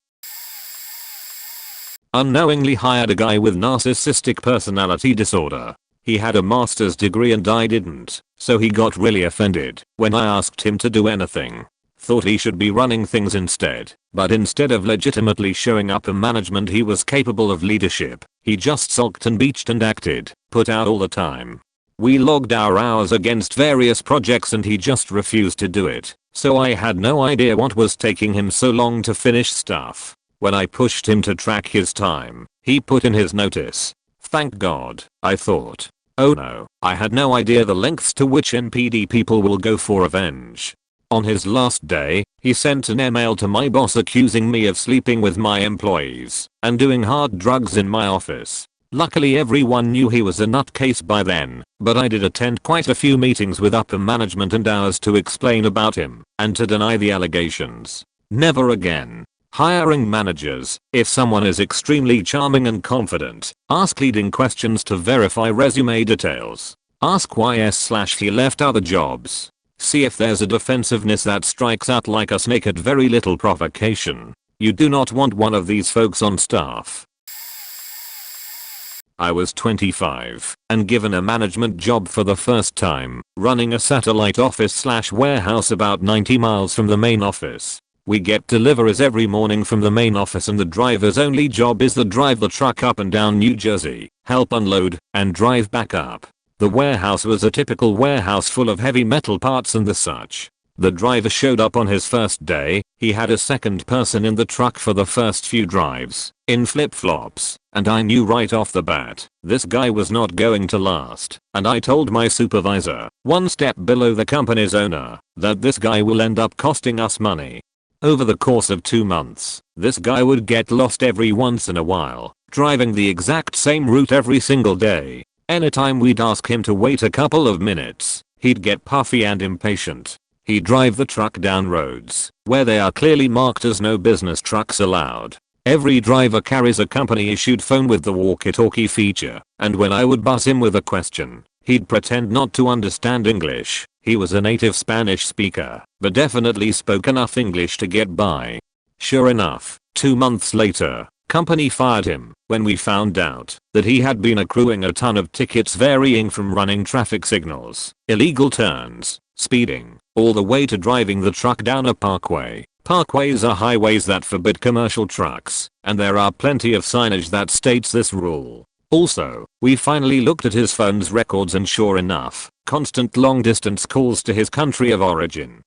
Unknowingly hired a guy with narcissistic personality disorder. He had a master's degree and I didn't, so he got really offended when I asked him to do anything. Thought he should be running things instead, but instead of legitimately showing up in management he was capable of leadership. He just sulked and beached and acted put out all the time. We logged our hours against various projects and he just refused to do it, so I had no idea what was taking him so long to finish stuff. When I pushed him to track his time, he put in his notice. Thank God, I thought. Oh no, I had no idea the lengths to which NPD people will go for revenge. On his last day, he sent an email to my boss accusing me of sleeping with my employees and doing hard drugs in my office. Luckily everyone knew he was a nutcase by then, but I did attend quite a few meetings with upper management and hours to explain about him and to deny the allegations. Never again. Hiring managers: if someone is extremely charming and confident, ask leading questions to verify resume details. Ask why/he left other jobs. See if there's a defensiveness that strikes out like a snake at very little provocation. You do not want one of these folks on staff. I was 25 and given a management job for the first time, running a satellite office/warehouse about 90 miles from the main office. We get deliveries every morning from the main office and the driver's only job is to drive the truck up and down New Jersey, help unload, and drive back up. The warehouse was a typical warehouse full of heavy metal parts and the such. The driver showed up on his first day. He had a second person in the truck for the first few drives, in flip-flops, and I knew right off the bat, this guy was not going to last, and I told my supervisor, one step below the company's owner, that this guy will end up costing us money. Over the course of 2 months, this guy would get lost every once in a while, driving the exact same route every single day. Anytime we'd ask him to wait a couple of minutes, he'd get puffy and impatient. He'd drive the truck down roads where they are clearly marked as no business trucks allowed. Every driver carries a company issued phone with the walkie-talkie feature, and when I would buzz him with a question, he'd pretend not to understand English. He was a native Spanish speaker, but definitely spoke enough English to get by. Sure enough, 2 months later, company fired him when we found out that he had been accruing a ton of tickets varying from running traffic signals, illegal turns, speeding, all the way to driving the truck down a parkway. Parkways are highways that forbid commercial trucks, and there are plenty of signage that states this rule. Also, we finally looked at his phone's records and sure enough, constant long distance calls to his country of origin.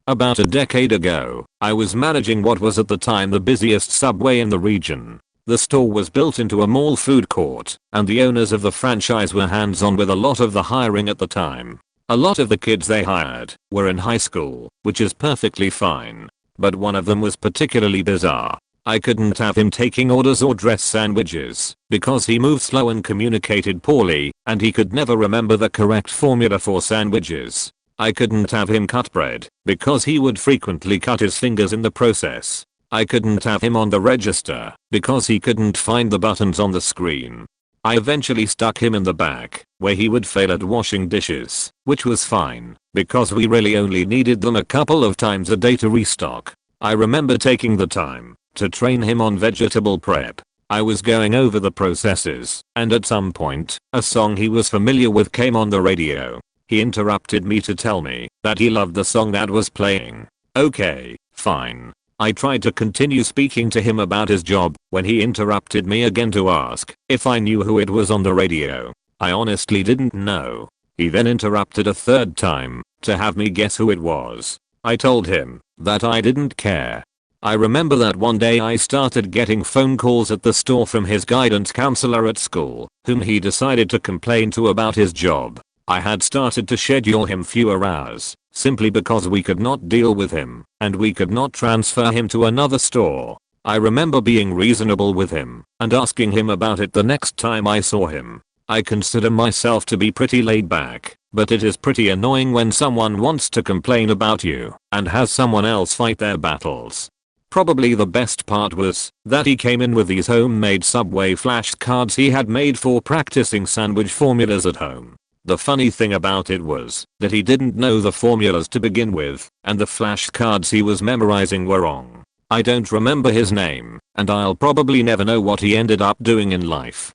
About a decade ago, I was managing what was at the time the busiest subway in the region. The store was built into a mall food court, and the owners of the franchise were hands-on with a lot of the hiring at the time. A lot of the kids they hired were in high school, which is perfectly fine. But one of them was particularly bizarre. I couldn't have him taking orders or dress sandwiches because he moved slow and communicated poorly, and he could never remember the correct formula for sandwiches. I couldn't have him cut bread because he would frequently cut his fingers in the process. I couldn't have him on the register because he couldn't find the buttons on the screen. I eventually stuck him in the back, where he would fail at washing dishes, which was fine, because we really only needed them a couple of times a day to restock. I remember taking the time to train him on vegetable prep. I was going over the processes, and at some point, a song he was familiar with came on the radio. He interrupted me to tell me that he loved the song that was playing. Okay, fine. I tried to continue speaking to him about his job when he interrupted me again to ask if I knew who it was on the radio. I honestly didn't know. He then interrupted a third time to have me guess who it was. I told him that I didn't care. I remember that one day I started getting phone calls at the store from his guidance counselor at school, whom he decided to complain to about his job. I had started to schedule him fewer hours, simply because we could not deal with him, and we could not transfer him to another store. I remember being reasonable with him, and asking him about it the next time I saw him. I consider myself to be pretty laid back, but it is pretty annoying when someone wants to complain about you, and has someone else fight their battles. Probably the best part was that he came in with these homemade Subway flashcards he had made for practicing sandwich formulas at home. The funny thing about it was that he didn't know the formulas to begin with, and the flashcards he was memorizing were wrong. I don't remember his name, and I'll probably never know what he ended up doing in life.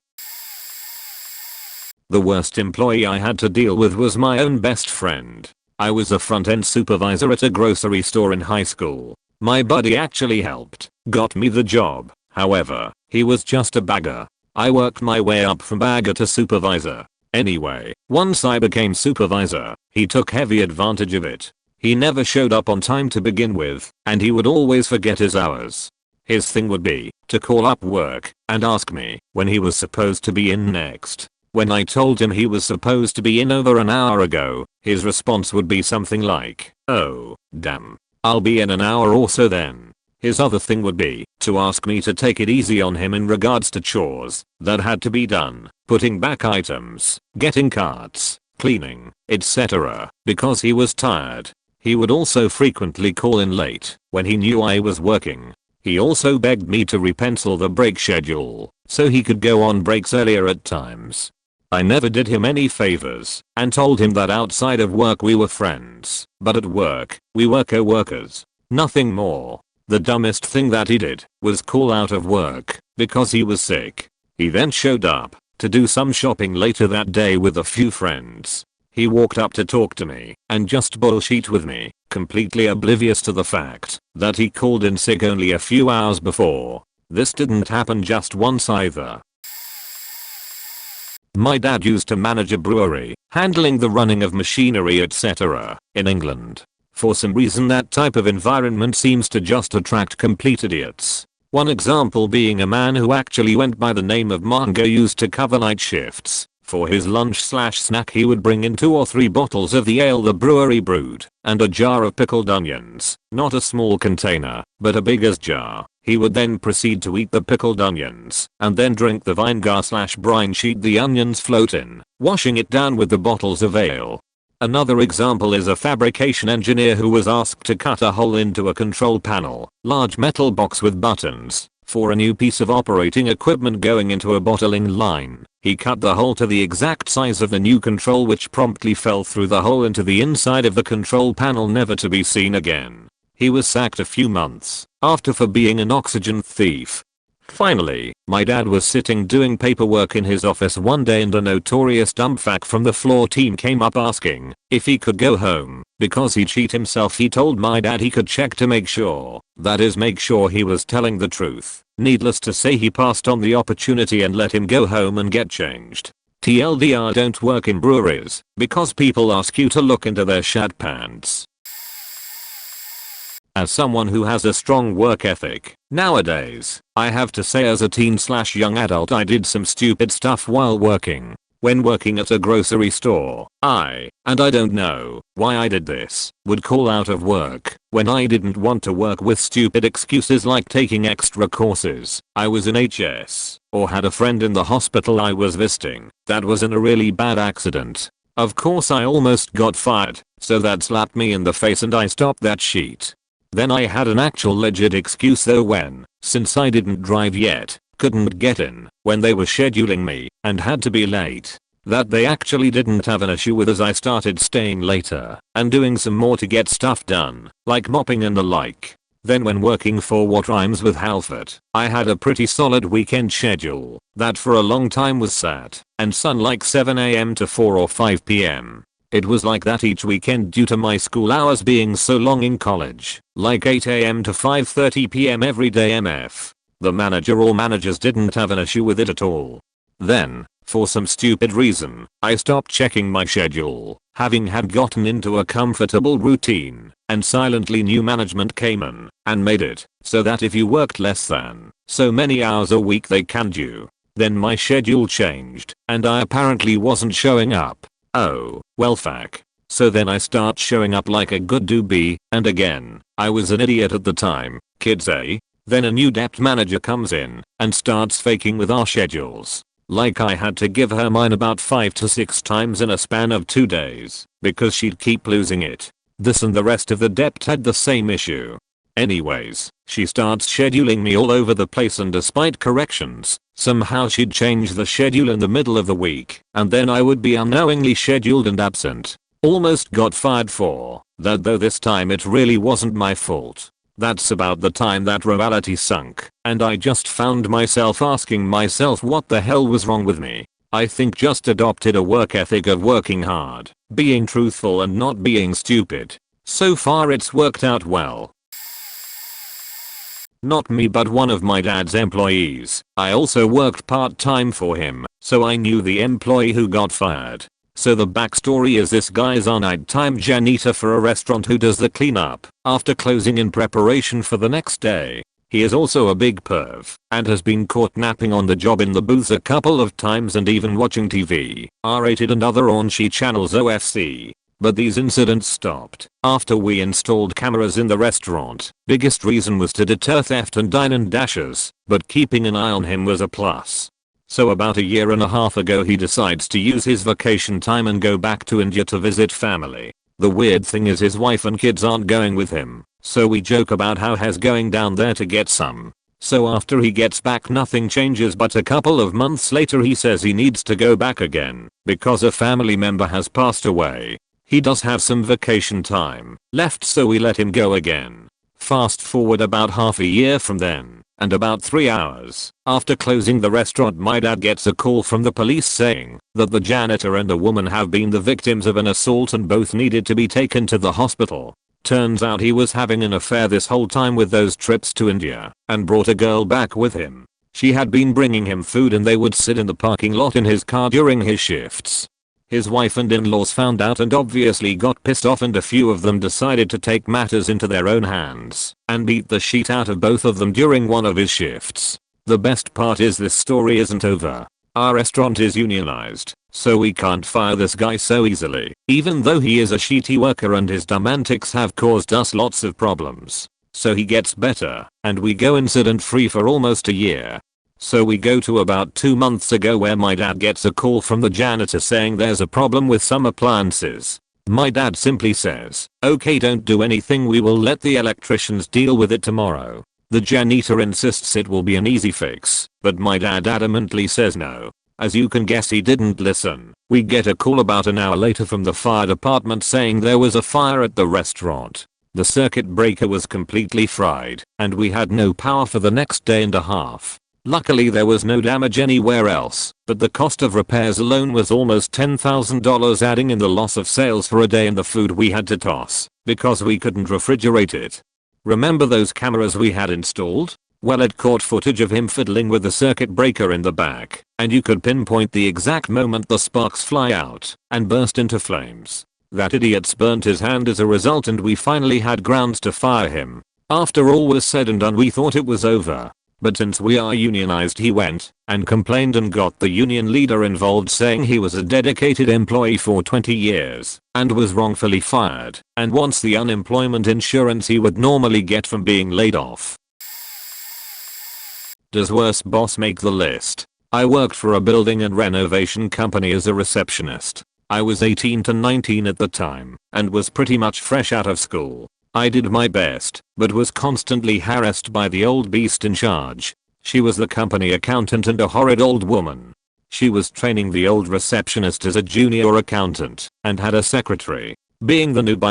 The worst employee I had to deal with was my own best friend. I was a front-end supervisor at a grocery store in high school. My buddy actually helped, got me the job. However, he was just a bagger. I worked my way up from bagger to supervisor. Anyway, once I became supervisor, he took heavy advantage of it. He never showed up on time to begin with, and he would always forget his hours. His thing would be to call up work and ask me when he was supposed to be in next. When I told him he was supposed to be in over an hour ago, his response would be something like, "Oh, damn. I'll be in an hour or so then." His other thing would be to ask me to take it easy on him in regards to chores that had to be done, putting back items, getting carts, cleaning, etc. because he was tired. He would also frequently call in late when he knew I was working. He also begged me to repencil the break schedule so he could go on breaks earlier at times. I never did him any favors and told him that outside of work we were friends, but at work, we were co-workers. Nothing more. The dumbest thing that he did was call out of work because he was sick. He then showed up to do some shopping later that day with a few friends. He walked up to talk to me and just bullshit with me, completely oblivious to the fact that he called in sick only a few hours before. This didn't happen just once either. My dad used to manage a brewery, handling the running of machinery etc. in England. For some reason that type of environment seems to just attract complete idiots. One example being a man who actually went by the name of Mango used to cover night shifts. For his lunch/snack he would bring in 2 or 3 bottles of the ale the brewery brewed, and a jar of pickled onions, not a small container, but a bigger jar. He would then proceed to eat the pickled onions, and then drink the vinegar/brine sheet the onions float in, washing it down with the bottles of ale. Another example is a fabrication engineer who was asked to cut a hole into a control panel, large metal box with buttons, for a new piece of operating equipment going into a bottling line. He cut the hole to the exact size of the new control which promptly fell through the hole into the inside of the control panel, never to be seen again. He was sacked a few months after for being an oxygen thief. Finally, my dad was sitting doing paperwork in his office one day and a notorious dumbfuck from the floor team came up asking if he could go home because he cheat himself. He told my dad he could check to make sure, that is make sure he was telling the truth. Needless to say he passed on the opportunity and let him go home and get changed. TLDR, don't work in breweries because people ask you to look into their shat pants. as someone who has a strong work ethic. Nowadays, I have to say as a teen/young adult I did some stupid stuff while working. When working at a grocery store, and I don't know why I did this, would call out of work when I didn't want to work with stupid excuses like taking extra courses, I was in HS, or had a friend in the hospital I was visiting that was in a really bad accident. Of course I almost got fired, so that slapped me in the face and I stopped that sheet. Then I had an actual legit excuse though when, since I didn't drive yet, couldn't get in when they were scheduling me and had to be late. That they actually didn't have an issue with as I started staying later and doing some more to get stuff done, like mopping and the like. Then when working for What Rhymes with Halford, I had a pretty solid weekend schedule that for a long time was sat and sun like 7 AM to 4 or 5 PM. It was like that each weekend due to my school hours being so long in college, like 8 AM to 5:30 PM every day MF. The manager or managers didn't have an issue with it at all. Then, for some stupid reason, I stopped checking my schedule, having had gotten into a comfortable routine, and silently new management came in and made it so that if you worked less than so many hours a week they canned you. Then my schedule changed, and I apparently wasn't showing up. Oh, well fuck. So then I start showing up like a good doobie, and again, I was an idiot at the time, kids eh? Then a new debt manager comes in and starts faking with our schedules. Like I had to give her mine about 5 to 6 times in a span of 2 days because she'd keep losing it. This and the rest of the debt had the same issue. Anyways, she starts scheduling me all over the place and despite corrections, somehow she'd change the schedule in the middle of the week and then I would be unknowingly scheduled and absent. Almost got fired for that though this time it really wasn't my fault. That's about the time that reality sunk and I just found myself asking myself what the hell was wrong with me. I think just adopted a work ethic of working hard, being truthful and not being stupid. So far it's worked out well. Not me but one of my dad's employees. I also worked part-time for him, so I knew the employee who got fired. So the backstory is this guy's a nighttime janitor for a restaurant who does the cleanup after closing in preparation for the next day. He is also a big perv and has been caught napping on the job in the booth a couple of times and even watching TV, R-rated and other raunchy channels OFC. But these incidents stopped after we installed cameras in the restaurant. Biggest reason was to deter theft and dine and dashes, but keeping an eye on him was a plus. So about a year and a half ago he decides to use his vacation time and go back to India to visit family. The weird thing is his wife and kids aren't going with him, so we joke about how he's going down there to get some. So after he gets back nothing changes but a couple of months later he says he needs to go back again because a family member has passed away. He does have some vacation time left so we let him go again. Fast forward about half a year from then, and about 3 hours after closing the restaurant my dad gets a call from the police saying that the janitor and a woman have been the victims of an assault and both needed to be taken to the hospital. Turns out he was having an affair this whole time with those trips to India and brought a girl back with him. She had been bringing him food and they would sit in the parking lot in his car during his shifts. His wife and in-laws found out and obviously got pissed off and a few of them decided to take matters into their own hands and beat the shit out of both of them during one of his shifts. The best part is this story isn't over. Our restaurant is unionized, so we can't fire this guy so easily, even though he is a shitty worker and his dumb antics have caused us lots of problems. So he gets better, and we go incident free for almost a year. So we go to about 2 months ago where my dad gets a call from the janitor saying there's a problem with some appliances. My dad simply says, okay, don't do anything, we will let the electricians deal with it tomorrow. The janitor insists it will be an easy fix, but my dad adamantly says no. As you can guess he didn't listen. We get a call about an hour later from the fire department saying there was a fire at the restaurant. The circuit breaker was completely fried, and we had no power for the next day and a half. Luckily there was no damage anywhere else, but the cost of repairs alone was almost $10,000, adding in the loss of sales for a day and the food we had to toss because we couldn't refrigerate it. Remember those cameras we had installed? Well, it caught footage of him fiddling with the circuit breaker in the back, and you could pinpoint the exact moment the sparks fly out and burst into flames. That idiot's burnt his hand as a result and we finally had grounds to fire him. After all was said and done we thought it was over. But since we are unionized he went and complained and got the union leader involved saying he was a dedicated employee for 20 years and was wrongfully fired and wants the unemployment insurance he would normally get from being laid off. Does worst boss make the list? I worked for a building and renovation company as a receptionist. I was 18 to 19 at the time and was pretty much fresh out of school. I did my best, but was constantly harassed by the old beast in charge. She was the company accountant and a horrid old woman. She was training the old receptionist as a junior accountant and had a secretary. Being the noob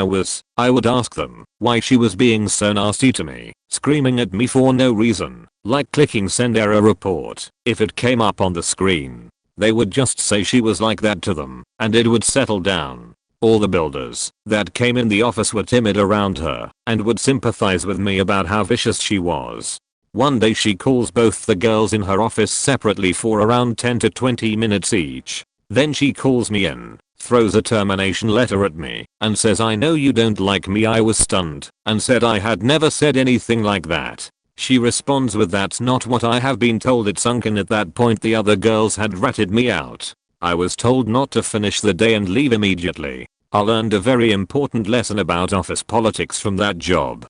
I would ask them why she was being so nasty to me, screaming at me for no reason, like clicking send error report if it came up on the screen. They would just say she was like that to them, and it would settle down. All the builders that came in the office were timid around her and would sympathize with me about how vicious she was. One day she calls both the girls in her office separately for around 10 to 20 minutes each. Then she calls me in, throws a termination letter at me, and says I know you don't like me. I was stunned and said I had never said anything like that. She responds with that's not what I have been told. It sunk in at that point the other girls had ratted me out. I was told not to finish the day and leave immediately. I learned a very important lesson about office politics from that job.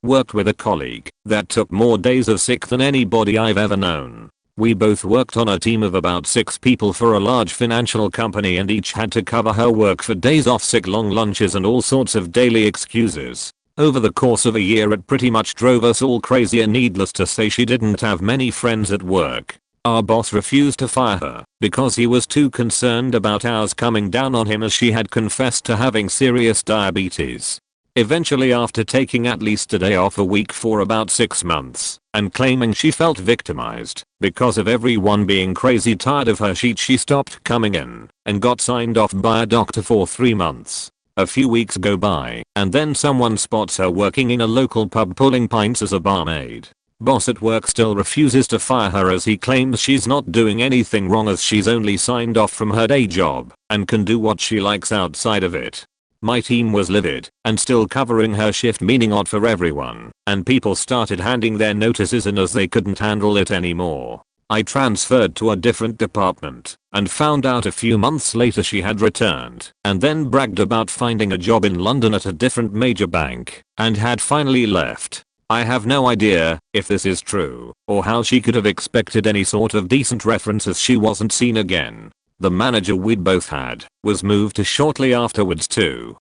Worked with a colleague that took more days of sick than anybody I've ever known. We both worked on a team of about 6 people for a large financial company and each had to cover her work for days off sick, long lunches and all sorts of daily excuses. Over the course of a year it pretty much drove us all crazy and needless to say she didn't have many friends at work. Our boss refused to fire her because he was too concerned about ours coming down on him as she had confessed to having serious diabetes. Eventually, after taking at least a day off a week for about 6 months and claiming she felt victimized because of everyone being crazy tired of her, she stopped coming in and got signed off by a doctor for 3 months. A few weeks go by and then someone spots her working in a local pub pulling pints as a barmaid. Boss at work still refuses to fire her as he claims she's not doing anything wrong as she's only signed off from her day job and can do what she likes outside of it. My team was livid and still covering her shift, meaning odd for everyone, and people started handing their notices in as they couldn't handle it anymore. I transferred to a different department and found out a few months later she had returned and then bragged about finding a job in London at a different major bank and had finally left. I have no idea if this is true or how she could have expected any sort of decent reference as she wasn't seen again. The manager we'd both had was moved to shortly afterwards too.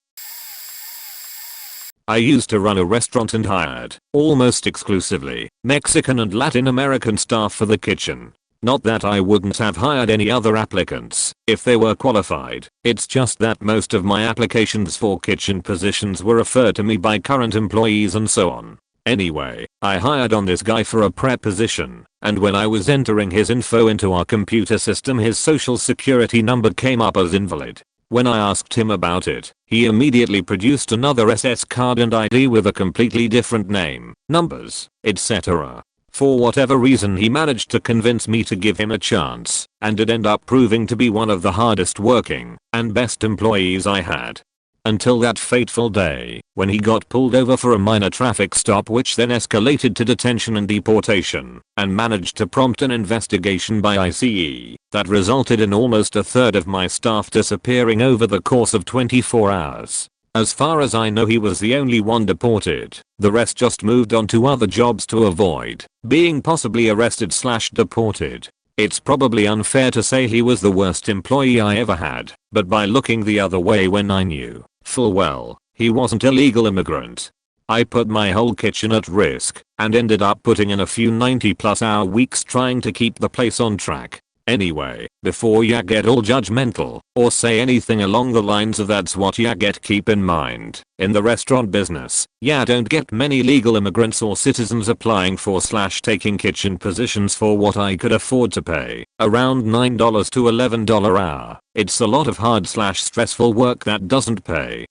I used to run a restaurant and hired almost exclusively Mexican and Latin American staff for the kitchen. Not that I wouldn't have hired any other applicants if they were qualified, it's just that most of my applications for kitchen positions were referred to me by current employees and so on. Anyway, I hired on this guy for a prep position, and when I was entering his info into our computer system his social security number came up as invalid. When I asked him about it, he immediately produced another SS card and ID with a completely different name, numbers, etc. For whatever reason he managed to convince me to give him a chance, and did end up proving to be one of the hardest working and best employees I had. Until that fateful day when he got pulled over for a minor traffic stop which then escalated to detention and deportation and managed to prompt an investigation by ICE that resulted in almost a third of my staff disappearing over the course of 24 hours. As far as I know he was the only one deported, the rest just moved on to other jobs to avoid being possibly arrested/deported. It's probably unfair to say he was the worst employee I ever had, but by looking the other way when I knew full well he wasn't a legal immigrant, I put my whole kitchen at risk and ended up putting in a few 90+ hour weeks trying to keep the place on track. Anyway, before ya get all judgmental or say anything along the lines of that's what ya get, keep in mind, in the restaurant business, ya don't get many legal immigrants or citizens applying for/taking kitchen positions for what I could afford to pay, around $9 to $11 hour. It's a lot of hard/stressful work that doesn't pay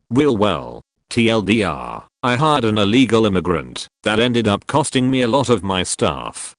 real well. TLDR, I hired an illegal immigrant that ended up costing me a lot of my staff.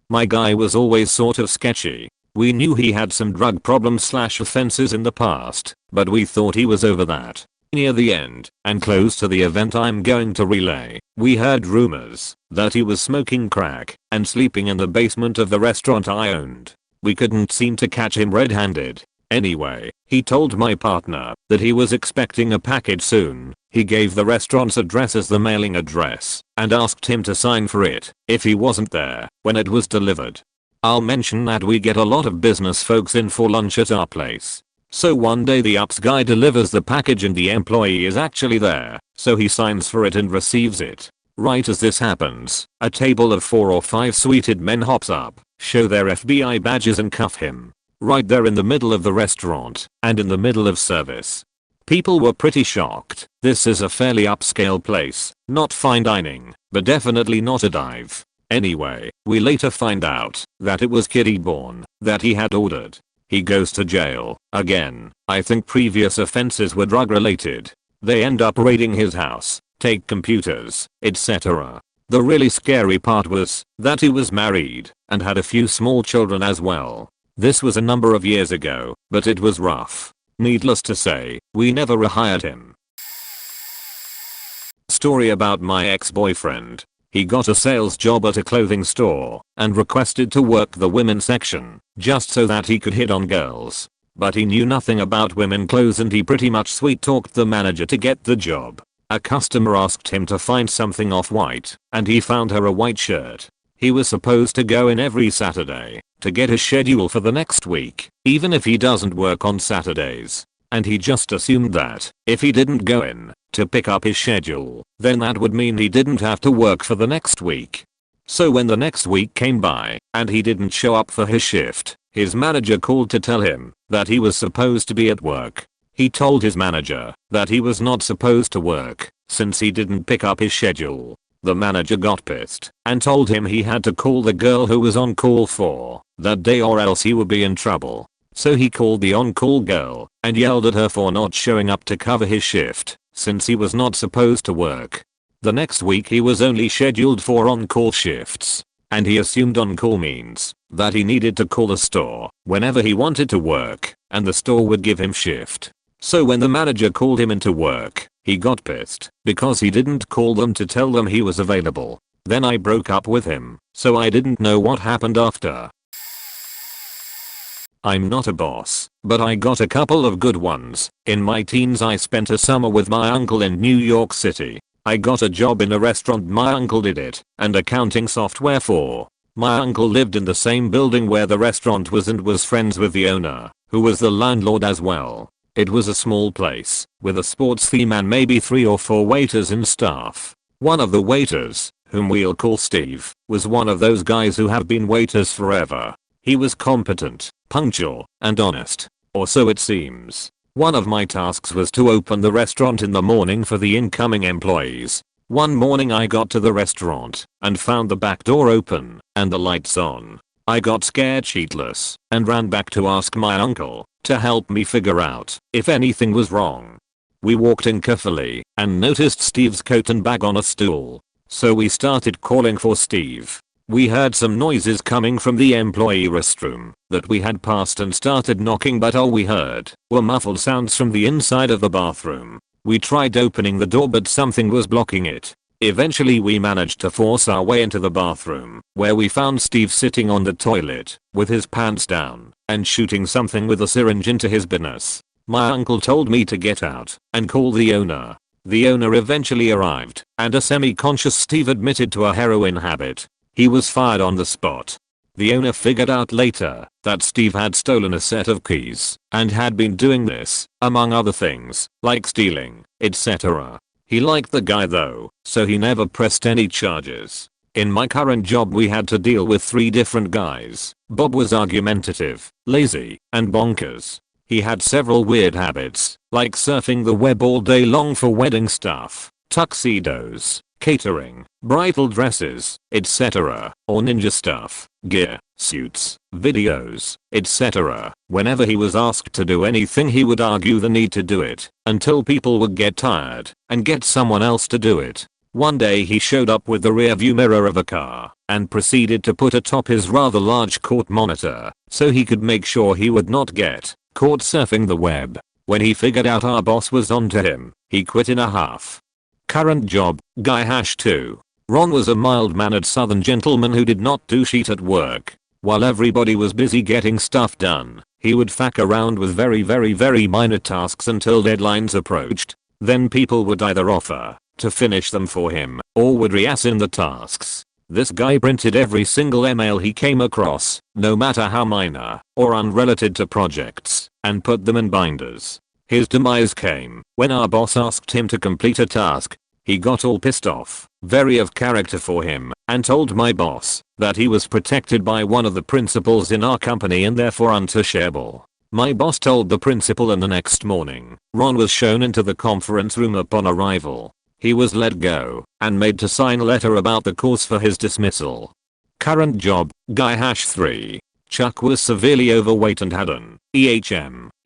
My guy was always sort of sketchy. We knew he had some drug problems / offenses in the past, but we thought he was over that. Near the end, and close to the event I'm going to relay, we heard rumors that he was smoking crack and sleeping in the basement of the restaurant I owned. We couldn't seem to catch him red-handed. Anyway, he told my partner that he was expecting a package soon. He gave the restaurant's address as the mailing address and asked him to sign for it if he wasn't there when it was delivered. I'll mention that we get a lot of business folks in for lunch at our place. So one day the ups guy delivers the package and the employee is actually there, so he signs for it and receives it. Right as this happens, a table of 4 or 5 suited men hops up, show their FBI badges and cuff him. Right there in the middle of the restaurant, and in the middle of service. People were pretty shocked. This is a fairly upscale place, not fine dining, but definitely not a dive. Anyway, we later find out that it was kiddie born that he had ordered. He goes to jail, again. I think previous offenses were drug related. They end up raiding his house, take computers, etc. The really scary part was that he was married and had a few small children as well. This was a number of years ago, but it was rough. Needless to say, we never rehired him. Story about my ex-boyfriend. He got a sales job at a clothing store and requested to work the women's section just so that he could hit on girls. But he knew nothing about women clothes and he pretty much sweet talked the manager to get the job. A customer asked him to find something off-white and he found her a white shirt. He was supposed to go in every Saturday to get a schedule for the next week, even if he doesn't work on Saturdays. And he just assumed that if he didn't go in to pick up his schedule, then that would mean he didn't have to work for the next week. So when the next week came by and he didn't show up for his shift, his manager called to tell him that he was supposed to be at work. He told his manager that he was not supposed to work since he didn't pick up his schedule. The manager got pissed and told him he had to call the girl who was on call for that day or else he would be in trouble. So he called the on-call girl and yelled at her for not showing up to cover his shift since he was not supposed to work. The next week he was only scheduled for on-call shifts, and he assumed on-call means that he needed to call the store whenever he wanted to work and the store would give him shift. So when the manager called him into work, he got pissed because he didn't call them to tell them he was available. Then I broke up with him, so I didn't know what happened after. I'm not a boss, but I got a couple of good ones. In my teens I spent a summer with my uncle in New York City. I got a job in a restaurant my uncle did it, and accounting software for. My uncle lived in the same building where the restaurant was and was friends with the owner, who was the landlord as well. It was a small place, with a sports theme and maybe 3 or 4 waiters and staff. One of the waiters, whom we'll call Steve, was one of those guys who have been waiters forever. He was competent, punctual, and honest. Or so it seems. One of my tasks was to open the restaurant in the morning for the incoming employees. One morning I got to the restaurant and found the back door open and the lights on. I got scared shitless and ran back to ask my uncle to help me figure out if anything was wrong. We walked in carefully and noticed Steve's coat and bag on a stool. So we started calling for Steve. We heard some noises coming from the employee restroom that we had passed and started knocking, but all we heard were muffled sounds from the inside of the bathroom. We tried opening the door but something was blocking it. Eventually we managed to force our way into the bathroom, where we found Steve sitting on the toilet with his pants down and shooting something with a syringe into his penis. My uncle told me to get out and call the owner. The owner eventually arrived and a semi-conscious Steve admitted to a heroin habit. He was fired on the spot. The owner figured out later that Steve had stolen a set of keys and had been doing this, among other things, like stealing, etc. He liked the guy though, so he never pressed any charges. In my current job we had to deal with 3 different guys. Bob was argumentative, lazy, and bonkers. He had several weird habits, like surfing the web all day long for wedding stuff, tuxedos, catering, bridal dresses, etc., or ninja stuff, gear, suits, videos, etc. Whenever he was asked to do anything he would argue the need to do it until people would get tired and get someone else to do it. One day he showed up with the rear view mirror of a car and proceeded to put atop his rather large court monitor so he could make sure he would not get caught surfing the web. When he figured out our boss was onto him, he quit in a huff. Current job, guy-2. Ron was a mild-mannered southern gentleman who did not do shit at work. While everybody was busy getting stuff done, he would fuck around with very minor tasks until deadlines approached. Then people would either offer to finish them for him or would reassign the tasks. This guy printed every single email he came across, no matter how minor or unrelated to projects, and put them in binders. His demise came when our boss asked him to complete a task. He got all pissed off, very of character for him, and told my boss that he was protected by one of the principals in our company and therefore untouchable. My boss told the principal, and the next morning, Ron was shown into the conference room upon arrival. He was let go and made to sign a letter about the cause for his dismissal. Current job, guy-3. Chuck was severely overweight and had an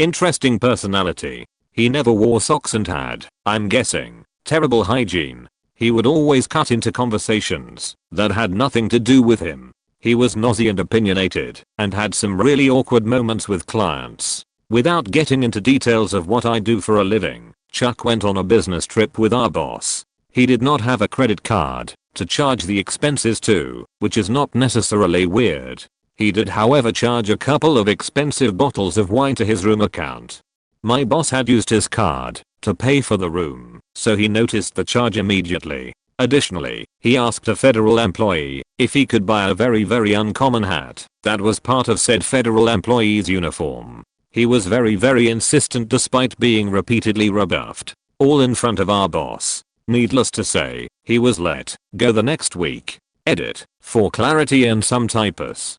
interesting personality. He never wore socks and had, I'm guessing, terrible hygiene. He would always cut into conversations that had nothing to do with him. He was nosy and opinionated and had some really awkward moments with clients. Without getting into details of what I do for a living, Chuck went on a business trip with our boss. He did not have a credit card to charge the expenses to, which is not necessarily weird. He did however charge a couple of expensive bottles of wine to his room account. My boss had used his card to pay for the room, so he noticed the charge immediately. Additionally, he asked a federal employee if he could buy a very uncommon hat that was part of said federal employee's uniform. He was very insistent despite being repeatedly rebuffed, all in front of our boss. Needless to say, he was let go the next week. Edit, for clarity and some typos.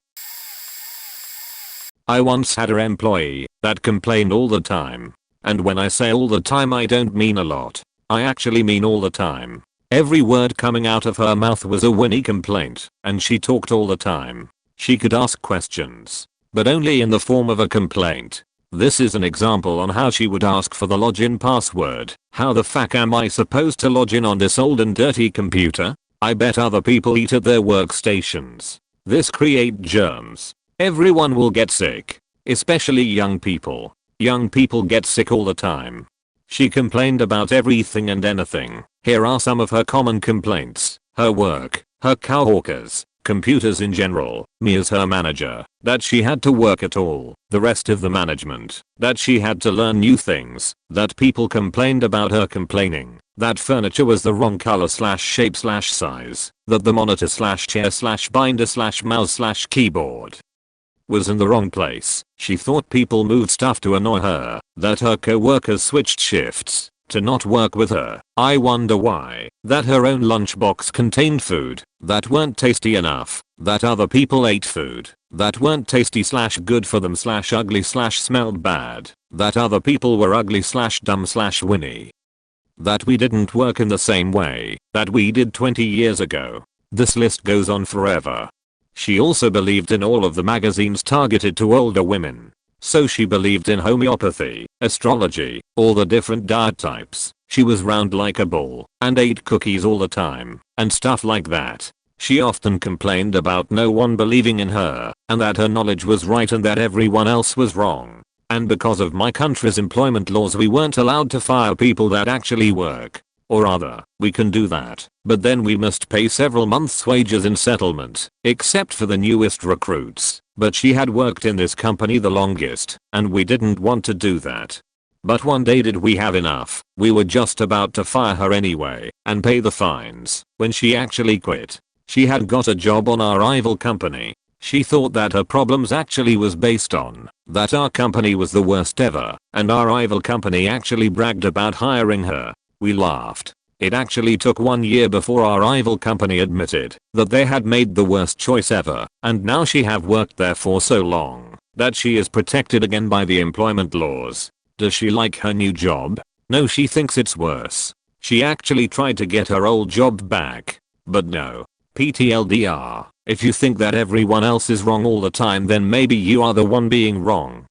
I once had an employee that complained all the time. And when I say all the time, I don't mean a lot. I actually mean all the time. Every word coming out of her mouth was a whinny complaint, and she talked all the time. She could ask questions, but only in the form of a complaint. This is an example on how she would ask for the login password. How the fuck am I supposed to log in on this old and dirty computer? I bet other people eat at their workstations. This creates germs. Everyone will get sick. Especially young people. Young people get sick all the time. She complained about everything and anything. Here are some of her common complaints. Her work, her coworkers, computers in general, me as her manager, that she had to work at all, the rest of the management, that she had to learn new things, that people complained about her complaining, that furniture was the wrong color / shape / size, that the monitor / chair / binder / mouse / keyboard was in the wrong place. She thought people moved stuff to annoy her, that her co-workers switched shifts to not work with her. I wonder why. That her own lunchbox contained food that weren't tasty enough, that other people ate food that weren't tasty / good for them / ugly / smelled bad, that other people were ugly / dumb / whinny, that we didn't work in the same way that we did 20 years ago. This list goes on forever. She also believed in all of the magazines targeted to older women. So she believed in homeopathy, astrology, all the different diet types. She was round like a ball and ate cookies all the time and stuff like that. She often complained about no one believing in her and that her knowledge was right and that everyone else was wrong. And because of my country's employment laws, we weren't allowed to fire people that actually work. Or rather, we can do that, but then we must pay several months' wages in settlement, except for the newest recruits. But she had worked in this company the longest, and we didn't want to do that. But one day did we have enough. We were just about to fire her anyway and pay the fines when she actually quit. She had got a job on our rival company. She thought that her problems actually was based on that our company was the worst ever, and our rival company actually bragged about hiring her. We laughed. It actually took 1 year before our rival company admitted that they had made the worst choice ever, and now she have worked there for so long that she is protected again by the employment laws. Does she like her new job? No, she thinks it's worse. She actually tried to get her old job back, but no. PTLDR, if you think that everyone else is wrong all the time, then maybe you are the one being wrong.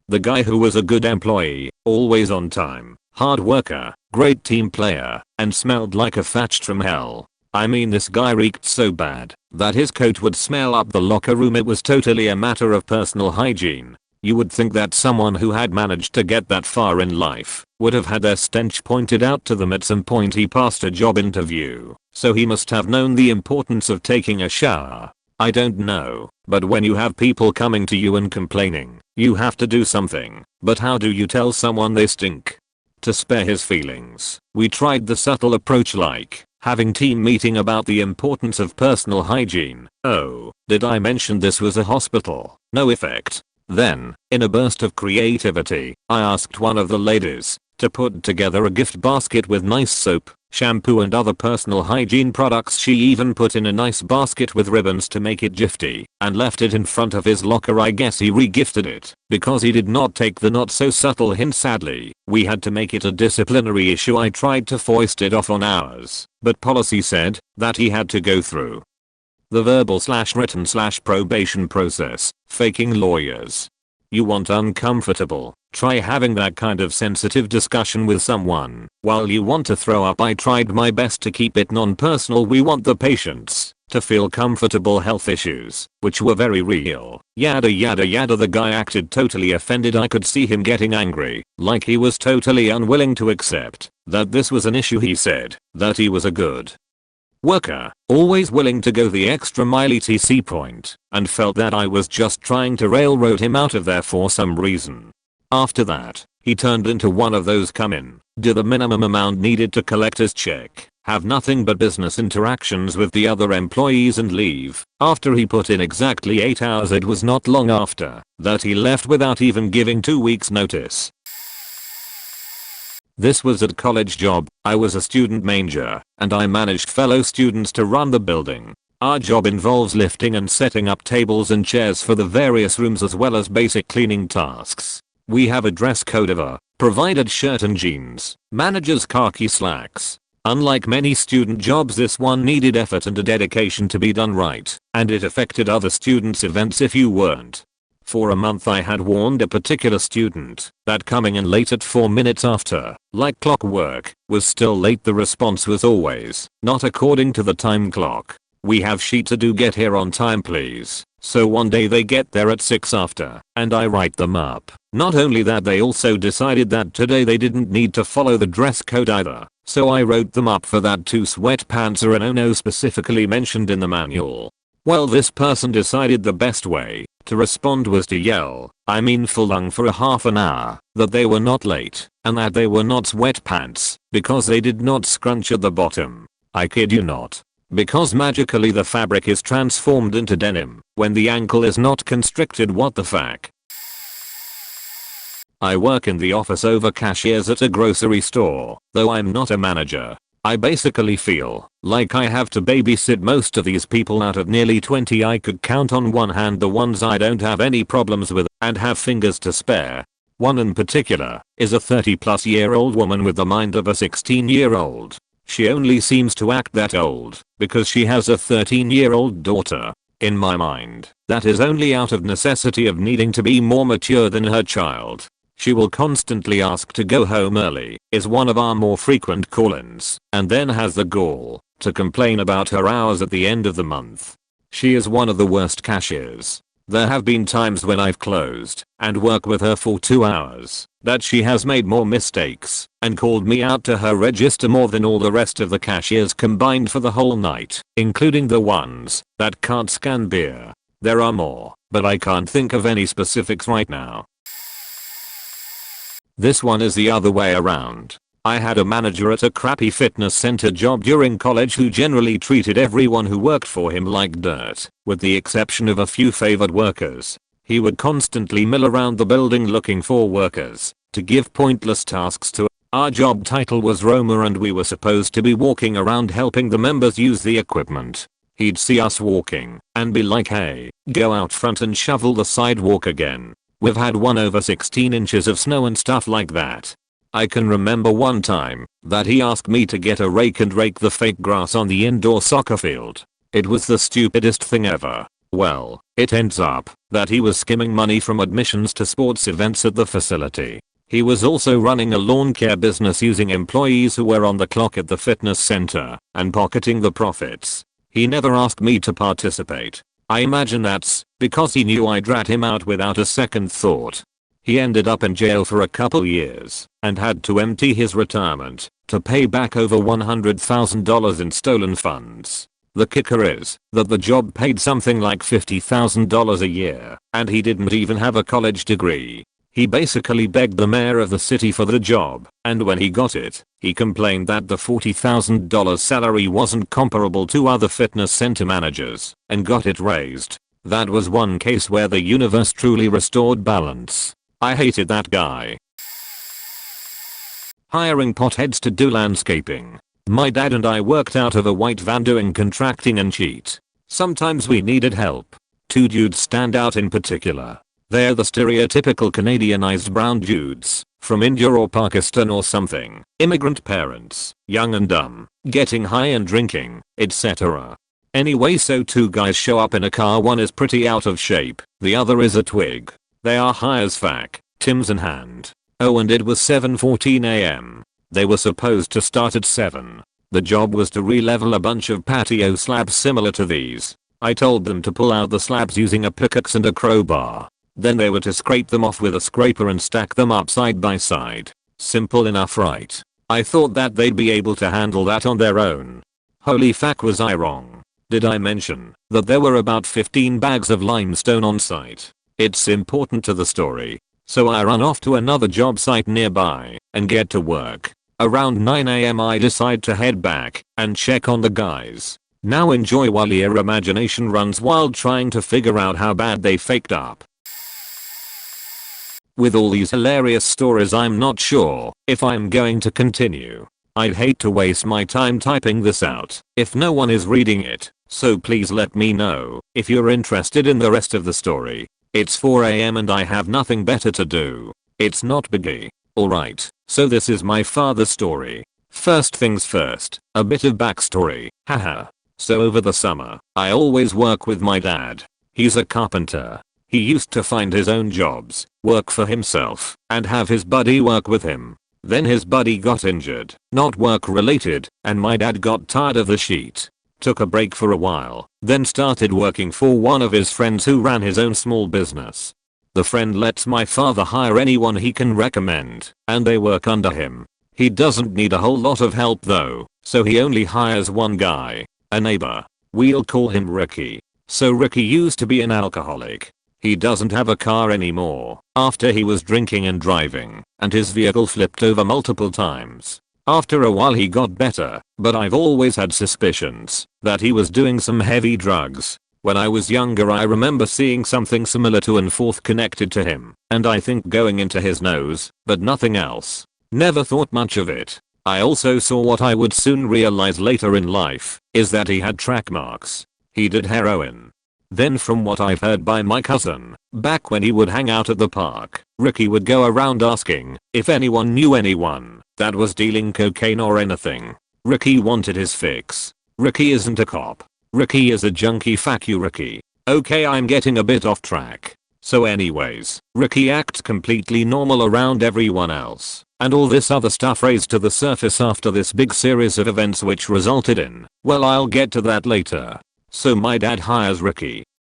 The guy who was a good employee, always on time, hard worker, great team player, and smelled like a fetched from hell. I mean, this guy reeked so bad that his coat would smell up the locker room. It was totally a matter of personal hygiene. You would think that someone who had managed to get that far in life would have had their stench pointed out to them at some point. He passed a job interview, so he must have known the importance of taking a shower. I don't know, but when you have people coming to you and complaining, you have to do something. But how do you tell someone they stink? To spare his feelings, we tried the subtle approach like having team meeting about the importance of personal hygiene. Oh, did I mention this was a hospital? No effect. Then, in a burst of creativity, I asked one of the ladies to put together a gift basket with nice soap, shampoo and other personal hygiene products. She even put in a nice basket with ribbons to make it gifty and left it in front of his locker. I guess he re-gifted it because he did not take the not so subtle hint. Sadly, we had to make it a disciplinary issue. I tried to foist it off on ours, but policy said that he had to go through the verbal/written/probation process. Faking lawyers. You want uncomfortable? Try having that kind of sensitive discussion with someone while you want to throw up. I tried my best to keep it non-personal. We want the patients to feel comfortable. Health issues, which were very real. Yada yada yada. The guy acted totally offended. I could see him getting angry, like he was totally unwilling to accept that this was an issue. He said that he was a good worker, always willing to go the extra mile etc. point, and felt that I was just trying to railroad him out of there for some reason. After that, he turned into one of those come in, do the minimum amount needed to collect his check, have nothing but business interactions with the other employees and leave. After he put in exactly 8 hours, it was not long after that he left without even giving 2 weeks notice. This was at college job. I was a student manager, and I managed fellow students to run the building. Our job involves lifting and setting up tables and chairs for the various rooms as well as basic cleaning tasks. We have a dress code of a provided shirt and jeans, manager's khaki slacks. Unlike many student jobs, this one needed effort and a dedication to be done right, and it affected other students' events if you weren't. For a month I had warned a particular student that coming in late at 4 minutes after, like clockwork, was still late. The response was always, not according to the time clock. We have sheet to do, get here on time please. So one day they get there at 6 after, and I write them up. Not only that, they also decided that today they didn't need to follow the dress code either. So I wrote them up for that too. Sweatpants are a no-no specifically mentioned in the manual. Well, this person decided the best way to respond was to yell, I mean full lung for a half an hour, that they were not late, and that they were not sweatpants, because they did not scrunch at the bottom. I kid you not. Because magically the fabric is transformed into denim when the ankle is not constricted. What the fuck? I work in the office over cashiers at a grocery store. Though I'm not a manager, I basically feel like I have to babysit most of these people. Out of nearly 20 I could count on one hand the ones I don't have any problems with and have fingers to spare. One in particular is a 30-plus-year-old woman with the mind of a 16-year-old. She only seems to act that old because she has a 13-year-old daughter. In my mind, that is only out of necessity of needing to be more mature than her child. She will constantly ask to go home early, is one of our more frequent call-ins, and then has the gall to complain about her hours at the end of the month. She is one of the worst cashiers. There have been times when I've closed and worked with her for 2 hours that she has made more mistakes and called me out to her register more than all the rest of the cashiers combined for the whole night, including the ones that can't scan beer. There are more, but I can't think of any specifics right now. This one is the other way around. I had a manager at a crappy fitness center job during college who generally treated everyone who worked for him like dirt, with the exception of a few favored workers. He would constantly mill around the building looking for workers to give pointless tasks to. Our job title was roamer and we were supposed to be walking around helping the members use the equipment. He'd see us walking and be like, hey, go out front and shovel the sidewalk again. We've had one over 16 inches of snow and stuff like that. I can remember one time that he asked me to get a rake and rake the fake grass on the indoor soccer field. It was the stupidest thing ever. Well, it ends up that he was skimming money from admissions to sports events at the facility. He was also running a lawn care business using employees who were on the clock at the fitness center and pocketing the profits. He never asked me to participate. I imagine that's because he knew I'd rat him out without a second thought. He ended up in jail for a couple years and had to empty his retirement to pay back over $100,000 in stolen funds. The kicker is that the job paid something like $50,000 a year and he didn't even have a college degree. He basically begged the mayor of the city for the job, and when he got it, he complained that the $40,000 salary wasn't comparable to other fitness center managers and got it raised. That was one case where the universe truly restored balance. I hated that guy. Hiring potheads to do landscaping. My dad and I worked out of a white van doing contracting and cheat. Sometimes we needed help. Two dudes stand out in particular. They're the stereotypical Canadianized brown dudes from India or Pakistan or something. Immigrant parents, young and dumb, getting high and drinking, etc. Anyway, so two guys show up in a car. One is pretty out of shape, the other is a twig. They are high as fuck, Tim's in hand. Oh, and it was 7:14 AM. They were supposed to start at 7. The job was to re-level a bunch of patio slabs similar to these. I told them to pull out the slabs using a pickaxe and a crowbar. Then they were to scrape them off with a scraper and stack them up side by side. Simple enough, right? I thought that they'd be able to handle that on their own. Holy fuck, was I wrong? Did I mention that there were about 15 bags of limestone on site? It's important to the story. So I run off to another job site nearby and get to work. Around 9 AM I decide to head back and check on the guys. Now enjoy while your imagination runs wild trying to figure out how bad they faked up. With all these hilarious stories, I'm not sure if I'm going to continue. I'd hate to waste my time typing this out if no one is reading it, so please let me know if you're interested in the rest of the story. It's 4 AM and I have nothing better to do. It's not biggie. Alright, so this is my father's story. First things first, a bit of backstory, haha. So over the summer, I always work with my dad. He's a carpenter. He used to find his own jobs, work for himself, and have his buddy work with him. Then his buddy got injured, not work related, and my dad got tired of the shit. Took a break for a while, then started working for one of his friends who ran his own small business. The friend lets my father hire anyone he can recommend, and they work under him. He doesn't need a whole lot of help though, so he only hires one guy, a neighbor. We'll call him Ricky. So Ricky used to be an alcoholic. He doesn't have a car anymore after he was drinking and driving, and his vehicle flipped over multiple times. After a while he got better, but I've always had suspicions that he was doing some heavy drugs. When I was younger I remember seeing something similar to an fourth connected to him, and I think going into his nose, but nothing else. Never thought much of it. I also saw what I would soon realize later in life, is that he had track marks. He did heroin. Then from what I've heard by my cousin, back when he would hang out at the park, Ricky would go around asking if anyone knew anyone that was dealing cocaine or anything. Ricky wanted his fix. Ricky isn't a cop. Ricky is a junkie. Fuck you, Ricky. Okay, I'm getting a bit off track. So anyways, Ricky acts completely normal around everyone else, and all this other stuff raised to the surface after this big series of events which resulted in, well, I'll get to that later. So my dad hires Ricky.